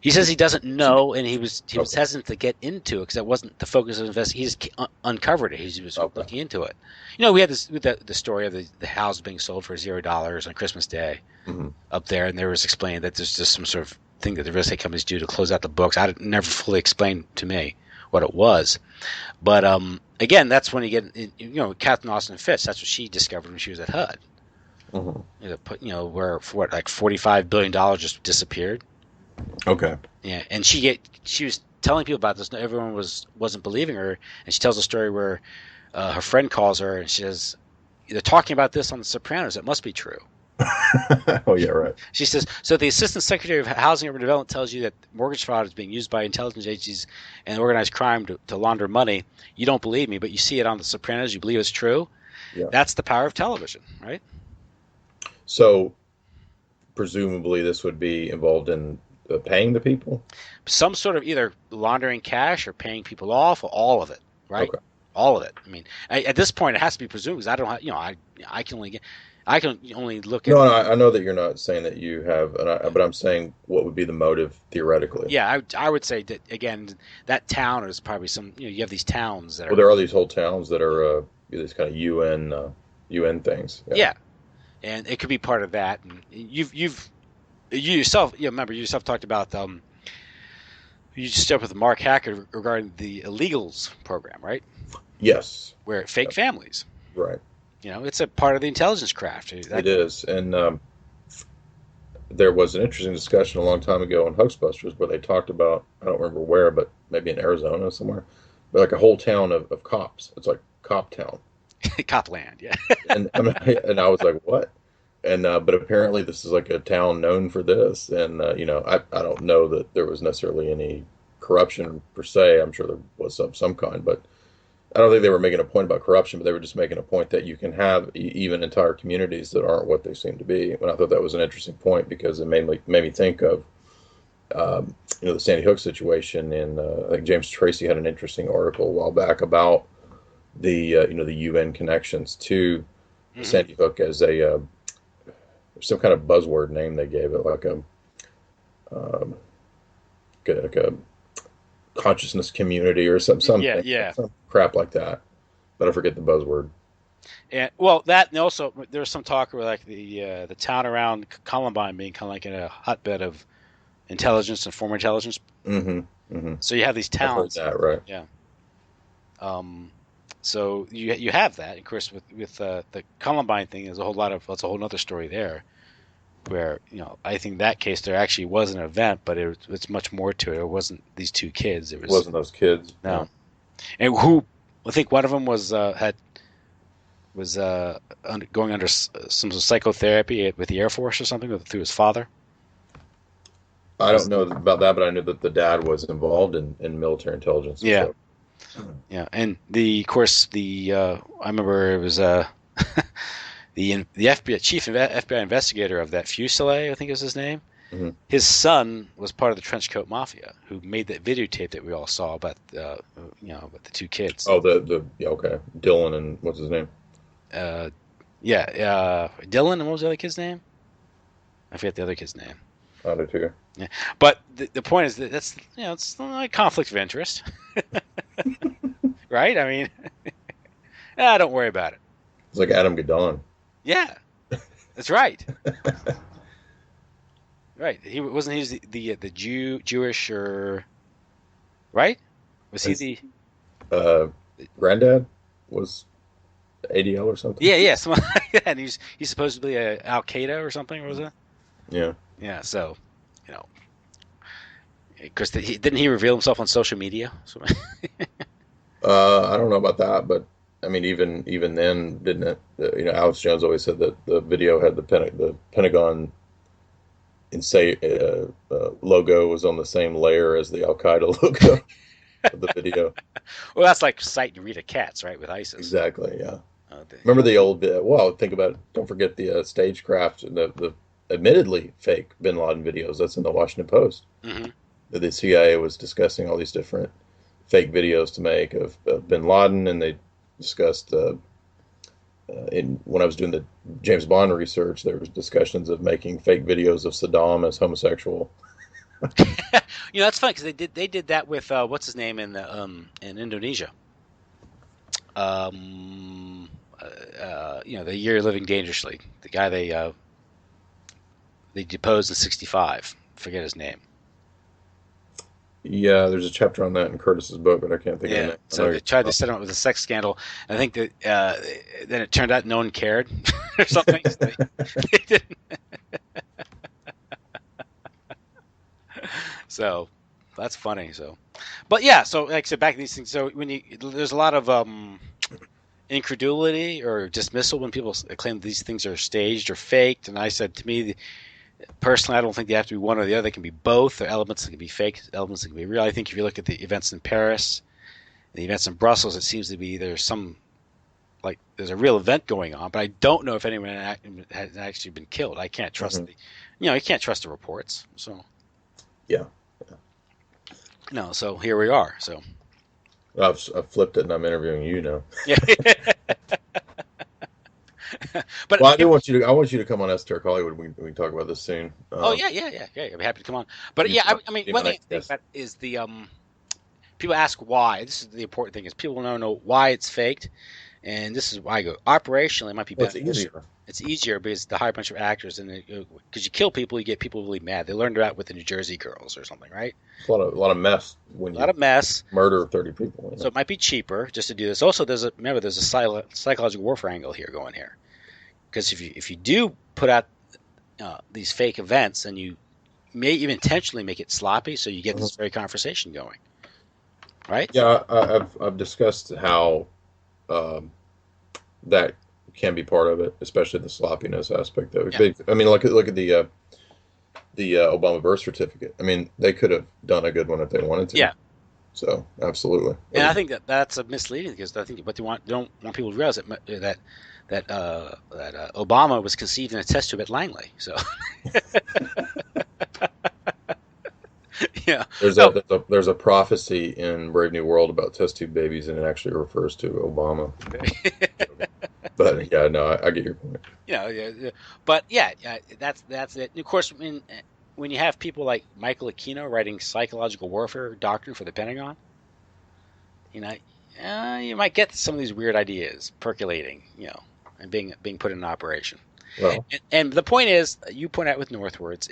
Speaker 1: He says he doesn't know, and he was
Speaker 2: Okay.
Speaker 1: hesitant to get into it because that wasn't the focus of investigation. He just uncovered it. He was
Speaker 2: Okay.
Speaker 1: looking into it. You know, we had the story of the house being sold for $0 on Christmas Day
Speaker 2: Hmm.
Speaker 1: up there, and there was explained that there's just some sort of thing that the real estate companies do to close out the books. Never fully explained to me what it was, but again, that's when you get Catherine Austin Fitz. That's what she discovered when she was at HUD.
Speaker 2: Hmm.
Speaker 1: Where for what, like $45 billion just disappeared.
Speaker 2: Okay.
Speaker 1: Yeah, and she was telling people about this. Everyone wasn't believing her, and she tells a story where her friend calls her and she says, "They're talking about this on The Sopranos. It must be true."
Speaker 2: Oh yeah, right.
Speaker 1: She says, "So the Assistant Secretary of Housing and Urban Development tells you that mortgage fraud is being used by intelligence agencies and organized crime to launder money. You don't believe me, but you see it on The Sopranos. You believe it's true."
Speaker 2: Yeah.
Speaker 1: That's the power of television, right?
Speaker 2: So presumably this would be involved in paying the people.
Speaker 1: Some sort of either laundering cash or paying people off, or all of it, right?
Speaker 2: Okay.
Speaker 1: All of it. I mean, at this point, it has to be presumed because I don't have, I can only look at.
Speaker 2: No, no, I know that you're not saying that you have, but I'm saying what would be the motive theoretically.
Speaker 1: Yeah, I would say that again. That town is probably some. You have these towns that
Speaker 2: Well,
Speaker 1: are.
Speaker 2: there are these whole towns that are these kind of UN things. Yeah.
Speaker 1: Yeah, and it could be part of that. And you yourself, remember you yourself talked about you stepped with Mark Hackett regarding the illegals program, right?
Speaker 2: Yes.
Speaker 1: Where fake families.
Speaker 2: Right.
Speaker 1: It's a part of the intelligence craft.
Speaker 2: It is, and there was an interesting discussion a long time ago on Hoaxbusters where they talked about, I don't remember where, but maybe in Arizona somewhere, but like a whole town of cops. It's like cop town.
Speaker 1: Copland, yeah.
Speaker 2: And I mean, and I was like, what? And but apparently this is like a town known for this. And I don't know that there was necessarily any corruption per se. I'm sure there was some kind, but I don't think they were making a point about corruption, but they were just making a point that you can have even entire communities that aren't what they seem to be. And I thought that was an interesting point because it made me think of the Sandy Hook situation. And I think James Tracy had an interesting article a while back about the UN connections to Sandy Hook as some kind of buzzword name they gave it, um, like a consciousness community or something,
Speaker 1: Yeah.
Speaker 2: some crap like that. But I forget the buzzword.
Speaker 1: And well, that and also there was some talk where like the town around Columbine being kind of like in a hotbed of intelligence and former intelligence.
Speaker 2: Mm-hmm. Mm-hmm.
Speaker 1: So you have these
Speaker 2: I've heard
Speaker 1: towns.
Speaker 2: that, right?
Speaker 1: Yeah. So you have that, of course, with the Columbine thing. There's a whole lot of that's a whole other story there, where I think that case there actually was an event, but it's much more to it. It wasn't these two kids. It
Speaker 2: Wasn't those kids?
Speaker 1: no, and who I think one of them was going under some psychotherapy with the Air Force or something through his father.
Speaker 2: I don't know about that, but I knew that the dad was involved in military intelligence.
Speaker 1: Yeah.
Speaker 2: So.
Speaker 1: Yeah, and of course I remember it was the FBI chief FBI investigator of that Fusilier, I think is his name.
Speaker 2: Mm-hmm.
Speaker 1: His son was part of the Trenchcoat Mafia, who made that videotape that we all saw about about the two kids.
Speaker 2: Oh, yeah, okay, Dylan and what's his name?
Speaker 1: Dylan, and what was the other kid's name? I forget the other kid's name.
Speaker 2: I do too.
Speaker 1: Yeah, but the point is that that's it's not like conflict of interest, right? I mean, don't worry about it.
Speaker 2: It's like Adam Gadon.
Speaker 1: Yeah, that's right. Right. He wasn't. He was the Jewish or right? Was he the
Speaker 2: Granddad was ADL or something?
Speaker 1: Yeah, something like that. And he's supposedly a Al Qaeda or something. What was that?
Speaker 2: Yeah.
Speaker 1: Yeah. So, because didn't he reveal himself on social media? So,
Speaker 2: I don't know about that, but I mean, even then, didn't it? Alex Jones always said that the video had the Pentagon logo was on the same layer as the Al Qaeda logo of the video.
Speaker 1: Well, that's like Sight and Rita Katz, right, with ISIS.
Speaker 2: Exactly. Yeah. Remember the old? Well, think about it. Don't forget the stagecraft and the admittedly fake Bin Laden videos. That's in the Washington Post.
Speaker 1: Mm-hmm.
Speaker 2: The CIA was discussing all these different fake videos to make of Bin Laden, and they discussed when I was doing the James Bond research, there was discussions of making fake videos of Saddam as homosexual.
Speaker 1: That's funny because they did that with what's his name in Indonesia. The year living dangerously. The guy they deposed in '65. Forget his name.
Speaker 2: Yeah, there's a chapter on that in Curtis's book, but I can't think of the name.
Speaker 1: So they tried to set him up with a sex scandal. And I think that then it turned out no one cared or something. They didn't. So that's funny. So, but yeah. So like I said, back to these things. So there's a lot of incredulity or dismissal when people claim these things are staged or faked. And I said, to me, personally, I don't think they have to be one or the other. They can be both. There are elements that can be fake, elements that can be real. I think if you look at the events in Paris, the events in Brussels, it seems to be there's a real event going on, but I don't know if anyone has actually been killed. I can't trust you can't trust the reports. So
Speaker 2: yeah.
Speaker 1: So here we are. So
Speaker 2: I've flipped it, and I'm interviewing you now.
Speaker 1: Yeah. But
Speaker 2: well, I want you to come on Esoteric Hollywood. We can talk about this soon.
Speaker 1: Yeah. I'd be happy to come on. But yeah, I mean, one thing I think about is the people ask why. This is the important thing: is people want to know why it's faked, and this is why I go operationally. It might be better.
Speaker 2: It's easier.
Speaker 1: It's easier because to hire a bunch of actors, and because you kill people, you get people really mad. They learned that with the New Jersey Girls or something, right?
Speaker 2: A lot of mess when you murder 30 people.
Speaker 1: So it might be cheaper just to do this. Also, there's a psychological warfare angle here going here, because if you do put out these fake events, and you may even intentionally make it sloppy, so you get this very conversation going, right?
Speaker 2: Yeah, I've discussed how that can be part of it, especially the sloppiness aspect of it. Yeah. I mean, look at the Obama birth certificate. I mean, they could have done a good one if they wanted to.
Speaker 1: Yeah.
Speaker 2: So absolutely.
Speaker 1: And I think that's a misleading, because I think what they don't want people to realize that Obama was conceived in a test tube at Langley. So. Yeah.
Speaker 2: There's a prophecy in Brave New World about test tube babies, and it actually refers to Obama. But yeah, no, I get your point.
Speaker 1: Yeah. But yeah, that's it. And of course, when you have people like Michael Aquino writing psychological warfare doctrine for the Pentagon, you might get some of these weird ideas percolating, and being put in operation.
Speaker 2: Well,
Speaker 1: and the point is, you point out with Northwoods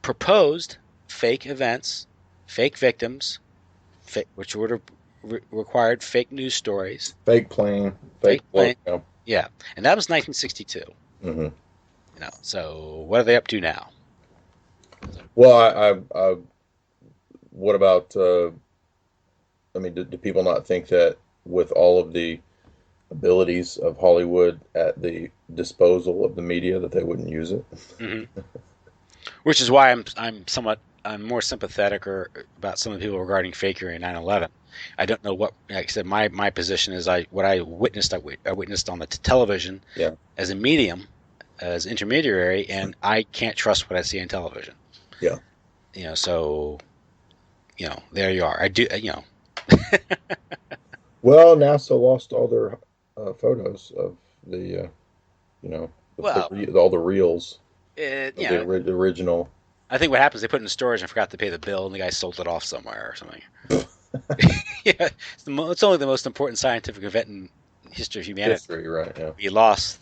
Speaker 1: proposed fake events, fake victims, which would have required fake news stories,
Speaker 2: fake plane.
Speaker 1: Yeah, and that was 1962.
Speaker 2: Mm-hmm.
Speaker 1: So what are they up to now?
Speaker 2: Well, I what about? I mean, do people not think that with all of the abilities of Hollywood at the disposal of the media, that they wouldn't use it?
Speaker 1: Mm-hmm. Which is why I'm more sympathetic about some of the people regarding fakery and 9/11. I don't know what, like I said, my position is what I witnessed on the television as a medium, as intermediary, and I can't trust what I see on television.
Speaker 2: Yeah.
Speaker 1: So, there you are. I do,
Speaker 2: Well, NASA lost all their photos of the, all the reels. The original.
Speaker 1: I think what happens, they put it in storage and forgot to pay the bill, and the guy sold it off somewhere or something. Yeah, it's only the most important scientific event in history of humanity.
Speaker 2: History, right? Yeah.
Speaker 1: He lost.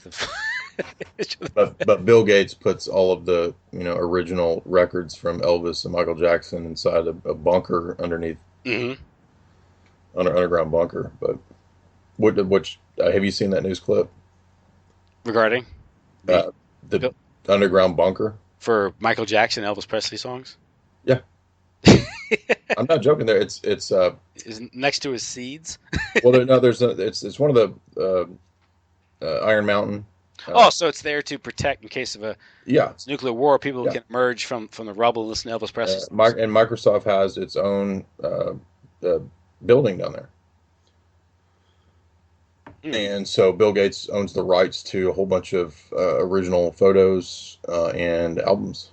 Speaker 2: But Bill Gates puts all of the original records from Elvis and Michael Jackson inside a bunker underneath, underground bunker. But which have you seen that news clip
Speaker 1: regarding
Speaker 2: the underground bunker
Speaker 1: for Michael Jackson, Elvis Presley songs?
Speaker 2: Yeah. I'm not joking. There, it's
Speaker 1: is next to his seeds.
Speaker 2: Well, it's one of the Iron Mountain.
Speaker 1: So it's there to protect in case of a nuclear war. People can emerge from the rubble and listen to Elvis Presley.
Speaker 2: And Microsoft has its own building down there, and so Bill Gates owns the rights to a whole bunch of original photos and albums.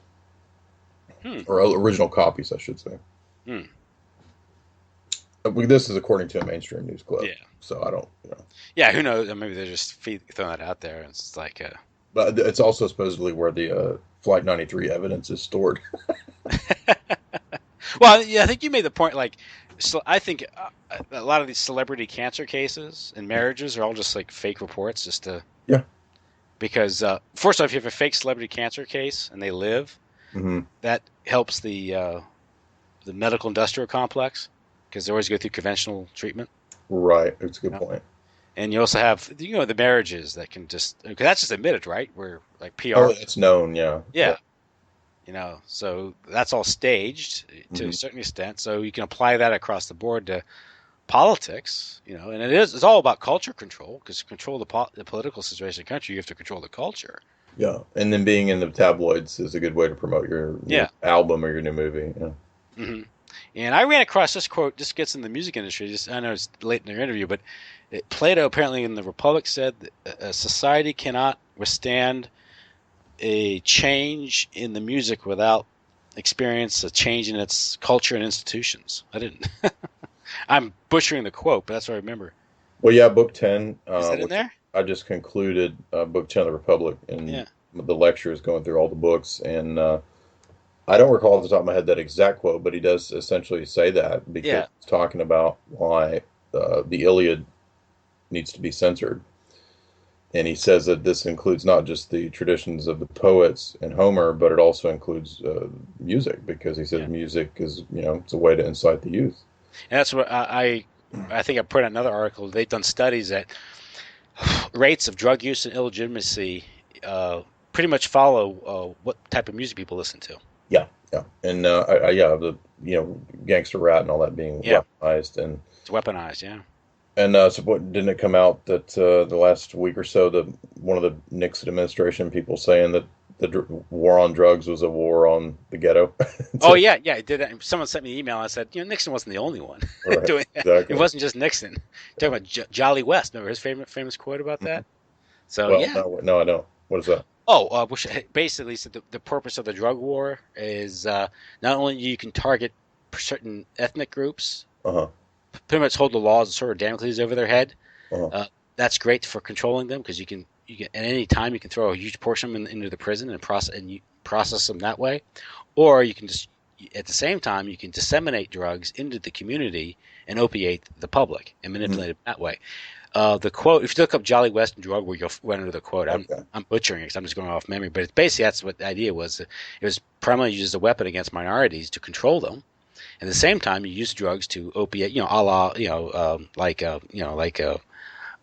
Speaker 1: Hmm.
Speaker 2: or original copies, I should say.
Speaker 1: Hmm.
Speaker 2: This is according to a mainstream news clip,
Speaker 1: Yeah.
Speaker 2: so I don't.
Speaker 1: Yeah. Who knows? Maybe they're just throwing that out there. And it's like,
Speaker 2: But it's also supposedly where the Flight 93 evidence is stored.
Speaker 1: well, yeah, I think you made the point. Like, so I think a lot of these celebrity cancer cases and marriages are all just like fake reports, just to
Speaker 2: Yeah.
Speaker 1: because first off, if you have a fake celebrity cancer case and they live,
Speaker 2: Hmm.
Speaker 1: that helps the medical industrial complex because they always go through conventional treatment.
Speaker 2: Right. It's a
Speaker 1: You
Speaker 2: good
Speaker 1: know?
Speaker 2: point.
Speaker 1: And you also have the marriages that can just because that's just admitted, right? Where like
Speaker 2: Oh,
Speaker 1: PR,
Speaker 2: it's known. Yeah.
Speaker 1: yeah,
Speaker 2: Yeah.
Speaker 1: so that's all staged to a
Speaker 2: Hmm.
Speaker 1: certain extent. So you can apply that across the board to politics, and it's all about culture control because to control the political situation in the country, you have to control the culture.
Speaker 2: Yeah. And then being in the tabloids is a good way to promote your new
Speaker 1: Yeah.
Speaker 2: album or your new movie. Yeah.
Speaker 1: Hmm. And I ran across this quote. This gets in the music industry. Just I know it's late in their interview, but Plato apparently in the Republic said that a society cannot withstand a change in the music without experience a change in its culture and institutions. I didn't. I'm butchering the quote, but that's what I remember.
Speaker 2: Well, yeah, Book 10,
Speaker 1: Is that in
Speaker 2: which
Speaker 1: there?
Speaker 2: I just concluded, Book 10 of the Republic, and
Speaker 1: Yeah.
Speaker 2: the lecture is going through all the books. And I don't recall off the top of my head that exact quote, but he does essentially say that because
Speaker 1: Yeah.
Speaker 2: he's talking about why the Iliad needs to be censored. And he says that this includes not just the traditions of the poets and Homer, but it also includes music because he says
Speaker 1: Yeah.
Speaker 2: music is, it's a way to incite the youth.
Speaker 1: And that's what I think I put in another article. They've done studies that rates of drug use and illegitimacy pretty much follow what type of music people listen to.
Speaker 2: Yeah, yeah, and yeah, the gangster rap and all that being
Speaker 1: Yeah,
Speaker 2: weaponized, and
Speaker 1: it's weaponized. Yeah.
Speaker 2: so what didn't it come out that the last week or so that one of the Nixon administration people saying that the war on drugs was a war on the ghetto?
Speaker 1: Oh yeah, yeah. It did. Someone sent me an email. I said, Nixon wasn't the only one
Speaker 2: Right,
Speaker 1: doing that. It
Speaker 2: exactly.
Speaker 1: wasn't just Nixon. Talking about Jolly West. Remember his famous quote about
Speaker 2: Mhm.
Speaker 1: that? So
Speaker 2: Well,
Speaker 1: yeah.
Speaker 2: no, I don't. What is that?
Speaker 1: Oh, which basically said the purpose of the drug war is not only you can target certain ethnic groups,
Speaker 2: Uh-huh.
Speaker 1: pretty much hold the laws of sort of Damocles over their head.
Speaker 2: Uh-huh.
Speaker 1: That's great for controlling them because you can at any time you can throw a huge portion of them into the prison and you process them that way, or you can just at the same time you can disseminate drugs into the community and opiate the public and
Speaker 2: Mhm.
Speaker 1: manipulate it that way. The quote, if you look up Jolly West and drug war, you'll run into the quote.
Speaker 2: Okay.
Speaker 1: I'm butchering it because I'm just going off memory, but it's basically that's what the idea was. It was primarily used as a weapon against minorities to control them. At the same time, you use drugs to opiate, a la,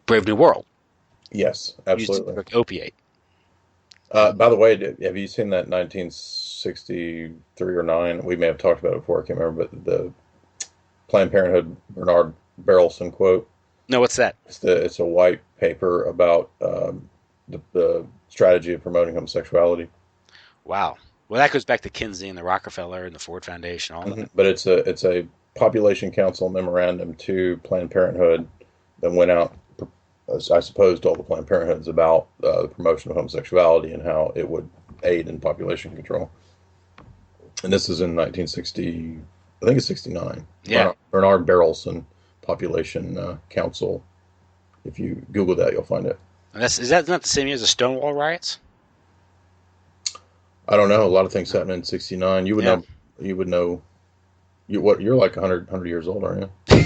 Speaker 1: Brave New World
Speaker 2: Yes,
Speaker 1: used
Speaker 2: absolutely.
Speaker 1: to opiate.
Speaker 2: By the way, have you seen that 1963 or 9? We may have talked about it before. I can't remember, but the Planned Parenthood Bernard Berelson quote.
Speaker 1: No, what's that?
Speaker 2: It's a white paper about the strategy of promoting homosexuality.
Speaker 1: Wow. Well, that goes back to Kinsey and the Rockefeller and the Ford Foundation, all that.
Speaker 2: But it's a population council memorandum to Planned Parenthood that went out, I suppose, to all the Planned Parenthoods about the promotion of homosexuality and how it would aid in population control. And this is in 1960, I think it's 69.
Speaker 1: Yeah.
Speaker 2: Bernard Berelson Population Council. If you Google that, you'll find it.
Speaker 1: And is that not the same year as the Stonewall riots?
Speaker 2: I don't know. A lot of things happened in '69. You would
Speaker 1: Yeah.
Speaker 2: know. You would know. You're like 100 years old, aren't you?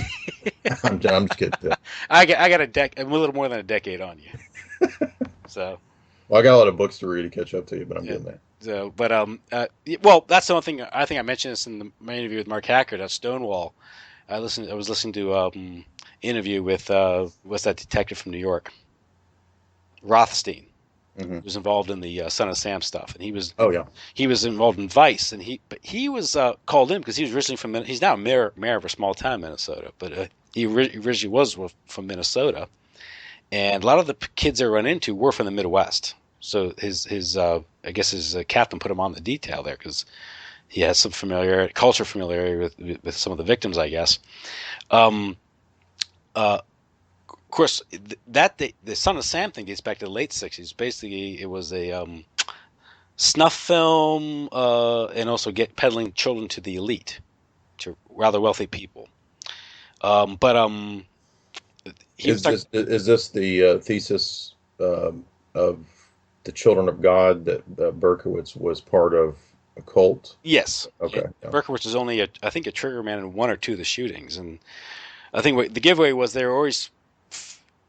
Speaker 2: I'm just kidding.
Speaker 1: I got I'm a little more than a decade on you. So
Speaker 2: Well, I got a lot of books to read to catch up to you, but I'm
Speaker 1: yeah.
Speaker 2: getting there.
Speaker 1: So, but well, that's the one thing I think I mentioned this in my interview with Mark Hackert at Stonewall. I was listening to interview with what's that detective from New York, Rothstein,
Speaker 2: Hmm.
Speaker 1: who was involved in the Son of Sam stuff, and
Speaker 2: Oh yeah.
Speaker 1: he was involved in Vice, and he was called in because he was originally from he's now mayor of a small town in Minnesota, but he originally was from Minnesota, and a lot of the kids I run into were from the Midwest. So his I guess his captain put him on the detail there because he has some culture familiarity with some of the victims, I guess. Um, of course, the Son of Sam thing dates back to the late '60s. Basically, it was a snuff film, and also peddling children to the elite, to rather wealthy people. But he was talking.
Speaker 2: Is this the thesis of the Children of God that Berkowitz was part of a cult?
Speaker 1: Yes, yeah.
Speaker 2: Okay. Yeah.
Speaker 1: Berkowitz was only, I think, a trigger man in one or two of the shootings, and I think the giveaway was the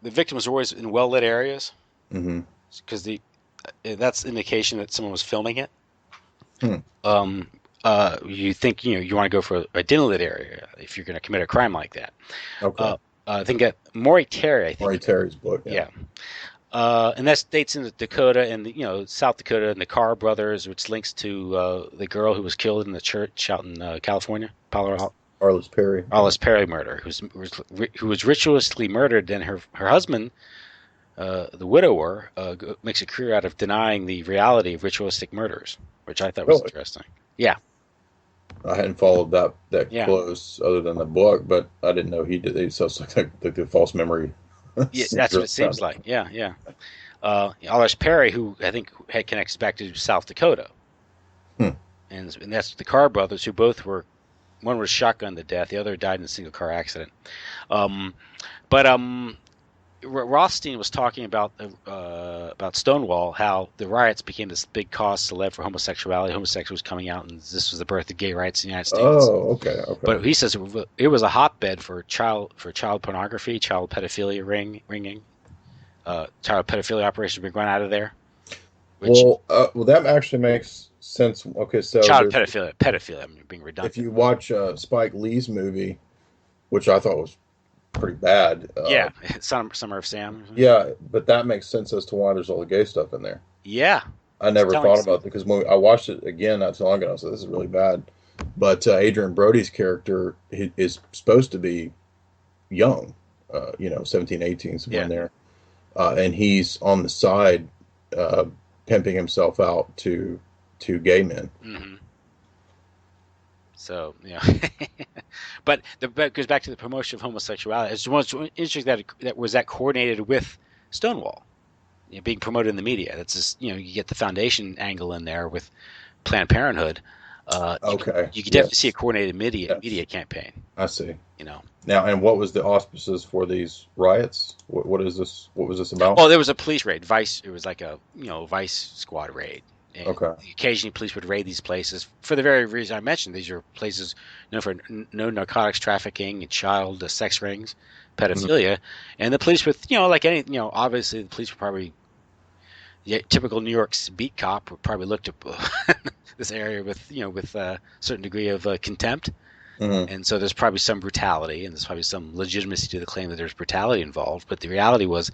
Speaker 1: victims were always in well lit areas
Speaker 2: Mm-hmm.
Speaker 1: because that's indication that someone was filming it.
Speaker 2: Hmm.
Speaker 1: You think you want to go for a dim lit area if you're going to commit a crime like that.
Speaker 2: Okay.
Speaker 1: I think that Maury Terry, I think.
Speaker 2: Maury Terry's book.
Speaker 1: Yeah. And that states in Dakota and South Dakota and the Carr brothers, which links to the girl who was killed in the church out in California,
Speaker 2: Arliss Perry.
Speaker 1: Arliss Perry murder, who was ritualistically murdered. Then her husband, the widower, makes a career out of denying the reality of ritualistic murders, which I thought was interesting. Yeah.
Speaker 2: I hadn't followed that
Speaker 1: Yeah.
Speaker 2: close other than the book, but I didn't know he did. So it's like the false memory.
Speaker 1: Yeah, that's what it seems like. Yeah, yeah. Arliss Perry, who I think connects back to South Dakota, and that's the Carr brothers, who both were. One was shotgunned to death. The other died in a single car accident. But Rothstein was talking about Stonewall, how the riots became this big cause célèbre for homosexuality. Homosexuals coming out, and this was the birth of gay rights in the United States.
Speaker 2: Oh, okay.
Speaker 1: But he says it was a hotbed for child pornography, child pedophilia ringing, child pedophilia operations being run out of there.
Speaker 2: Well, that actually makes sense. Okay, so
Speaker 1: child pedophilia. I mean, being redundant.
Speaker 2: If you watch Spike Lee's movie, which I thought was pretty bad.
Speaker 1: Yeah, Summer of Sam.
Speaker 2: Yeah, but that makes sense as to why there's all the gay stuff in there.
Speaker 1: Yeah.
Speaker 2: I never thought about it because when I watched it again not too long ago, I said, this is really bad. But Adrian Brody's character is supposed to be young, 17, 18, somewhere in there. And he's on the side pimping himself out to gay men.
Speaker 1: Mm-hmm. So, but it goes back to the promotion of homosexuality. It's most interesting that was coordinated with Stonewall, being promoted in the media. That's just, you get the foundation angle in there with Planned Parenthood.
Speaker 2: Okay.
Speaker 1: You could definitely see a coordinated media campaign.
Speaker 2: I see.
Speaker 1: Now,
Speaker 2: and what was the auspices for these riots? What is this? What was this about?
Speaker 1: Oh, there was a police raid. It was like a Vice squad raid. And
Speaker 2: okay.
Speaker 1: Occasionally, police would raid these places for the very reason I mentioned. These are places for no narcotics trafficking and child sex rings, pedophilia, and the police with obviously the police would probably typical New York's beat cop would probably look to this area with a certain degree of contempt. Mm-hmm. And so there's probably some brutality, and there's probably some legitimacy to the claim that there's brutality involved. But the reality was,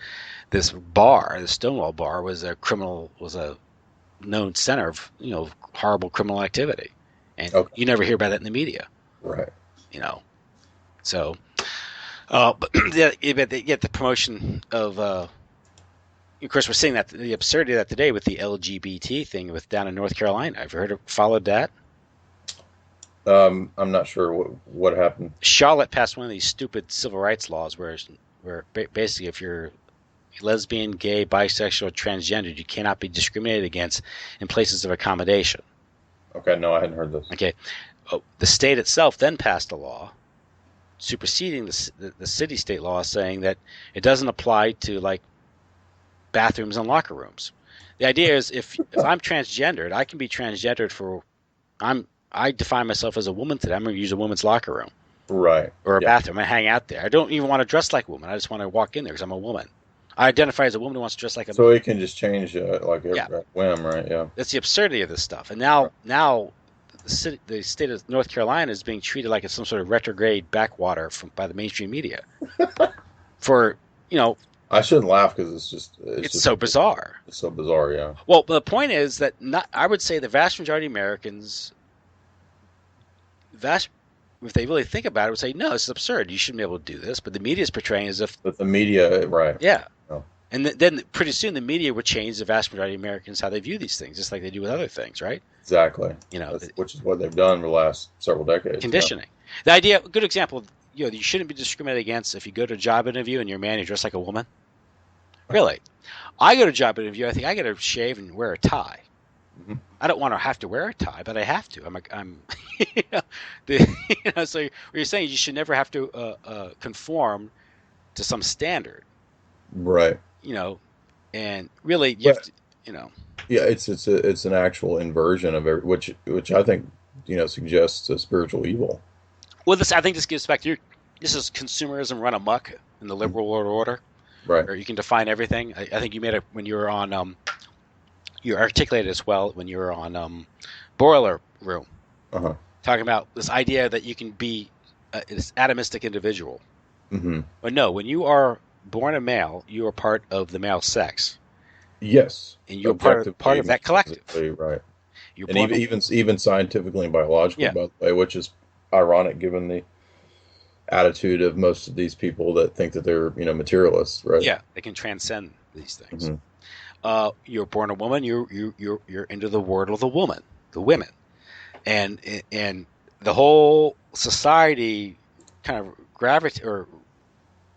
Speaker 1: this bar, the Stonewall bar, was a known center of horrible criminal activity, and you never hear about that in the media,
Speaker 2: right?
Speaker 1: So, but the promotion of, of course, we're seeing that the absurdity of that today with the LGBT thing down in North Carolina. Have you followed that?
Speaker 2: I'm not sure what happened.
Speaker 1: Charlotte passed one of these stupid civil rights laws where basically if you're lesbian, gay, bisexual, transgendered, you cannot be discriminated against in places of accommodation.
Speaker 2: Okay, no, I hadn't heard this.
Speaker 1: Okay, the state itself then passed a law superseding the city state law, saying that it doesn't apply to bathrooms and locker rooms. The idea is if I'm transgendered, I can be transgendered I define myself as a woman today. I'm going to use a woman's locker room.
Speaker 2: Right.
Speaker 1: Or a bathroom. I hang out there. I don't even want to dress like a woman. I just want to walk in there because I'm a woman. I identify as a woman who wants to dress like a man.
Speaker 2: So it can just change at whim, right? Yeah.
Speaker 1: That's the absurdity of this stuff. And now the state of North Carolina is being treated like it's some sort of retrograde backwater by the mainstream media.
Speaker 2: I shouldn't laugh because
Speaker 1: it's so bizarre.
Speaker 2: It's so bizarre, yeah.
Speaker 1: Well, the point is that I would say the vast majority of Americans, if they really think about it, would say, no, this is absurd. You shouldn't be able to do this. But the media is portraying as if...
Speaker 2: But the media, right.
Speaker 1: Yeah. Oh. And then pretty soon the media would change the vast majority of Americans how they view these things, just like they do with other things, right?
Speaker 2: Exactly. Which is what they've done for the last several decades.
Speaker 1: Conditioning. Yeah. The idea, a good example, you shouldn't be discriminated against if you go to a job interview and you're a man, you dress like a woman. Really. I go to a job interview, I think I got to shave and wear a tie.
Speaker 2: Hmm.
Speaker 1: I don't want to have to wear a tie, but I have to. I'm you know, so what you're saying, you should never have to conform to some standard,
Speaker 2: Right.
Speaker 1: you know, and really you have
Speaker 2: But
Speaker 1: to, you know,
Speaker 2: yeah, it's an actual inversion of which I think suggests a spiritual evil.
Speaker 1: well, I think this gets back to this is consumerism run amok in the
Speaker 2: Mhm.
Speaker 1: liberal world order,
Speaker 2: Right.
Speaker 1: where you can define everything. I think you made it when you were on, you articulated as well when you were on Boiler Room,
Speaker 2: Uh-huh.
Speaker 1: talking about this idea that you can be this atomistic individual.
Speaker 2: Hmm.
Speaker 1: But no, when you are born a male, you are part of the male sex,
Speaker 2: Yes.
Speaker 1: and you're part
Speaker 2: Objectively,
Speaker 1: of that collective.
Speaker 2: metaphysically, right.
Speaker 1: You're
Speaker 2: And
Speaker 1: born,
Speaker 2: even scientifically and biologically,
Speaker 1: yeah,
Speaker 2: by the way, which is ironic given the attitude of most of these people that think that they're materialists, right?
Speaker 1: yeah, they can transcend these things.
Speaker 2: Hmm.
Speaker 1: You're born a woman. You're into the world of the woman, the women, and the whole society kind of gravitates or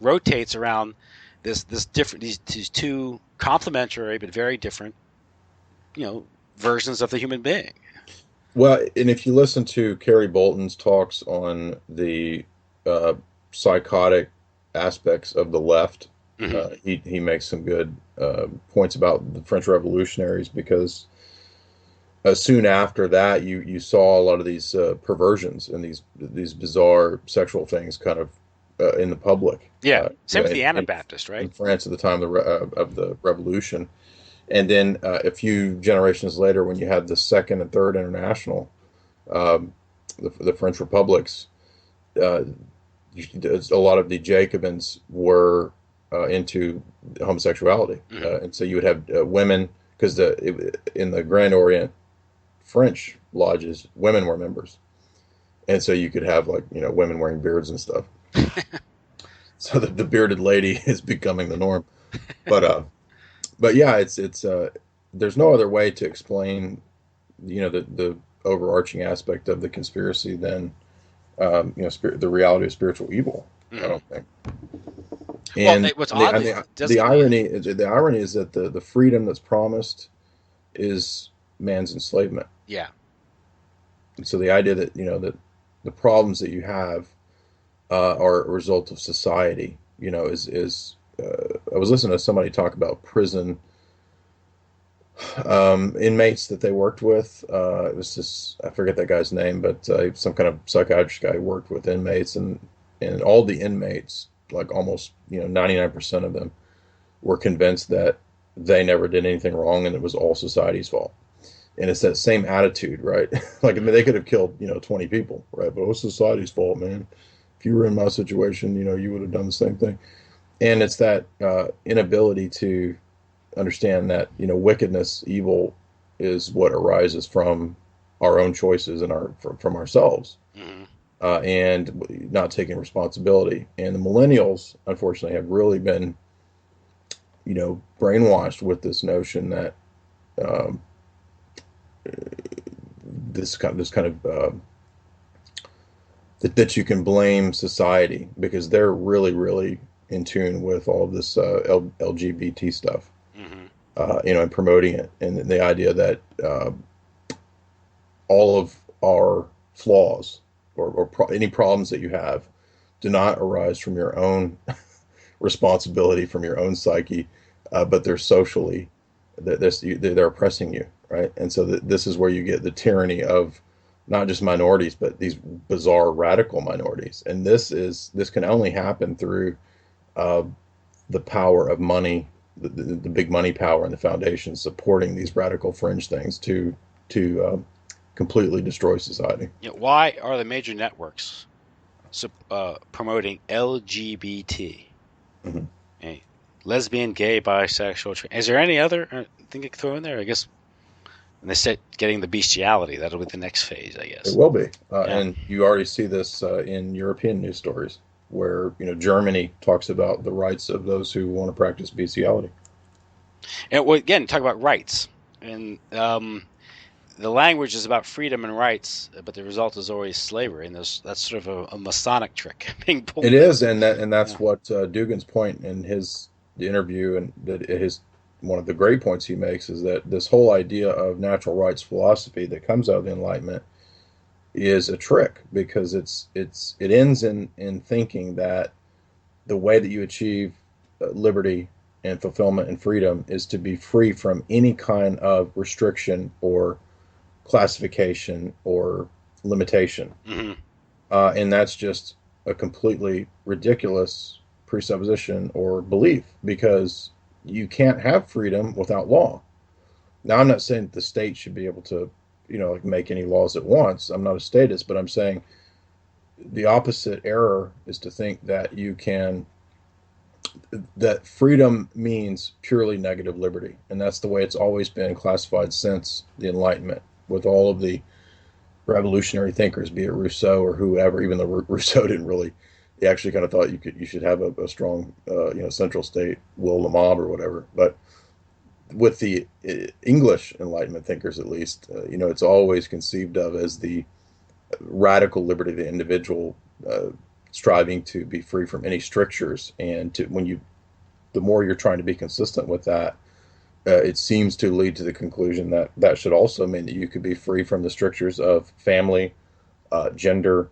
Speaker 1: rotates around this different these two complementary but very different, versions of the human being.
Speaker 2: Well, and if you listen to Kerry Bolton's talks on the uh, psychotic aspects of the left,
Speaker 1: Hmm.
Speaker 2: he makes some good points about the French revolutionaries because soon after that, you saw a lot of these perversions and these bizarre sexual things kind of in the public.
Speaker 1: Yeah, same with the
Speaker 2: In
Speaker 1: Anabaptist, right?
Speaker 2: France at the time of the revolution, and then a few generations later, when you had the Second and Third International, um, the French republics, uh, a lot of the Jacobins were into homosexuality,
Speaker 1: Hmm.
Speaker 2: and so you would have women because in the Grand Orient French lodges, women were members, and so you could have like women wearing beards and stuff. So the bearded lady is becoming the norm. But yeah, it's there's no other way to explain the overarching aspect of the conspiracy than the reality of spiritual evil. I
Speaker 1: Hmm.
Speaker 2: don't think.
Speaker 1: Well,
Speaker 2: And
Speaker 1: what's odd is it
Speaker 2: the
Speaker 1: doesn't.
Speaker 2: irony is that the freedom that's promised is man's enslavement.
Speaker 1: Yeah.
Speaker 2: And so the idea that that the problems that you have are a result of society, is I was listening to somebody talk about prison inmates that they worked with. It was just I forget that guy's name, but some kind of psychiatrist guy who worked with inmates, and all the inmates, like almost 99% of them, were convinced that they never did anything wrong and it was all society's fault. And it's that same attitude, right? Like I mean, they could have killed 20 people, right? But it was society's fault, man. If you were in my situation, you would have done the same thing. And it's that inability to understand that wickedness, evil, is what arises from our own choices and from ourselves,
Speaker 1: Hmm.
Speaker 2: and not taking responsibility. And the millennials, unfortunately, have really been brainwashed with this notion that um, this kind of that you can blame society because they're really in tune with all of this LGBT stuff,
Speaker 1: Hmm.
Speaker 2: and promoting it, and the idea that all of our flaws or any problems that you have do not arise from your own responsibility, from your own psyche, but they're socially they're oppressing you, right? And so this is where you get the tyranny of not just minorities, but these bizarre radical minorities. And this can only happen through uh, the power of money, the big money power, and the foundations supporting these radical fringe things to completely destroy society.
Speaker 1: Why are the major networks promoting LGBT?
Speaker 2: Mhm.
Speaker 1: Hey, lesbian, gay, bisexual. Is there any other thing you could throw in there? I guess when they start getting the bestiality, that'll be the next phase, I
Speaker 2: It
Speaker 1: guess.
Speaker 2: will be,
Speaker 1: Yeah.
Speaker 2: and you already see this in European news stories, where Germany talks about the rights of those who want to practice bestiality.
Speaker 1: And well, again, talk about rights. And the language is about freedom and rights, but the result is always slavery. And that's sort of a Masonic trick being
Speaker 2: It
Speaker 1: pulled.
Speaker 2: is, and
Speaker 1: Yeah.
Speaker 2: that's what Dugan's point in his the interview and that his one of the great points he makes is that this whole idea of natural rights philosophy that comes out of the Enlightenment is a trick, because it ends in thinking that the way that you achieve liberty and fulfillment and freedom is to be free from any kind of restriction or classification or limitation.
Speaker 1: Mm-hmm.
Speaker 2: And that's just a completely ridiculous presupposition or belief, because you can't have freedom without law. Now, I'm not saying that the state should be able to, like make any laws it wants. I'm not a statist, but I'm saying the opposite error is to think that that freedom means purely negative liberty. And that's the way it's always been classified since the Enlightenment, with all of the revolutionary thinkers, be it Rousseau or whoever, even though Rousseau didn't really, he actually kind of thought you should have a strong, central state, will the mob or whatever. But with the English Enlightenment thinkers, at least, it's always conceived of as the radical liberty of the individual, striving to be free from any strictures. And the more you're trying to be consistent with that, it seems to lead to the conclusion that that should also mean that you could be free from the strictures of family, gender,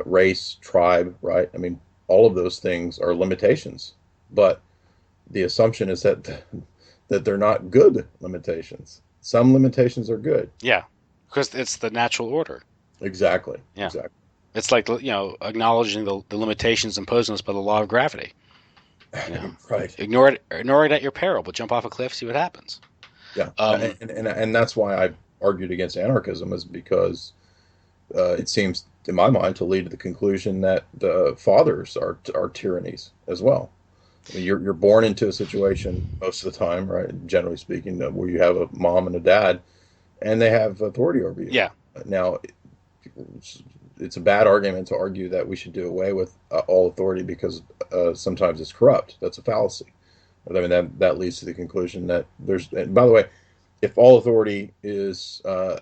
Speaker 2: race, tribe, right? I mean, all of those things are limitations, but the assumption is that they're not good limitations. Some limitations are good.
Speaker 1: Yeah, because it's the natural order.
Speaker 2: Exactly.
Speaker 1: Yeah.
Speaker 2: Exactly.
Speaker 1: It's like, acknowledging the limitations imposed on us by the law of gravity.
Speaker 2: Right.
Speaker 1: Ignore it at your peril, but jump off a cliff, see what happens.
Speaker 2: Yeah. And that's why I argued against anarchism, is because it seems, in my mind, to lead to the conclusion that the fathers are tyrannies as well. I mean, you're born into a situation most of the time, right? Generally speaking, where you have a mom and a dad, and they have authority over you.
Speaker 1: Yeah.
Speaker 2: Now, it's a bad argument to argue that we should do away with all authority because sometimes it's corrupt. That's a fallacy. I mean, that leads to the conclusion that and by the way, if all authority is a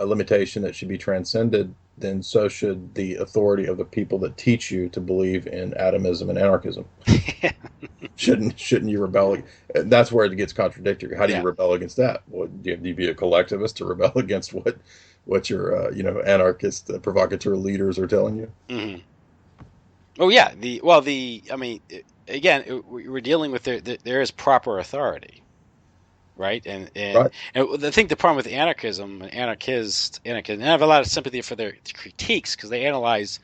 Speaker 2: limitation that should be transcended, then so should the authority of the people that teach you to believe in atomism and anarchism. Shouldn't you rebel? That's where it gets contradictory. How do you rebel against that? Well, do you be a collectivist to rebel against what your anarchist provocateur leaders are telling you?
Speaker 1: Mm-hmm. Oh yeah. We're dealing with there is proper authority, right? And
Speaker 2: Right.
Speaker 1: And I think the problem with anarchism and anarchists, and I have a lot of sympathy for their critiques, because they analyze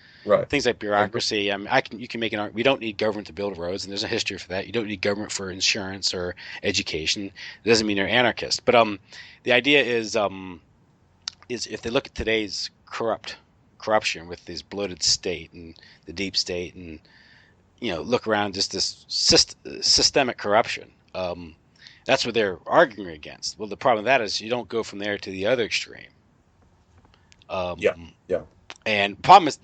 Speaker 1: things like bureaucracy. You can make an argument. We don't need government to build roads, and there's a history for that. You don't need government for insurance or education. It doesn't mean they're anarchist. But the idea is if they look at today's corruption with this bloated state and the deep state, and look around, just this systemic corruption. That's what they're arguing against. Well, the problem with that is you don't go from there to the other extreme.
Speaker 2: Yeah.
Speaker 1: And problem is,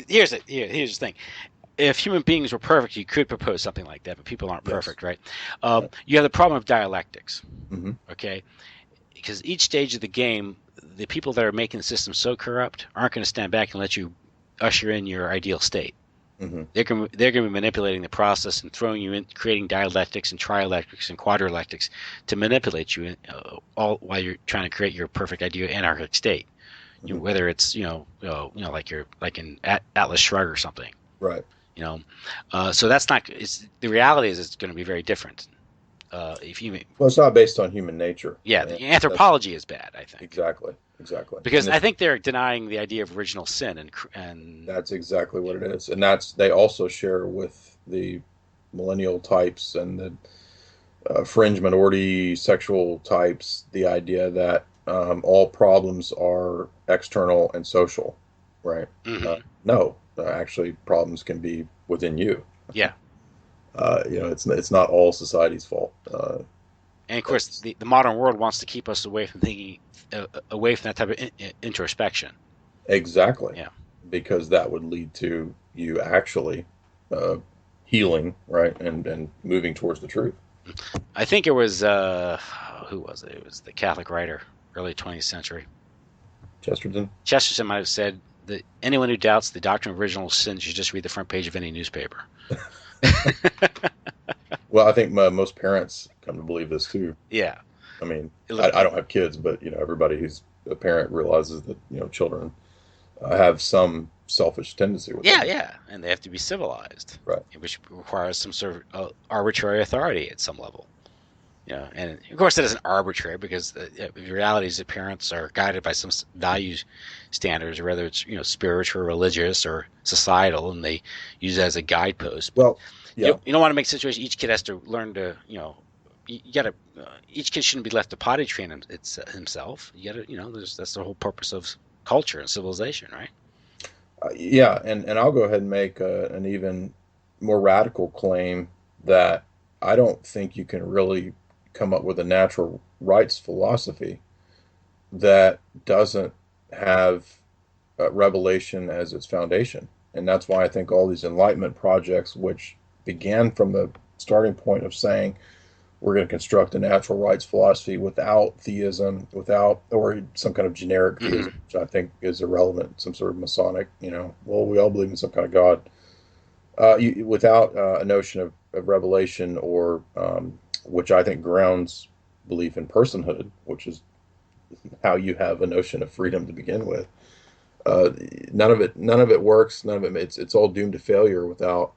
Speaker 1: here's the thing. If human beings were perfect, you could propose something like that, but people aren't perfect, right? You have the problem of dialectics, okay? Because each stage of the game, the people that are making the system so corrupt aren't going to stand back and let you usher in your ideal state. Mm-hmm. They're going to be manipulating the process and throwing you in, creating dialectics and trialectics and quadrilectics to manipulate you all while you're trying to create your perfect ideal anarchic state. Mm-hmm. Whether it's like in Atlas Shrugged or something,
Speaker 2: right?
Speaker 1: So that's not. The reality is it's going to be very different.
Speaker 2: It's not based on human nature.
Speaker 1: Yeah, the anthropology is bad, I think.
Speaker 2: Exactly.
Speaker 1: Because I think they're denying the idea of original sin, and
Speaker 2: that's exactly what it is. And they also share with the millennial types and the fringe minority sexual types the idea that all problems are external and social, right? Mm-hmm. No, actually, problems can be within you.
Speaker 1: Yeah.
Speaker 2: It's not all society's fault.
Speaker 1: And of course, the modern world wants to keep us away from thinking, away from that type of introspection.
Speaker 2: Exactly.
Speaker 1: Yeah.
Speaker 2: Because that would lead to you actually healing, right, and moving towards the truth.
Speaker 1: I think it was who was it? It was the Catholic writer, early 20th century. Chesterton might have said that anyone who doubts the doctrine of original sin should just read the front page of any newspaper.
Speaker 2: Well, I think most parents come to believe this too.
Speaker 1: Yeah.
Speaker 2: I mean,
Speaker 1: Look,
Speaker 2: I don't have kids, but everybody who's a parent realizes that children have some selfish tendency within
Speaker 1: yeah,
Speaker 2: them.
Speaker 1: yeah, and they have to be civilized,
Speaker 2: Right.
Speaker 1: which requires some sort of arbitrary authority at some level. And of course it isn't arbitrary because the reality is that parents are guided by some value standards, whether it's spiritual, religious, or societal, and they use it as a guidepost. But
Speaker 2: Well,
Speaker 1: you
Speaker 2: yeah,
Speaker 1: you don't want to make a situation each kid has to learn to you got to each kid shouldn't be left to potty train himself. You got to that's the whole purpose of culture and civilization, right?
Speaker 2: yeah, and I'll go ahead and make an even more radical claim that I don't think you can really come up with a natural rights philosophy that doesn't have revelation as its foundation. And that's why I think all these Enlightenment projects, which began from the starting point of saying we're going to construct a natural rights philosophy without theism, without, or some kind of generic
Speaker 1: Mm-hmm.
Speaker 2: theism, which I think is irrelevant, some sort of Masonic, well, we all believe in some kind of God, without a notion of revelation or, which I think grounds belief in personhood, which is how you have a notion of freedom to begin with. Uh, none of it works. None of it, it's all doomed to failure without,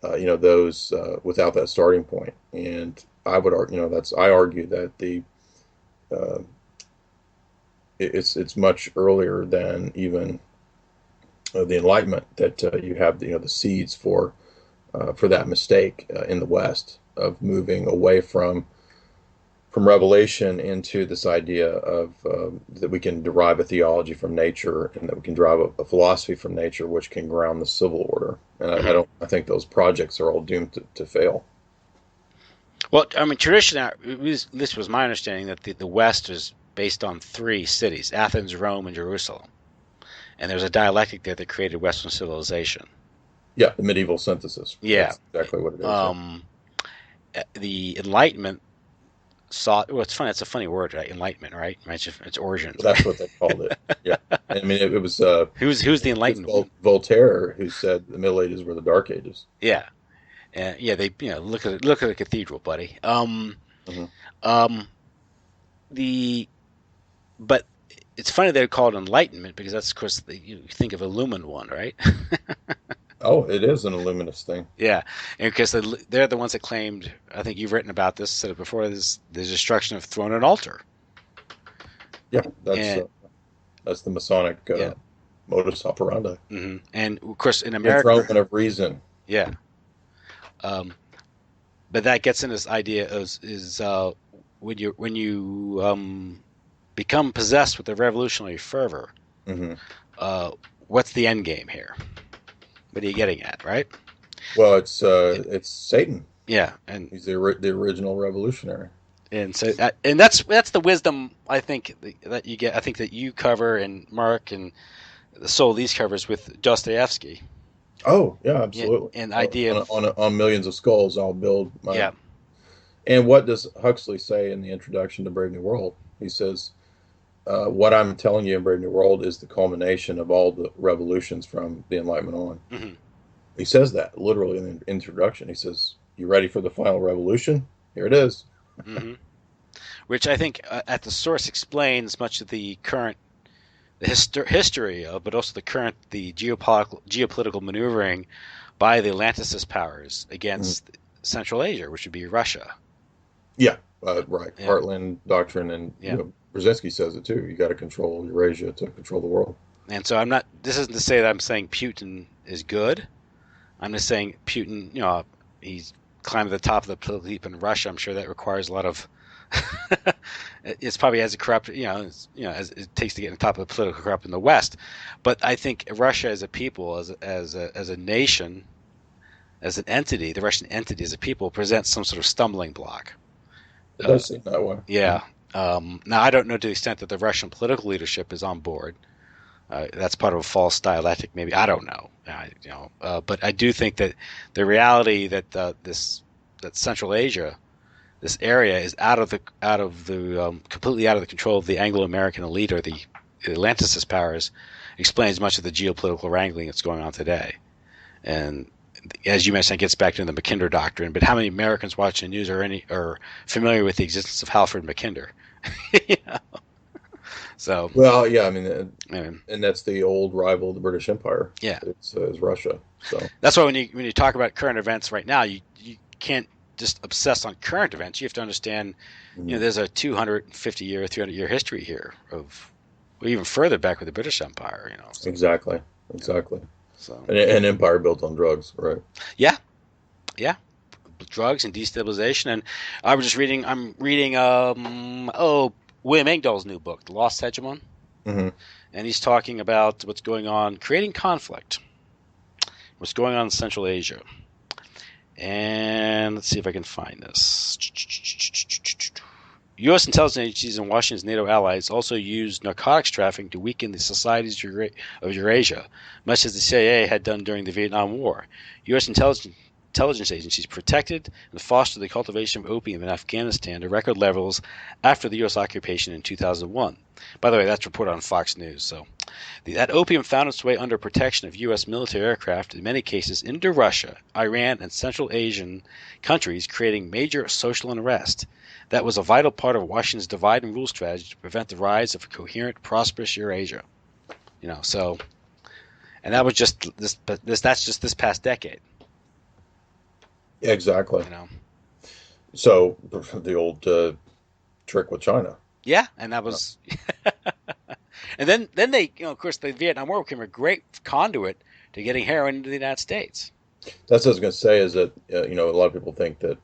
Speaker 2: those, without that starting point. And I would argue, I argue that uh, it's much earlier than even the Enlightenment that you have the seeds for that mistake in the West of moving away from revelation into this idea of that we can derive a theology from nature and that we can derive a philosophy from nature which can ground the civil order. And
Speaker 1: Mm-hmm.
Speaker 2: I think those projects are all doomed to fail.
Speaker 1: Well, I mean, traditionally, this was my understanding that the West is based on three cities: Athens, Rome, and Jerusalem. And there's a dialectic there that created Western civilization.
Speaker 2: Yeah, the medieval synthesis.
Speaker 1: Yeah.
Speaker 2: That's exactly what it is. Yeah.
Speaker 1: Um, the Enlightenment sought. Well, it's funny. It's a funny word, right? Enlightenment, right? Its origins,
Speaker 2: Well,
Speaker 1: right?
Speaker 2: that's what they called it. Yeah. And I mean, it was
Speaker 1: Who's the
Speaker 2: it's
Speaker 1: Enlightened one?
Speaker 2: Voltaire who said the Middle Ages were the Dark Ages.
Speaker 1: Yeah, yeah. They look at a cathedral, buddy.
Speaker 2: Hmm.
Speaker 1: Um, the but it's funny they're called Enlightenment because that's of course you think of Illumined one, right?
Speaker 2: Oh, it is an Illuminist thing.
Speaker 1: Yeah, and because they're the ones that claimed. I think you've written about this, said it before. This the destruction of throne and altar,
Speaker 2: Yeah,
Speaker 1: and
Speaker 2: that's the Masonic
Speaker 1: yeah,
Speaker 2: modus operandi.
Speaker 1: and of course in America,
Speaker 2: Enthronement of reason.
Speaker 1: yeah. Um, but that gets in this idea of is when you become possessed with a revolutionary fervor.
Speaker 2: Hmm.
Speaker 1: Uh, what's the end game here? What are you getting at, right?
Speaker 2: Well,
Speaker 1: And,
Speaker 2: it's Satan.
Speaker 1: yeah, and
Speaker 2: He's the original revolutionary.
Speaker 1: and so and that's the wisdom I think that you get. I think that you cover and Mark and the Soul these covers with Dostoevsky.
Speaker 2: Oh, yeah,
Speaker 1: Yeah,
Speaker 2: absolutely.
Speaker 1: and idea of
Speaker 2: On millions of skulls, I'll build my.
Speaker 1: yeah,
Speaker 2: And what does Huxley say in the introduction to Brave New World? He says, "What I'm telling you in Brave New World is the culmination of all the revolutions from the Enlightenment on."
Speaker 1: hmm
Speaker 2: He says that literally in the introduction. He says, "You ready for the final revolution? Here it is."
Speaker 1: hmm which I think at the source explains much of the current history of, but also the geopolitical maneuvering by the Atlanticist powers
Speaker 2: Mhm.
Speaker 1: against Central Asia, which would be Russia.
Speaker 2: Yeah, right.
Speaker 1: Yeah,
Speaker 2: Heartland doctrine, and
Speaker 1: yeah.
Speaker 2: Brzezinski says it too. You got to control Eurasia to control the world.
Speaker 1: And so I'm not. This isn't to say that I'm saying Putin is good. I'm just saying Putin. He's climbed to the top of the political heap in Russia. I'm sure that requires a lot of. It's probably as corrupt, as it takes to get on top of the political corrupt in the West. But I think Russia as a people, as a nation, as an entity, the Russian entity as a people presents some sort of stumbling block.
Speaker 2: It
Speaker 1: Uh,
Speaker 2: does seem that way.
Speaker 1: yeah. Now I don't know to the extent that the Russian political leadership is on board. That's part of a false dialectic, maybe. I don't know. But I do think that the reality that that Central Asia, this area, is out of the completely out of the control of the Anglo-American elite or the Atlanticist powers, explains much of the geopolitical wrangling that's going on today. And as you mentioned, it gets back to the Mackinder doctrine. But how many Americans watching the news are familiar with the existence of Halford Mackinder? You know? So,
Speaker 2: well, yeah, I mean,
Speaker 1: anyway,
Speaker 2: and that's the old rival of the British Empire.
Speaker 1: yeah,
Speaker 2: It's Russia. So
Speaker 1: that's why when you talk about current events right now, you can't just obsess on current events. You have to understand, there's a 250-year, 300-year history here of, or even further back with the British Empire. So,
Speaker 2: exactly.
Speaker 1: so
Speaker 2: An empire built on drugs, right?
Speaker 1: yeah, drugs and destabilization. And I'm reading William Engdahl's new book, The Lost Hegemon,
Speaker 2: Mm-hmm.
Speaker 1: and he's talking about what's going on, creating conflict, what's going on in Central Asia. And let's see if I can find this. U.S. intelligence agencies and Washington's NATO allies also used narcotics trafficking to weaken the societies of Eurasia, much as the CIA had done during the Vietnam War. U.S. intelligence agencies protected and fostered the cultivation of opium in Afghanistan to record levels after the U.S. occupation in 2001. By the way, that's reported on Fox News. So, that opium found its way under protection of U.S. military aircraft, in many cases into Russia, Iran, and Central Asian countries, creating major social unrest. That was a vital part of Washington's divide and rule strategy to prevent the rise of a coherent, prosperous Eurasia. So, and that was just that's just this past decade.
Speaker 2: Exactly. So the old trick with China.
Speaker 1: Yeah, and that was, and then they, of course, the Vietnam War became a great conduit to getting heroin into the United States.
Speaker 2: That's what I was going to say. Is that a lot of people think that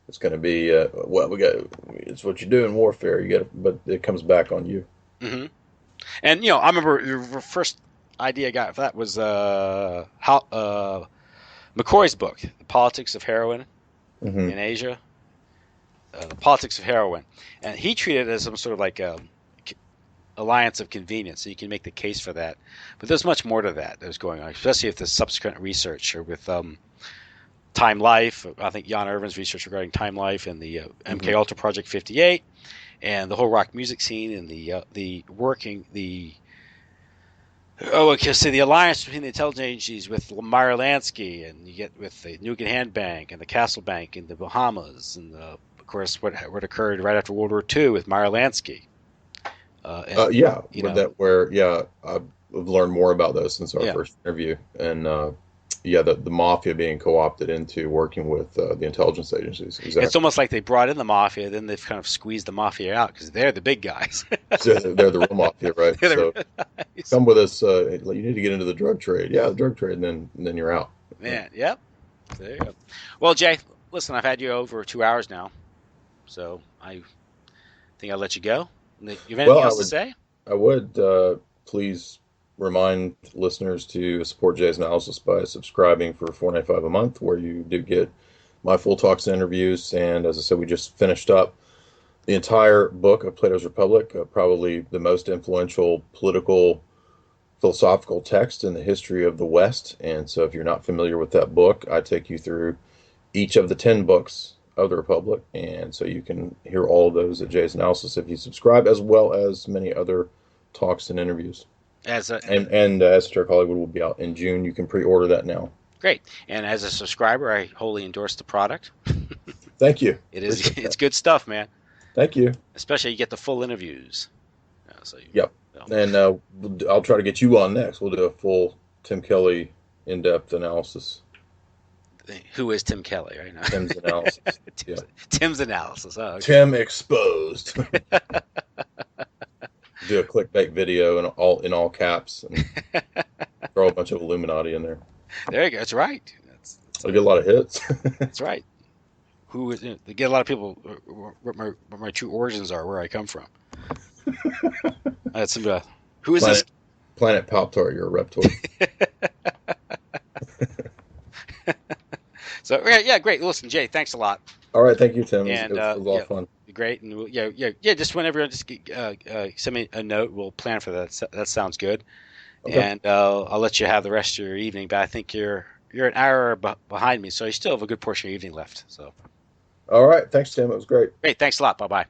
Speaker 2: it's going to be it's what you do in warfare. You get, but it comes back on you.
Speaker 1: Mm-hmm. And I remember the first idea I got for that was McCoy's book, The Politics of Heroin in Asia. The Politics of Heroin, and he treated it as some sort of like a alliance of convenience. So you can make the case for that, but there's much more to that was going on, especially with the subsequent research or with Time Life. I think Jan Irvin's research regarding Time Life and the MK Ultra Project 58, and the whole rock music scene and the alliance between the intelligence agencies with Meyer Lansky, and you get with the Nugent Hand Bank and the Castle Bank in the Bahamas, and of course what occurred right after World War II with Meyer Lansky.
Speaker 2: I've learned more about those since our first interview, and the mafia being co-opted into working with the intelligence agencies. Exactly.
Speaker 1: It's almost like they brought in the mafia, then they've kind of squeezed the mafia out because they're the big guys.
Speaker 2: So they're the real mafia, right? So come with us. You need to get into the drug trade. Yeah, the drug trade, and then you're out.
Speaker 1: Man, yep. There you go. Well, Jay, listen, I've had you over 2 hours now, so I think I'll let you go. You have anything else to say?
Speaker 2: I would. Please remind listeners to support Jay's analysis by subscribing for $4.95 a month, where you do get my full talks and interviews. And as I said, we just finished up the entire book of Plato's Republic, probably the most influential political, philosophical text in the history of the West. And so if you're not familiar with that book, I take you through each of the 10 books of the Republic. And so you can hear all of those at Jay's Analysis if you subscribe, as well as many other talks and interviews. And Esoteric Hollywood will be out in June. You can pre-order that now.
Speaker 1: Great. And as a subscriber, I wholly endorse the product.
Speaker 2: Thank you.
Speaker 1: It's good stuff, man.
Speaker 2: Thank you.
Speaker 1: Especially you get the full interviews.
Speaker 2: Yep. And I'll try to get you on next. We'll do a full Tim Kelly in-depth analysis.
Speaker 1: Who is Tim Kelly right now?
Speaker 2: Tim's analysis.
Speaker 1: Tim's analysis. Oh, okay.
Speaker 2: Tim exposed. Do a clickbait video in all caps and throw a bunch of Illuminati in there.
Speaker 1: There you go. That's right.
Speaker 2: I'll get a lot of hits.
Speaker 1: That's right. They get a lot of people what my true origins are, where I come from. That's who is this?
Speaker 2: Planet Pop-Tart, you're a reptoid.
Speaker 1: So yeah, great. Listen, Jay, thanks a lot.
Speaker 2: All right, thank you, Tim.
Speaker 1: And
Speaker 2: it was a lot of fun.
Speaker 1: Great, and just whenever just send me a note, we'll plan for that. That sounds good. Okay. And I'll let you have the rest of your evening. But I think you're an hour behind me, so you still have a good portion of your evening left. So.
Speaker 2: All right, thanks, Tim. It was great.
Speaker 1: Great, thanks a lot. Bye bye.